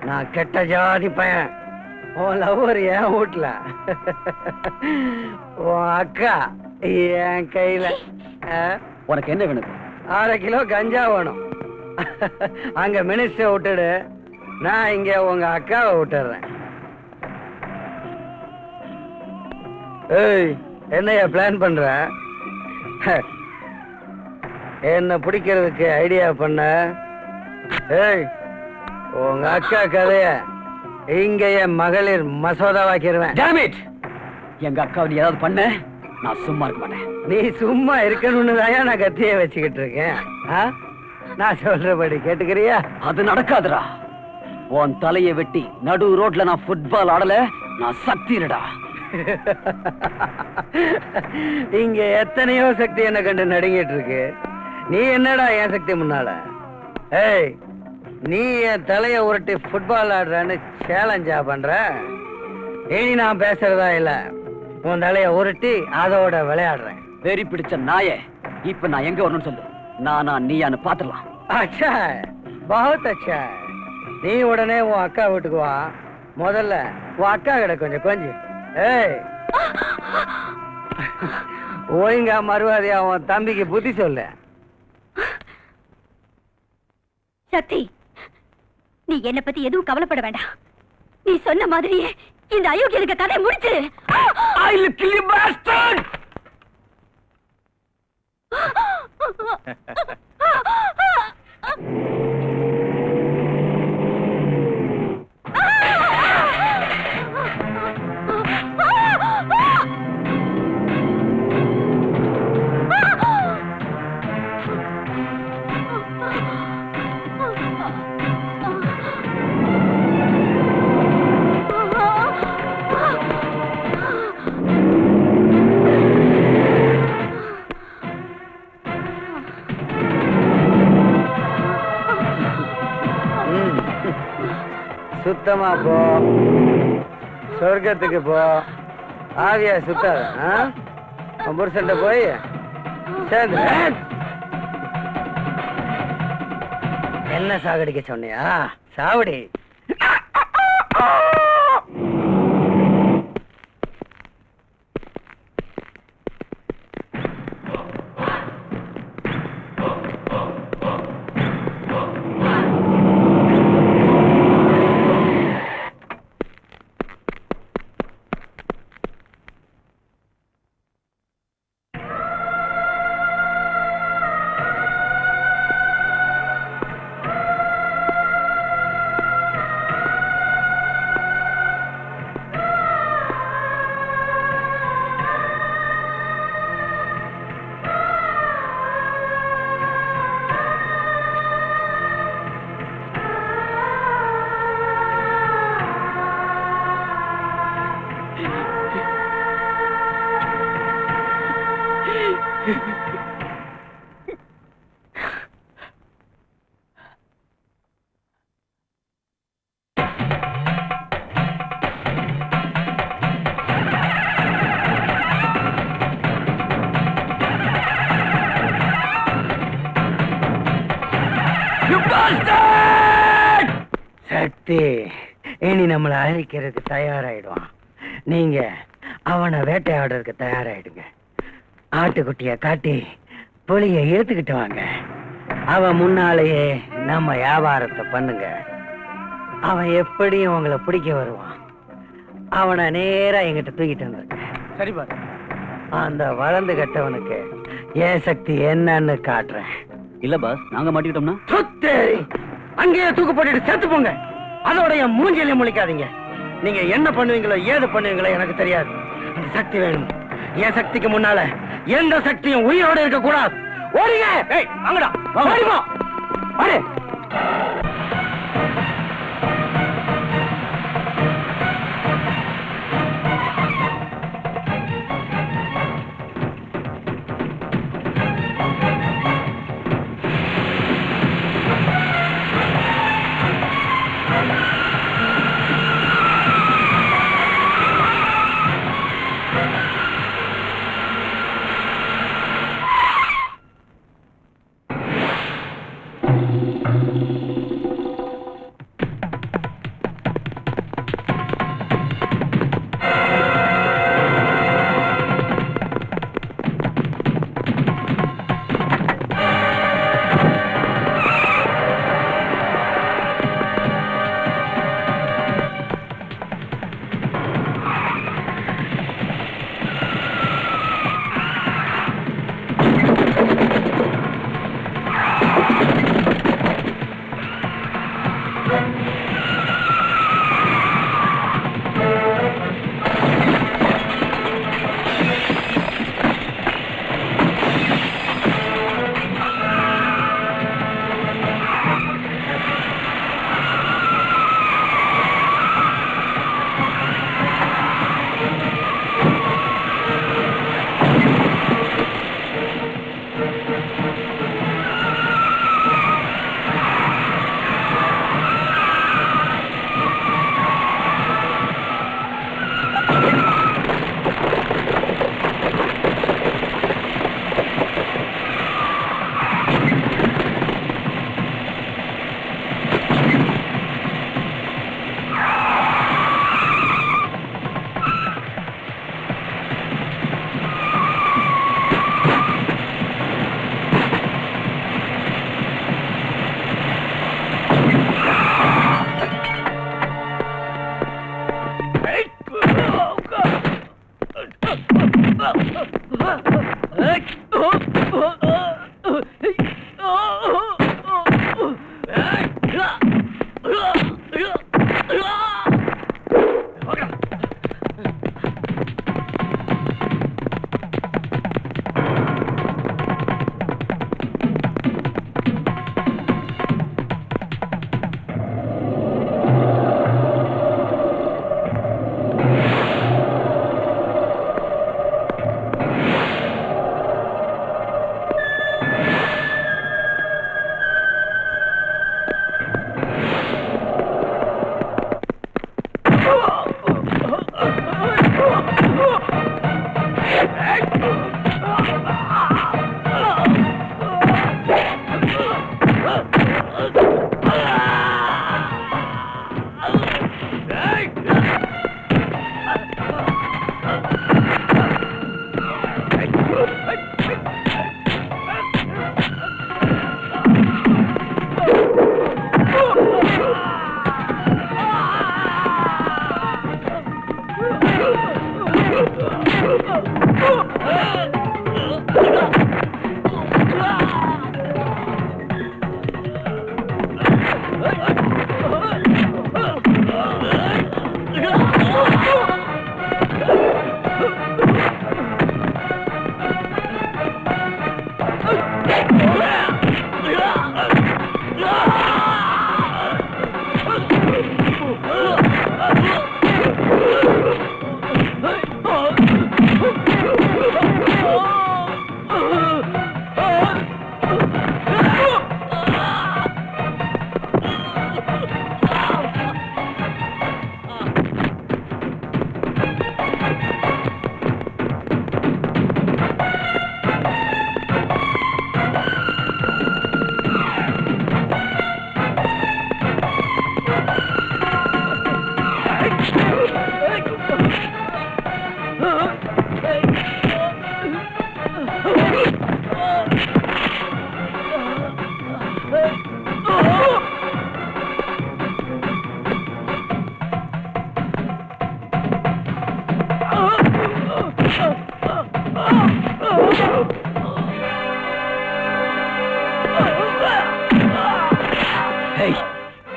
நான் கெட்ட ஜாதி பையன். உன் லவ்வர் என் வீட்டுல, உன் அக்கா என் கையில. உனக்கு என்ன வேணும்? 1/2 கிலோ கஞ்சா வேணும். அங்க மினிஸ்டர் விட்டுடு, நான் இங்க உங்க அக்காவை விட்டுறேன். ஏய், என்னையா பிளான் பண்ற? என்ன பிடிக்கிறதுக்கு ஐடியா பண்ண? ஏய், உங்க அக்கா கதைய இங்க என் மகளிர் மசோதாவாக்கிடுவேன். Damn it! எங்க அக்காவை நீ ஏதாவது பண்ண, நான் சும்மா இருக்க மாட்டேன். நீ சும்மா இருக்கணும்னு தான் நான் கத்தியே வச்சுக்கிட்டு இருக்கேன். நான் சொல்றபடி கேட்டுக்கிறியா? அது நடக்காதுடா. உன் தலையை வெட்டி நடு ரோட்ல நான் ஃபுட்பால் ஆடல, நான் சக்திடா. இங்க எத்தனையோ சக்தி என்ன கண்டு நடுங்கிட்டு இருக்கு. நீ என்னடா என் சக்தி முன்னால? ஏய், நீ என் தலைய உருட்டி ஃபுட்பால் ஆடுறன்னு சேலஞ்சா பண்ற? இனி நான் பேசுறதா இல்ல, உன் தலைய உருட்டி அதோட விளையாடுறேன். வெறி பிடிச்ச நாயே, இப்ப நான் எங்க வரணும்னு சொல்லு. நானா நீயான்னு பாத்துடலாம். अच्छा, बहुत अच्छा. நீ உடனே உன் அக்கா வீட்டுக்கு வா. முதல்ல உன் அக்கா கிட்ட கொஞ்சம் ஏய் ஒழுங்கா மறுவாதியா உன் தம்பிக்கு புத்தி சொல்லு. சக்தி, நீ என்ன பத்தி எதுவும் கவலைப்பட வேண்டாம். நீ சொன்ன மாதிரியே இந்த அயோக்கியனுக்கு கதை முடிச்சு. சுத்தமா போ, சொர்க்கத்துக்கு போ. ஆவியா சுத்தாத. புருஷன்ட்ட போய் சேர்ந்து என்ன சாகடிக்க சொன்னியா? சாவடி. சக்தி இனி நம்மளை அழிக்கிறதுக்கு தயாராயிடுவான். நீங்க அவனை வேட்டையாடுறதுக்கு தயாராயிடுங்க. ஆட்டுக்குட்டிய காட்டி புலிய ஏத்துக்கிட்டு வாங்க. அவன் முன்னாலேயே நம்ம வியாபாரத்தை பண்ணுங்க. அவன் எப்படியும் உங்களை பிடிக்க வருவான். அவனை நேரா எங்கிட்ட தூக்கிட்டு வந்துருங்க. சரி பாரு. அந்த வளர்ந்து கட்டவனுக்கு ஏன் சக்தி என்னன்னு காட்டுறேன். இல்ல பாஸ், நாங்க மாட்டிக்கிட்டோம்னா சுத்து அங்கேயே தூக்கு போட்டுட்டு செத்து போங்க. அதோட என் மூஞ்சியில முழிக்காதீங்க. நீங்க என்ன பண்ணுவீங்களோ ஏது பண்ணுவீங்களோ எனக்கு தெரியாது. அந்த சக்தி வேணும். என் சக்திக்கு முன்னால எந்த சக்தியும் உயிரோட இருக்க கூடாது. ஓடுங்க. அங்கடா ஓடிமா. ஓடு.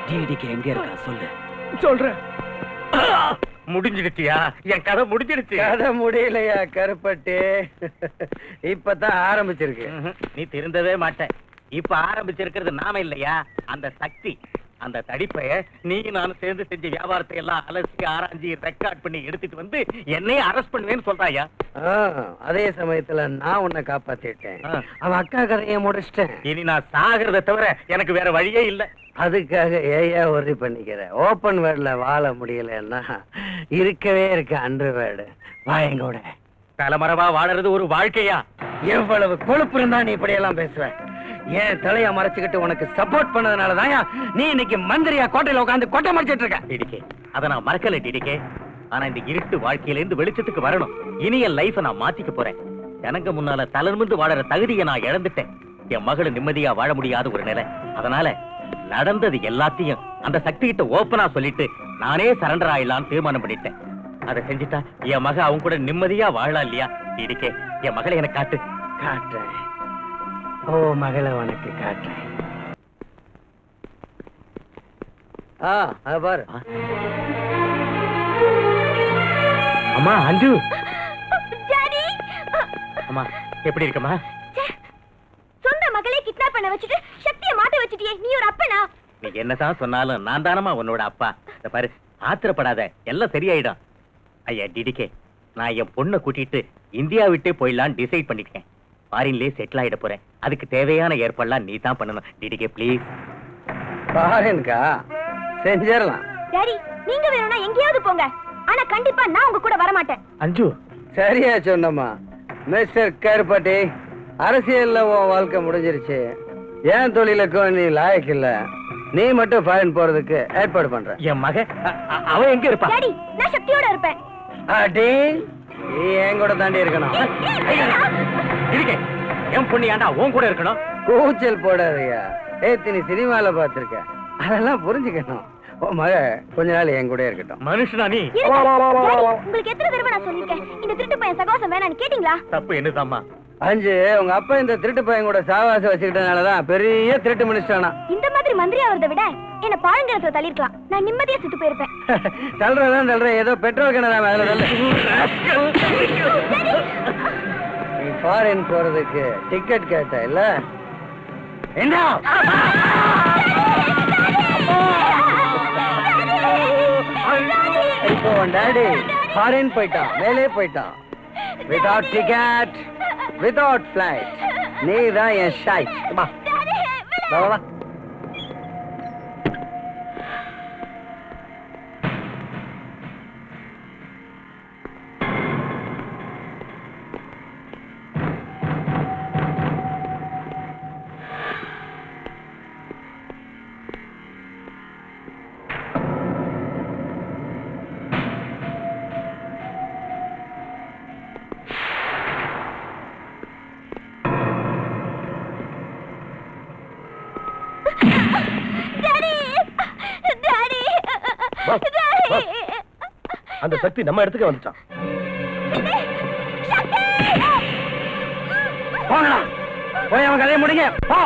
டிடிக்கு எங்க இருக்கா சொல்லு. சொல்றேன். முடிஞ்சிடுச்சியா? என் கதை முடிஞ்சிடுச்சு. கதை முடியலையா கருப்பட்டி? இப்பதான் ஆரம்பிச்சிருக்கு. நீ திருந்தவே மாட்ட. இப்ப ஆரம்பிச்சிருக்கிறது நாம இல்லையா, அந்த சக்தி. அந்த தடிப்பைய நீ நானும் சேர்ந்து செஞ்ச வியாபாரத்தை எல்லாம் அலசி ஆராய்ச்சி ரெக்கார்ட் பண்ணி எடுத்துட்டு வந்து என்னையே அரெஸ்ட் பண்ணுவேன்னு சொல்றாயா? அதே சமயத்துல நான் உன்னை காப்பாத்திட்டேன். அவன் அக்கா கதையை முடிச்சிட்டேன். இனி நான் சாகிறத தவிர எனக்கு வேற வழியே இல்ல. அதுக்காக ஏயா ஒர்ரி பண்ணிக்கிற? ஓபன் வேர்ட்ல வாழ முடியலன்னா இருக்கவே இருக்கு அண்டர் வேர்டு. வாயங்கூட தலைமறைவா வாழறது ஒரு வாழ்க்கையா? எவ்வளவு கொழுப்பு இருந்தா நீ இப்படி எல்லாம் பேசுவ? ஏன் தலைய மறைச்சுக்கிட்டு உனக்கு சப்போர்ட் பண்ணதுனாலதான் நீ இன்னைக்கு மந்திரியா கோட்டையில உட்காந்து கொட்டை மறைச்சிட்டு இருக்க. டிடிகே, அதை நான் மறக்கல டிடிகே. ஆனா இந்த இருட்டு வாழ்க்கையில இருந்து வெளிச்சத்துக்கு வரணும். இனி என் லைஃப நான் மாத்திக்க போறேன். எனக்கு முன்னால தளர்ந்து வாழற தகுதியை நான் இழந்துட்டேன். என் மகளை நிம்மதியா வாழ முடியாத ஒரு நிலை. அதனால நடந்தது எல்லாத்தையும் அந்த சக்தி கிட்ட ஓப்பனா சொல்லிட்டு நானே சரண்டர் ஆயிடலான்னு தீர்மானம் பண்ணிட்டேன். அதை செஞ்சுட்டா என் மக அவங்க கூட நிம்மதியா வாழலாம் இல்லையா? டிடிகே, என் மகளை எனக்கு காட்டு. காட்டுறேன். ஓ மகளை உனக்கு காட்டுறேன். பாரு. அம்மா அஞ்சு. அம்மா எப்படி இருக்கமா? சொந்த மகளே கிட்னாப் பண்ண வச்சுட்டு சக்தியை மாட்ட வச்சுட்டியே, நீ ஒரு அப்பனா? நீ என்னதான் சொன்னாலும் நான் தானமா உன்னோட அப்பா. இத பாரு, ஆத்திரப்படாத, எல்லாம் சரியாயிடும். ஐயா டிடிகே, நான் என் பொண்ணை கூட்டிட்டு இந்தியா விட்டே போயிடலான்னு டிசைட் பண்ணிட்டேன். ஃபாரின்லயே செட்டில் ஆயிட போறேன். அதுக்கு தேவையான ஏற்பாடுலாம் நீ தான் பண்ணணும். டிடிகே ப்ளீஸ். ஃபாரின்கா? செஞ்சிடலாம். டாடி, நீங்க வேணும்னா எங்கேயாவது போங்க. ஆனா கண்டிப்பா நான் உங்க கூட வர மாட்டேன். அஞ்சு. சரியா சொன்னம்மா. மிஸ்டர் கருப்பட்டி, அரசியல்ல உன் வாழ்க்கை முடிஞ்சிருச்சு. ஏன் தொழிலுக்கும் நீ லாயக்கு இல்ல. நீ மட்டும் ஃபாரின் போறதுக்கு ஏற்பாடு பண்ற. என் மக அவ எங்க இருப்பா? டாடி, நான் சக்தியோட இருப்பேன். அடி, நீ என் கூட தாண்டி இருக்கணும். டிடிகே, என் பொண்ணு ஏன்டா உன் கூட இருக்கணும்? கூச்சல் போடாதயா. ஏத்தி நீ சினிமால பாத்திருக்க, அதெல்லாம் புரிஞ்சுக்கணும். உன் மக கொஞ்ச நாள் என் கூட இருக்கட்டும். மனுஷனா நீ? இருங்க. டாடி, உங்களுக்கு எத்தனை தடவை நான் சொல்லிருக்கேன் இந்த திருட்டு பையன் சகவாசம் வேணான்னு கேட்டீங்களா? தப்பு என்னதாம்மா? அஞ்சு உங்க அப்பா இந்த திருட்டு பையன் கூட சாவாசம் வச்சுக்கிட்டனாலதான் பெரிய திருட்டு மனுஷனா. இந்த மாதிரி மந்திரி ஆவறதை விட என்ன பாழங்கிணத்துல தள்ளிருக்கலாம். நான் நிம்மதியா சுத்து போயிருப்பேன். தள்ளுறதான் தள்ளுறேன், ஏதோ பெட்ரோல் கிணறா மேல தள்ளு. நீ ஃபாரின் போறதுக்கு டிக்கெட் கேட்ட இல்ல? என்ன இப்போ டாடி ஃபாரின் போயிட்டான், மேலே போயிட்டான். Without ticket, without flight. நீ தான் என் ஷாய். வா வா வா. அந்த சக்தி நம்ம இடத்துக்கு வந்துட்டான். போங்கடா, போய் அவன் கதையை முடிங்க. போ.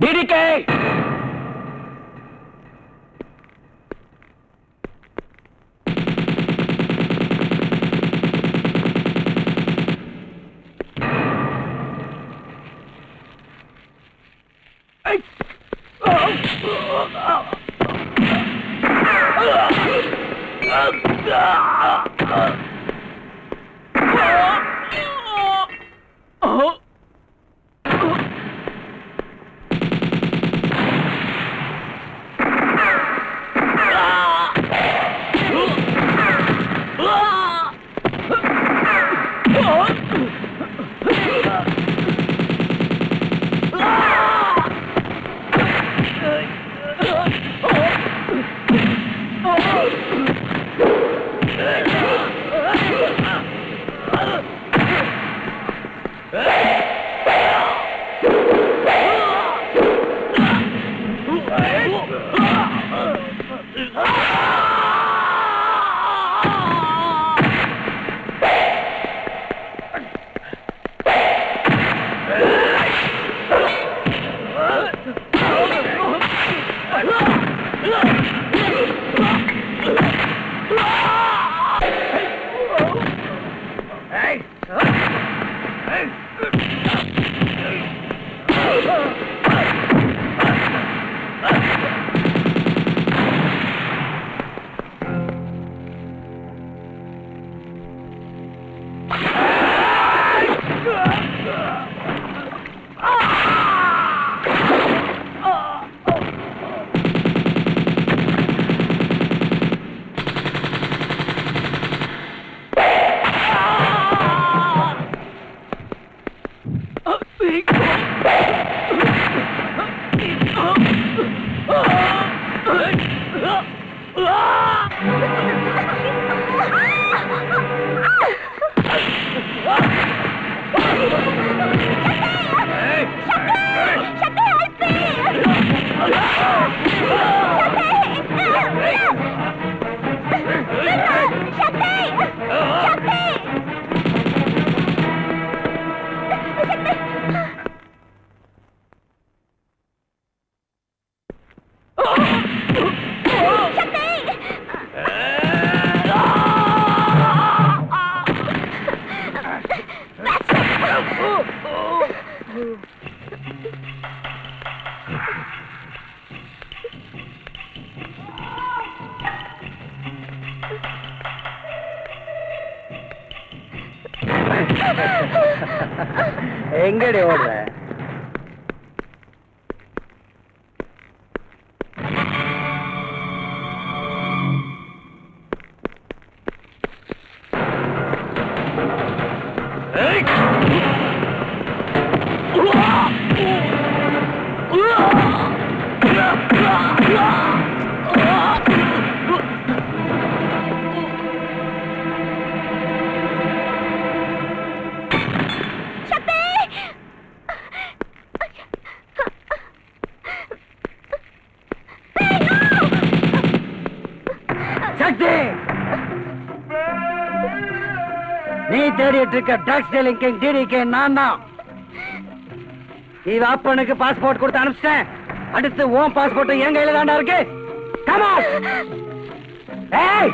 டிடிகே எங்கடி ஓடுற? சக்தி, நீ தேடிட்டு இருக்க ட்ரக்ஸ் டீலிங் கிங் டிடிகே நான் தான். இவ அப்பனுக்கு பாஸ்போர்ட் கொடுத்து அனுப்பிச்சிட்டேன். அடுத்து உன் பாஸ்போர்ட் என் கையில தாண்டா இருக்கு. Come on! ஏய்!